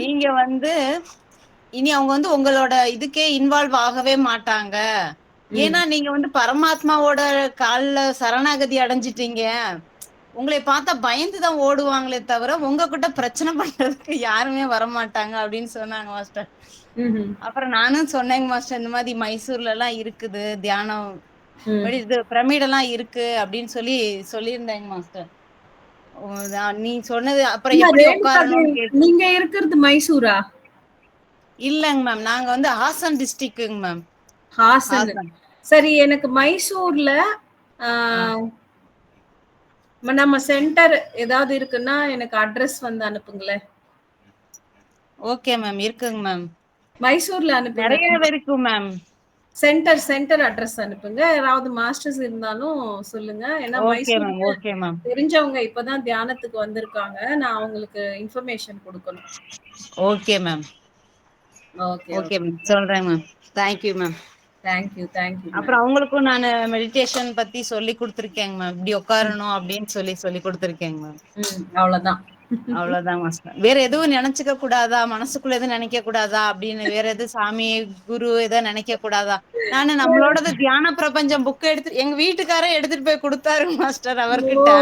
நீங்க வந்து இனி அவங்க வந்து உங்களோட இதுக்கே இன்வால்வ் ஆகவே மாட்டாங்க. ஏன்னா நீங்க வந்து பரமாத்மாவோட கால்ல சரணாகதி அடைஞ்சிட்டீங்க. உங்களை பார்த்தா பயந்துதான் ஓடுவாங்களே தவிர உங்ககிட்ட பிரச்சனை பண்றதுக்கு யாருமே வரமாட்டாங்க அப்படின்னு சொன்னாங்க மாஸ்டர். அப்புறம் நானும் சொன்னேங்க மாஸ்டர், இந்த மாதிரி மைசூர்ல எல்லாம் இருக்குது தியானம், இது பிரமிடெல்லாம் இருக்கு அப்படின்னு சொல்லியிருந்தேங்க மாஸ்டர். நீ சொன்னது அப்புறம் எப்படி உட்காரணும்னு கேட்டு. நீங்க இருக்கிறது மைசூரா? இல்லங்க மேம், நாங்க வந்து ஹாசன் டிஸ்ட்ரிக்ட்ங்க மேம். ஹாசன். சரி, எனக்கு மைசூர்ல நம்ம சென்டர் ஏதாவது இருக்குன்னா எனக்கு அட்ரஸ் வந்து அனுப்புங்களேன். ஓகே மேம், இருக்குங்க மேம். மைசூர்ல அனுப்புங்க. நிறைய இருக்கு மேம். சென்டர் அட்ரஸ் அனுப்புங்க. யாராவது மாஸ்டர்ஸ் இருந்தாலும் சொல்லுங்க. ஏன்னா மைசூர்ல தெரிஞ்சவங்க இப்பதான் தியானத்துக்கு வந்திருக்காங்க. நான் அவங்களுக்கு இன்ஃபர்மேஷன் கொடுக்கணும். Okay ma'am. ஓகே மேம், சொல்றேன் மேம். Thank you ma'am. தேங்க்யூ. அப்புறம் அவங்களுக்கும் நான் மெடிடேஷன் பத்தி சொல்லி கொடுத்துருக்கேங்க மேம். இப்படி உட்காரணும் அப்படின்னு சொல்லி கொடுத்துருக்கேங்க மேம். அவ்வளவுதான் மாஸ்டர். வேற எதுவும் நினைச்சுக்க கூடாதா, மனசுக்குள்ள எதுவும் நினைக்க கூடாதா அப்படின்னு, வேற எதுவும் சாமி குரு எதாவது நினைக்க கூடாதா? நானு நம்மளோட தியான பிரபஞ்சம் புக் எடுத்து எங்க வீட்டுக்காரே எடுத்துட்டு போய் கொடுத்தாரு மாஸ்டர் அவர்கிட்ட.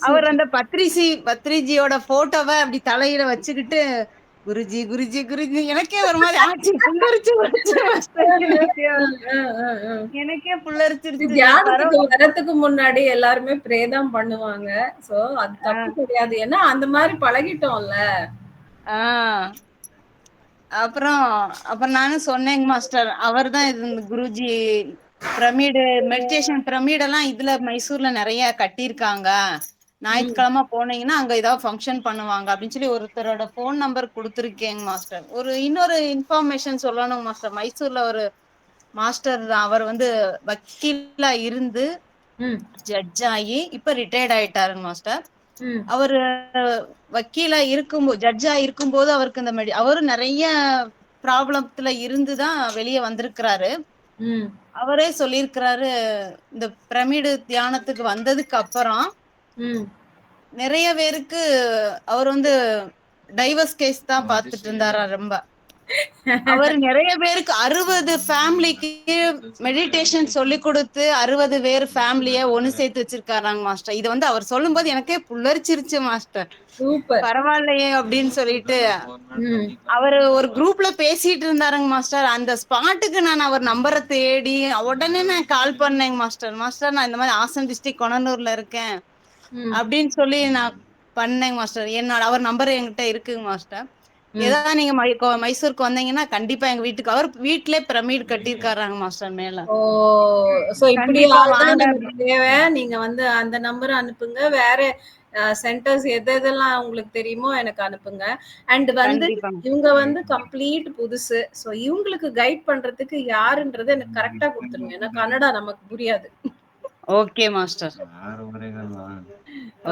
அவர் அந்த பத்ரிஜியோட போட்டோவை அப்படி தலையில வச்சுக்கிட்டு குருஜி குருஜி குருஜி எனக்கே ஒரு மாதிரி ஆச்சு, எனக்கே புல்லரிச்சிருச்சு. தியானத்துக்கு வரதுக்கு முன்னாடி எல்லாருமே பிரேதம் பண்ணுவாங்க. சோ அது தப்பு கிடையாது. ஏன்னா அந்த மாதிரி பழகிட்டோம்ல. அப்புறம் நானும் சொன்னேங்க மாஸ்டர், அவர் தான் இது குருஜி பிரமிடு மெடிடேஷன் பிரமிடெல்லாம் இதுல மைசூர்ல நிறைய கட்டியிருக்காங்க. ஞாயிற்றுக்கிழமை போனீங்கன்னா அங்க ஏதாவது ஃபங்க்ஷன் பண்ணுவாங்க அப்படின்னு சொல்லி ஒருத்தரோட போன் நம்பர் கொடுத்துருக்கேங்க மாஸ்டர். இன்னொரு இன்ஃபர்மேஷன் சொல்லணும் மாஸ்டர். மைசூர்ல ஒரு மாஸ்டர் தான், அவர் வந்து வக்கீலா இருந்து ஜட்ஜ் ஆகி இப்ப ரிட்டையர்ட் ஆயிட்டாருங்க மாஸ்டர். அவரு வக்கீலா இருக்கும்போது ஜட்ஜா இருக்கும்போது அவருக்கு இந்த அவரு நிறைய ப்ராப்ளத்துல இருந்துதான் வெளியே வந்திருக்கிறாரு. அவரே சொல்லியிருக்கிறாரு, இந்த பிரமிடு தியானத்துக்கு வந்ததுக்கு அப்புறம் நிறைய பேருக்கு அவர் வந்து டைவர்ஸ் கேஸ் தான் பாத்துட்டு இருந்தாரா. ரொம்ப அவர் நிறைய பேருக்கு 60 ஃபேமிலிக்கு மெடிடேஷன் சொல்லி கொடுத்து 60 பேர் ஃபேமிலிய ஒண்ணு சேர்த்து வச்சிருக்காராங்க மாஸ்டர். இது வந்து அவர் சொல்லும் போது எனக்கே புல்லரிச்சிருச்சு மாஸ்டர். பரவாயில்லையே அப்படின்னு சொல்லிட்டு அவர் ஒரு குரூப்ல பேசிட்டு இருந்தாருங்க மாஸ்டர். அந்த ஸ்பாட்டுக்கு நான் அவர் நம்பரை தேடி உடனே நான் கால் பண்ணேங்க மாஸ்டர். நான் இந்த மாதிரி ஹாசன் டிஸ்ட்ரிக்ட் கொணனூர்ல இருக்கேன் அப்படின்னு சொல்லி நான் பண்ணேங்க மாஸ்டர். என்னோட அவர் நம்பர் என்கிட்ட இருக்குங்க மாஸ்டர். ஏதாவது நீங்க மைசூருக்கு வந்தீங்கன்னா கண்டிப்பா எங்க வீட்டுக்கு, அவர் வீட்லயே பிரமிட் கட்டிருக்காராங்க மாஸ்டர் மேல. தேவை நீங்க வந்து அந்த நம்பர் அனுப்புங்க. வேற சென்டர்ஸ் எதெல்லாம் உங்களுக்கு தெரியுமோ எனக்கு அனுப்புங்க. அண்ட் வந்து இவங்க வந்து கம்ப்ளீட் புதுசு. சோ இவங்களுக்கு கைட் பண்றதுக்கு யாருன்றது எனக்கு கரெக்டா கொடுத்துருங்க. ஏன்னா கன்னடா நமக்கு புரியாது. Okay master.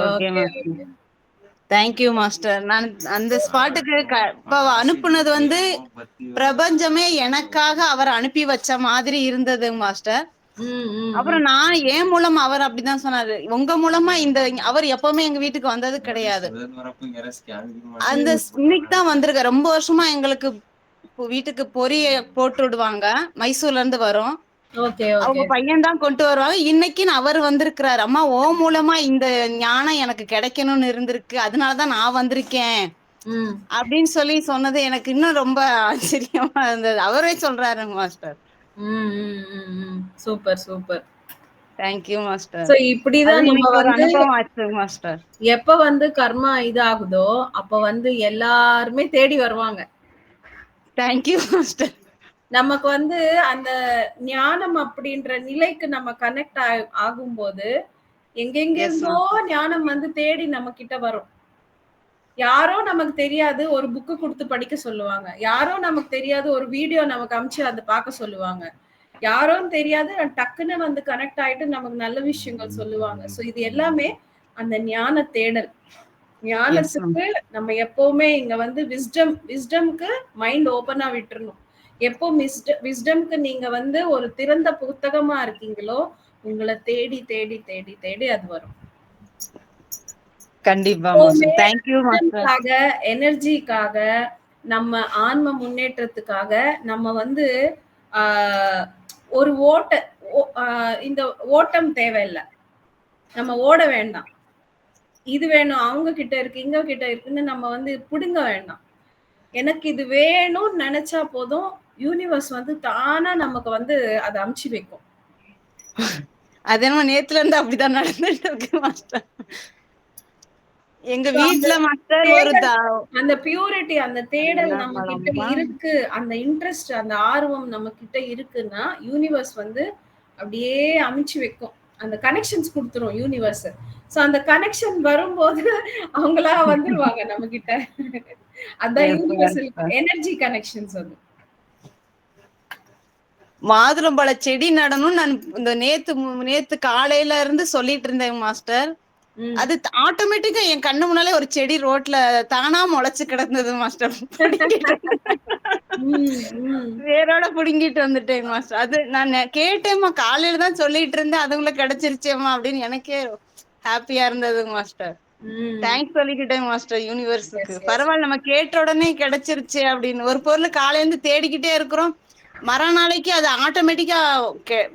Okay master. Thank you master. நான் அந்த ஸ்பாட்டுக்கு இப்ப அனுப்புனது வந்து பிரபஞ்சமே எனக்காக அவர் அனுப்பி வச்ச மாதிரி இருந்தது மாஸ்டர். அப்புறம் நான் ஏன் மூலமா அவர் அப்படிதான் சொன்னாரு, உங்க மூலமா இந்த அவர் எப்பவுமே எங்க வீட்டுக்கு வந்தது கிடையாது. அந்த இன்னைக்கு தான் வந்திருக்க. ரொம்ப வருஷமா எங்களுக்கு வீட்டுக்கு பொரி போட்டு விடுவாங்க, மைசூர்ல இருந்து வரும். அவங்க பையன் தான் கொண்டு வருவாங்க. இன்னைக்கு அவர் வந்திருக்கிறாரு. அம்மா ஓ மூலமா இந்த ஞானம் எனக்கு கிடைக்கணும்னு இருந்திருக்கு, அதனாலதான் நான் வந்திருக்கேன் அப்படின்னு சொல்லி சொன்னது எனக்கு இன்னும் ரொம்ப ஆச்சரியமா இருந்தது. அவரே சொல்றாரு master. Super super. Thank you master. So இப்படிதான் நம்ம ஒரு வந்து அனுபவம் ஆச்சு மாஸ்டர். எப்ப வந்து கர்மா இதாகுதோ அப்ப வந்து எல்லாருமே தேடி வருவாங்க. Thank you master. நமக்கு வந்து அந்த ஞானம் அப்படின்ற நிலைக்கு நம்ம கனெக்ட் ஆகும்போது எங்கெங்க இருந்தோ ஞானம் வந்து தேடி நம்ம கிட்ட வரும். யாரோ நமக்கு தெரியாது ஒரு புக்கு கொடுத்து படிக்க சொல்லுவாங்க, யாரோ நமக்கு தெரியாது ஒரு வீடியோ நமக்கு அமிச்சு அதை பார்க்க சொல்லுவாங்க, யாரோன்னு தெரியாது டக்குன்னு வந்து கனெக்ட் ஆயிட்டு நமக்கு நல்ல விஷயங்கள் சொல்லுவாங்க. சோ இது எல்லாமே அந்த ஞான தேடல். ஞானத்துக்கு நம்ம எப்பவுமே இங்க வந்து விஸ்டம்க்கு மைண்ட் ஓபனா விட்டுறணும். எப்போ விஸ்டம்க்கு நீங்க வந்து ஒரு திறந்த புத்தகமா இருக்கீங்களோ உங்களை தேடி தேடி தேடி தேடி அது வரும். கண்டிப்பா மாஸ்டர். Thank you master. எனர்ஜிக்காக நம்ம ஆன்ம முன்னேற்றத்துக்காக நம்ம வந்து ஒரு இந்த ஓட்டம் தேவையில்லை. நம்ம ஓட வேண்டாம். இது வேணும் அவங்க கிட்ட இருக்கு இங்க கிட்ட இருக்குன்னு நம்ம வந்து புடுங்க வேண்டாம். எனக்கு இது வேணும்னு நினைச்சா போதும், யூனிவர்ஸ் வந்து தானா நமக்கு வந்து அதை அமுச்சு வைக்கும். அது என்ன நேத்துல இருந்து அப்படிதான் நடந்துட்டு இருக்கு மாஸ்டர். எங்க வீட்டுல மாஸ்டர் ஒரு அந்த பியூரிட்டி, அந்த தேடல் நம்ம கிட்ட இருக்கு, அந்த இன்ட்ரெஸ்ட், அந்த ஆர்வம் நம்ம கிட்ட இருக்குன்னா யூனிவர்ஸ் வந்து அப்படியே அமுச்சு வைக்கும். அந்த கனெக்ஷன்ஸ் கொடுத்துரும் யூனிவர்ஸ். சோ அந்த கனெக்ஷன் வரும்போது அவங்களா வந்துருவாங்க நம்ம கிட்ட. அதான் யூனிவர்சல் எனர்ஜி கனெக்ஷன்ஸ். அது மாதுளம்பழ செடி நடணும் நான் இந்த நேத்து காலையில இருந்து சொல்லிட்டு இருந்தேன் மாஸ்டர். அது ஆட்டோமேட்டிக்கா என் கண்ணு முன்னாலே ஒரு செடி ரோட்ல தானா முளைச்சு கிடந்தது மாஸ்டர். வேரோட புடுங்கிட்டு வந்துட்டேன் மாஸ்டர். அது நான் கேட்டேம்மா, காலையில தான் சொல்லிட்டு இருந்தேன், அதுக்குள்ள கிடைச்சிருச்சேம்மா அப்படின்னு எனக்கே ஹாப்பியா இருந்தது மாஸ்டர். தேங்க்ஸ் சொல்லிக்கிட்டேன் மாஸ்டர் யூனிவர்ஸுக்கு. பரவாயில்ல, நம்ம கேட்ட உடனே கிடைச்சிருச்சு அப்படின்னு. ஒரு பொருள் காலையில இருந்து தேடிக்கிட்டே இருக்கிறோம், மறுநாளைக்கு அது ஆட்டோமேட்டிக்கா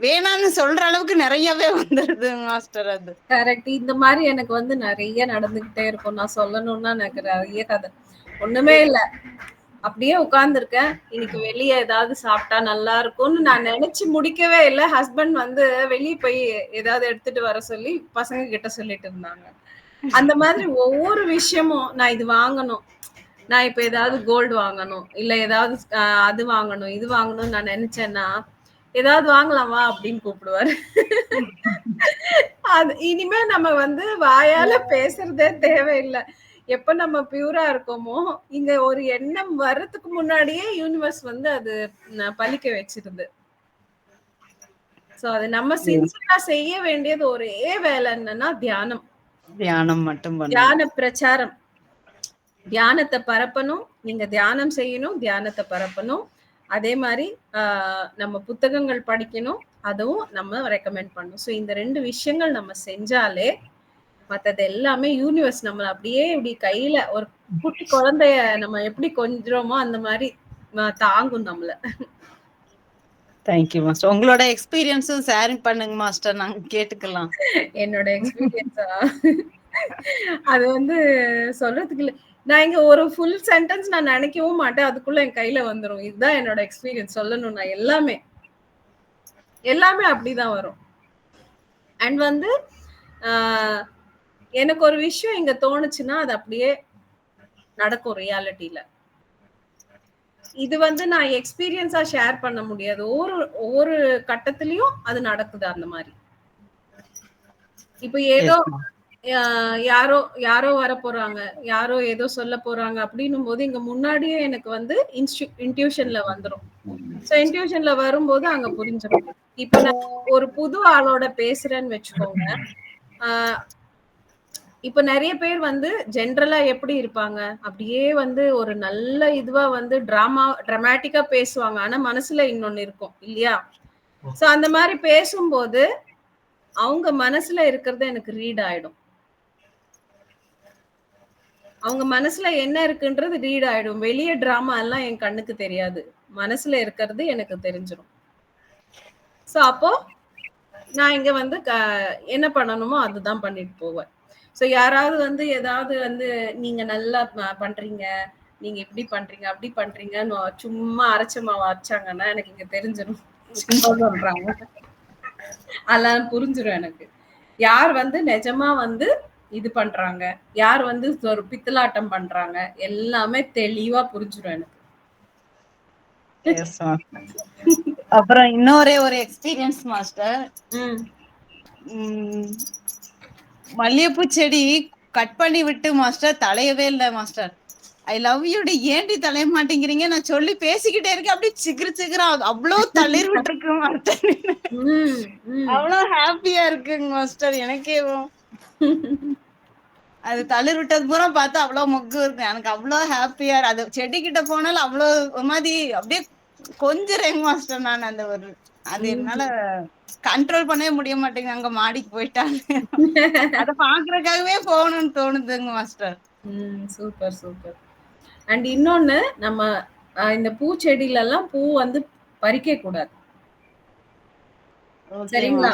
வேணான்னு சொல்ற அளவுக்கு நிறையவே வந்துருது மாஸ்டர். அது கரெக்ட். இந்த மாதிரி எனக்கு வந்து நிறைய நடந்துகிட்டே இருக்கும். நான் சொல்லணும்னா எனக்கு நிறைய கதை. ஒண்ணுமே இல்ல, அப்படியே உட்கார்ந்துருக்கேன், இன்னைக்கு வெளியே ஏதாவது சாப்பிட்டா நல்லா இருக்கும்னு நான் நினைச்சு முடிக்கவே இல்லை. ஹஸ்பண்ட் வந்து வெளியே போய் ஏதாவது எடுத்துட்டு வர சொல்லி பசங்க கிட்ட சொல்லிட்டு இருந்தாங்க. அந்த மாதிரி ஒவ்வொரு விஷயமும் நான் இது வாங்கணும், நான் இப்ப ஏதாவது கோல்டு வாங்கணும், இல்ல ஏதாவது அது வாங்கணும் இது வாங்கணும்னு நான் நினைச்சேன்னா ஏதாவது வாங்கலாமா அப்படின்னு கூப்பிடுவாரு. அது இனிமே நம்ம வந்து வாயால பேசுறதே தேவையில்லை. எப்ப நம்ம பியூரா இருக்கோமோ இங்க ஒரு எண்ணம் வர்றதுக்கு முன்னாடியே யூனிவர்ஸ் வந்து அது பலிக்க வச்சிருது. சோ அது நம்ம சின்சியரா செய்ய வேண்டியது ஒரே வேலை என்னன்னா தியானம். தியானம் மட்டும், தியான பிரச்சாரம். தியானத்தை பரப்பணும், நீங்க தியானம் செய்யணும், தியானத்தை பரப்பணும். அதே மாதிரி நம்ம புத்தகங்கள் படிக்கணும், அதுவும் நம்ம ரெக்கமெண்ட் பண்ணணும். ஸோ இந்த 2 விஷயங்கள் நம்ம செஞ்சாலே மற்றது எல்லாமே யூனிவர்ஸ் நம்மள அப்படியே இப்படி கையில ஒரு குட்டி குழந்தைய நம்ம எப்படி கொஞ்சுறோமோ அந்த மாதிரி தாங்கும் நம்மள. Thank you master. உங்களோட எக்ஸ்பீரியன்ஸும் ஷேரிங் பண்ணுங்க மாஸ்டர், நாங்க கேட்டுக்கலாம். என்னோட எக்ஸ்பீரியன்ஸா அது வந்து சொல்றதுக்கு இல்லை. நான் இங்க ஒரு ஃபுல் சென்டென்ஸ் நான் நினைக்கவும் மாட்டேன், அதுக்குள்ள என் கையில வந்துரும். இதுதான் என்னோட எக்ஸ்பீரியன்ஸ். சொல்லணும்னா எல்லாமே எல்லாமே அப்படிதான் வரும். அண்ட் வந்து எனக்கு ஒரு விஷயம் இங்க தோணுச்சுன்னா அது அப்படியே நடக்கும் ரியாலிட்டியில. இது வந்து நான் எக்ஸ்பீரியன்ஸா ஷேர் பண்ண முடியாது. ஒவ்வொரு கட்டத்திலயும் அது நடக்குது அந்த மாதிரி. இப்ப ஏதோ யாரோ வர போறாங்க, யாரோ ஏதோ சொல்ல போறாங்க அப்படின்னும் போது இங்க முன்னாடியே எனக்கு வந்து இன்ட்யூஷன்ல வந்துரும். சோ இன்ட்யூஷன்ல வரும்போது அங்க புரிஞ்சிடும். இப்ப நான் ஒரு புது ஆளோட பேசுறேன்னு வச்சுக்கோங்க. இப்ப நிறைய பேர் வந்து ஜென்ரலா எப்படி இருப்பாங்க, அப்படியே வந்து ஒரு நல்ல இதுவா வந்து டிராமாட்டிக்கா பேசுவாங்க, ஆனா மனசுல இன்னொன்னு இருக்கும் இல்லையா? சோ அந்த மாதிரி பேசும்போது அவங்க மனசுல இருக்கிறது எனக்கு ரீட் ஆயிடும். அவங்க மனசுல என்ன இருக்குன்றது ரீட் ஆயிடும். வெளியே டிராமா எல்லாம் என் கண்ணுக்கு தெரியாது, மனசுல இருக்கிறது எனக்கு தெரிஞ்சிடும். சோ அப்போ நான் இங்க வந்து என்ன பண்ணணுமோ அதுதான் பண்ணிட்டு போவேன். சோ யாராவது வந்து ஏதாவது வந்து நீங்க நல்லா பண்றீங்க, நீங்க இப்படி பண்றீங்க அப்படி பண்றீங்கன்னு சும்மா அரைச்ச மாவு அரைச்சாங்கன்னா எனக்கு இங்க தெரிஞ்சிடும் சும்மா சொல்றாங்க. அதெல்லாம் புரிஞ்சிடும் எனக்கு. யார் வந்து நிஜமா வந்து இது பண்றாங்க, யார் வந்து ஒரு பித்தலாட்டம் பண்றாங்க, எல்லாமே தெளிவா புரிஞ்சிடும் எனக்கு. அப்புறம் இன்னொரு ஒரு எக்ஸ்பீரியன்ஸ் மாஸ்டர். மல்லிகைப்பூ செடி கட் பண்ணி விட்டு மாஸ்டர் தலையவே இல்லை மாஸ்டர். ஐ லவ் யூ டி, ஏன்டி தலைய மாட்டேங்கிறீங்க, நான் சொல்லி பேசிக்கிட்டே இருக்கேன், அப்படியே சிக்கிரு சிக்கிரா அவ்வளவு தளிர் விட்டுருக்கு மாஸ்டர். அவ்வளவு ஹாப்பியா இருக்குங்க மாஸ்டர் எனக்கே. அது தளிர் விட்டது பூரா பார்த்தா அவ்வளவு மொக்கு இருக்கு, எனக்கு அவ்வளவு ஹாப்பியா. அது செடி கிட்ட போனாலும் அவ்வளவு ஒரு மாதிரி அப்படியே கொஞ்சம் மாஸ்டர். நான் அந்த ஒரு அது என்னால கண்ட்ரோல் பண்ணவே முடிய மாட்டேங்குது. அங்க மாடிக்கு போயிட்டாங்க, அத பாக்குறதுக்காகவே போகணும்னு தோணுதுங்க மாஸ்டர். Super super. அண்ட் இன்னொன்னு, நம்ம இந்த பூச்செடியில எல்லாம் பூ வந்து பறிக்க கூடாது, சரிங்களா?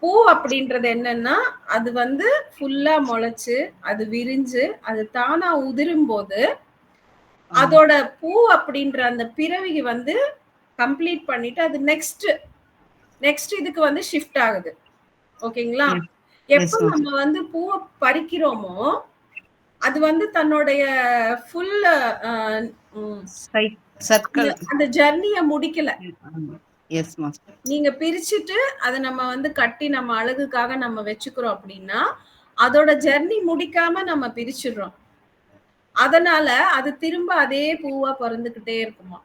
பூ அப்படின்றது என்னன்னா, அது வந்து ஃபுல்லா முளைச்சு அது விரிஞ்சு அது தானா உதிரும் போது அதோட பூ அப்படின்ற அந்த பிறவி வந்து கம்ப்ளீட் பண்ணிட்டு அது நெக்ஸ்ட் இதுக்கு வந்து ஷிஃப்ட் ஆகுது. ஓகேங்களா? எப்ப நம்ம வந்து பூவை பறிக்கிறோமோ அது வந்து தன்னுடைய ஃபுல் அந்த ஜர்னிய முடிக்கல. நீங்க பிரிச்சுட்டு அதை நம்ம வந்து கட்டி நம்ம அழகுக்காக நம்ம வச்சுக்கிறோம் அப்படின்னா அதோட ஜர்னி முடிக்காம நம்ம பிரிச்சிடுறோம். அதனால அது திரும்ப அதே பூவா பறந்துகிட்டே இருக்குமா.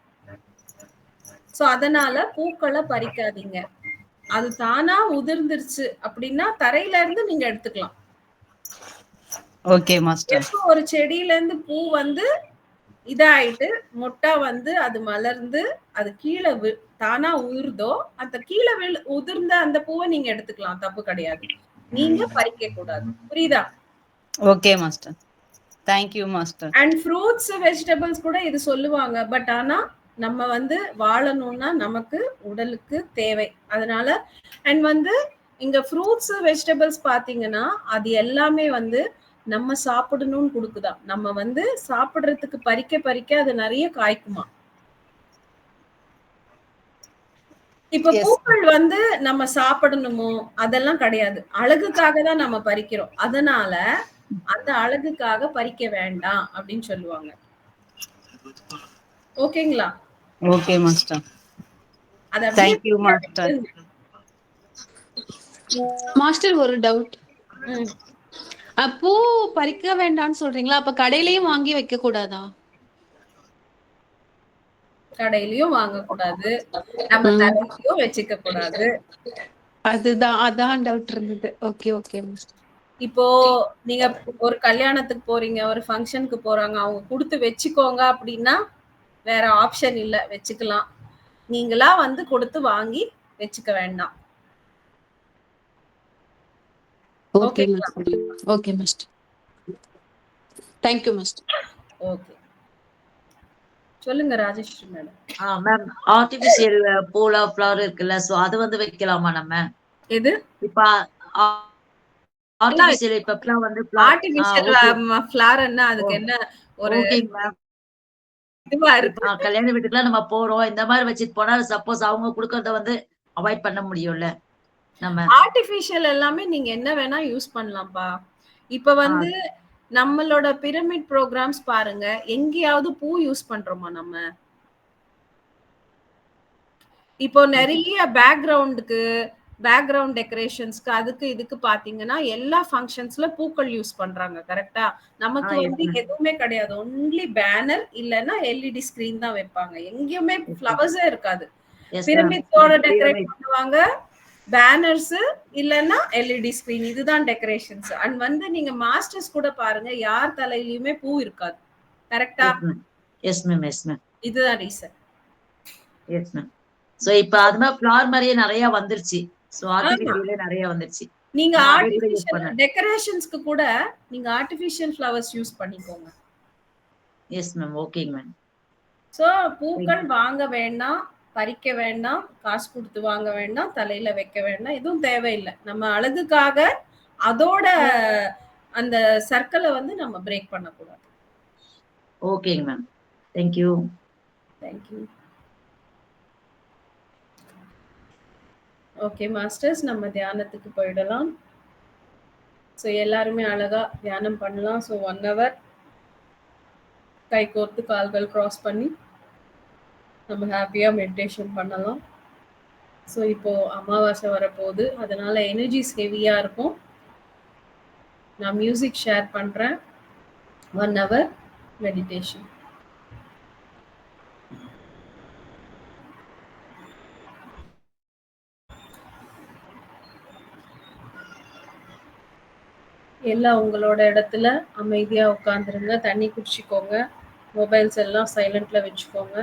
சோ அதனால பூக்களை பறிக்காதீங்க. அது தானா உதிர்ந்துருச்சு அப்படின்னா தரையில இருந்து நீங்க எடுத்துக்கலாம். Okay master. எப்போ ஒரு செடியில இருந்து பூ வந்து இதாயிட்டு மொட்டா வந்து அது மலர்ந்து அது கீழே தானா உதிர்தோ அந்த கீழே உதிர்ந்த அந்த பூவை நீங்க எடுத்துக்கலாம், தப்பு கிடையாது. நீங்க பறிக்க கூடாது. புரியுதா? Okay master, thank you master. And fruits vegetables கூட இது சொல்லுவாங்க. பட் ஆனா நம்ம வந்து வாழணும்னா நமக்கு உடலுக்கு தேவை. அதனால அண்ட் வந்து இங்க ஃப்ரூட்ஸ் வெஜிடபிள்ஸ் பாத்தீங்கன்னா அது எல்லாமே வந்து நம்ம சாப்பிடணும்னு கொடுக்குதா. நம்ம வந்து சாப்பிடுறதுக்கு பறிக்க பறிக்க அது நிறைய காய்க்குமா. இப்ப பூக்கள் வந்து நம்ம சாப்பிடணுமோ அதெல்லாம் கிடையாது, அழகுக்காக தான் நம்ம பறிக்கிறோம். அதனால அந்த அழகுக்காக பறிக்க வேண்டாம் அப்படின்னு சொல்லுவாங்க. ஓகேங்களா? Okay master, thank you master. Master ஒரு டவுட். பூ பறிக்க வேண்டாம்னு சொல்றீங்களா, அப்ப கடையிலயும் வாங்கி வைக்க கூடாதா? கடையிலயும் வாங்க கூடாது, நம்ம தலையிலயும் வச்சுக்க கூடாது. அதான் டவுட் இருந்தது. Okay okay master. இப்போ நீங்க ஒரு கல்யாணத்துக்கு போறீங்க, ஒரு ஃபங்க்ஷனுக்கு போறாங்க, அவங்க கொடுத்து வச்சுக்கோங்க அப்படின்னா வேற ஆப்ஷன் இல்ல, வச்சுக்கலாம். நீங்களா வந்து கொடுத்து வாங்கி வச்சுக்க வேண்டாம். Okay master. Okay master, thank you master. Okay, சொல்லுங்க ராஜேஸ்வரி மேடம். மேம், ஆர்டிபிஷியல் பூலா ஃப்ளவர் இருக்குல்ல, சோ அது வந்து வைக்கலாமா நம்ம? எது? இப்ப ஆர்டிபிஷியல் இப்ப வந்து ஆர்டிபிஷியல் ஃப்ளவர் என்ன, அதுக்கு என்ன ஒரு இதுவா இருக்கு? கல்யாண வீட்டுக்குலாம் நம்ம போறோம், இந்த மாதிரி வச்சுட்டு போனா சப்போஸ் அவங்க கொடுக்கறத வந்து அவாய்ட் பண்ண முடியும்ல நம்ம. ஆர்டிபிஷியல் எல்லாமே நீங்க என்ன வேணா யூஸ் பண்ணலாம்ப்பா. இப்ப வந்து நம்மளோட பிரமிட் ப்ரோக்ராம்ஸ் பாருங்க, எங்கேயாவது பூ யூஸ் பண்றோமா நம்ம? இப்போ நிறைய பேக்ரவுண்ட் டெக்கரேஷன்ஸ்க்கு அதுக்கு இதுக்கு பாத்தீங்கன்னா எல்லா ஃபங்க்ஷன்ஸ்ல பூக்கள் யூஸ் பண்றாங்க. கரெக்டா? நமக்கு வந்து எதுவுமே கிடையாது, ஒன்லி பேனர் இல்லைன்னா எல்இடி ஸ்கிரீன் தான் வைப்பாங்க. எங்கேயுமே ஃப்ளவர்ஸே இருக்காது. பிரமிட்ஸோட டெக்கரேட் பண்ணுவாங்க, பேனர்ஸ் இல்லைன்னா எல்இடி ஸ்கிரீன், இதுதான் டெக்கரேஷன்ஸ். அண்ட் வந்து நீங்க மாஸ்டர்ஸ் கூட பாருங்க, யார் தலையிலயுமே பூ இருக்காது. கரெக்டா? S ma'am, yes ma'am. இதுதான் ரீசன். Yes ma'am. சோ இப்ப அது மாதிரி ஃப்ளவர் மாதிரியே நிறைய வந்துருச்சு. சோ ஆர்டிபிஷியல்ல நிறைய வந்துருச்சு. நீங்க ஆர்டிபிஷியல் டெக்கரேஷன்ஸ்க்கு கூட நீங்க ஆர்டிபிஷியல் ஃப்ளவர்ஸ் யூஸ் பண்ணிக்கோங்க. S ma'am, okay ma'am. So பூக்கள் வாங்க வேண்டாம், பறிக்க வேண்டாம், காசு கொடுத்து வாங்க வேண்டாம், தலையில வைக்க வேண்டாம், எதுவும் தேவையில்லை. நம்ம அழகுக்காக அதோட அந்த சர்க்கிளை வந்து நம்ம பிரேக் பண்ணக்கூடாது. ஓகேங்க ma'am, thank you. Thank you. Okay masters, நம்ம தியானத்துக்கு போயிடலாம். ஸோ எல்லாருமே அழகா தியானம் பண்ணலாம். ஸோ 1 hour கை கோர்த்து கால்கள் கிராஸ் பண்ணி நம்ம ஹாப்பியா மெடிடேஷன் பண்ணலாம். ஸோ இப்போ அமாவாசை வரப்போகுது, அதனால எனர்ஜிஸ் ஹெவியா இருக்கும். நான் மியூசிக் ஷேர் பண்றேன். 1 hour மெடிடேஷன். எல்லாம் உங்களோட இடத்துல அமைதியா உட்காந்துருங்க. தண்ணி குடிச்சிக்கோங்க. மொபைல்ஸ் எல்லாம் சைலண்ட்ல வச்சுக்கோங்க.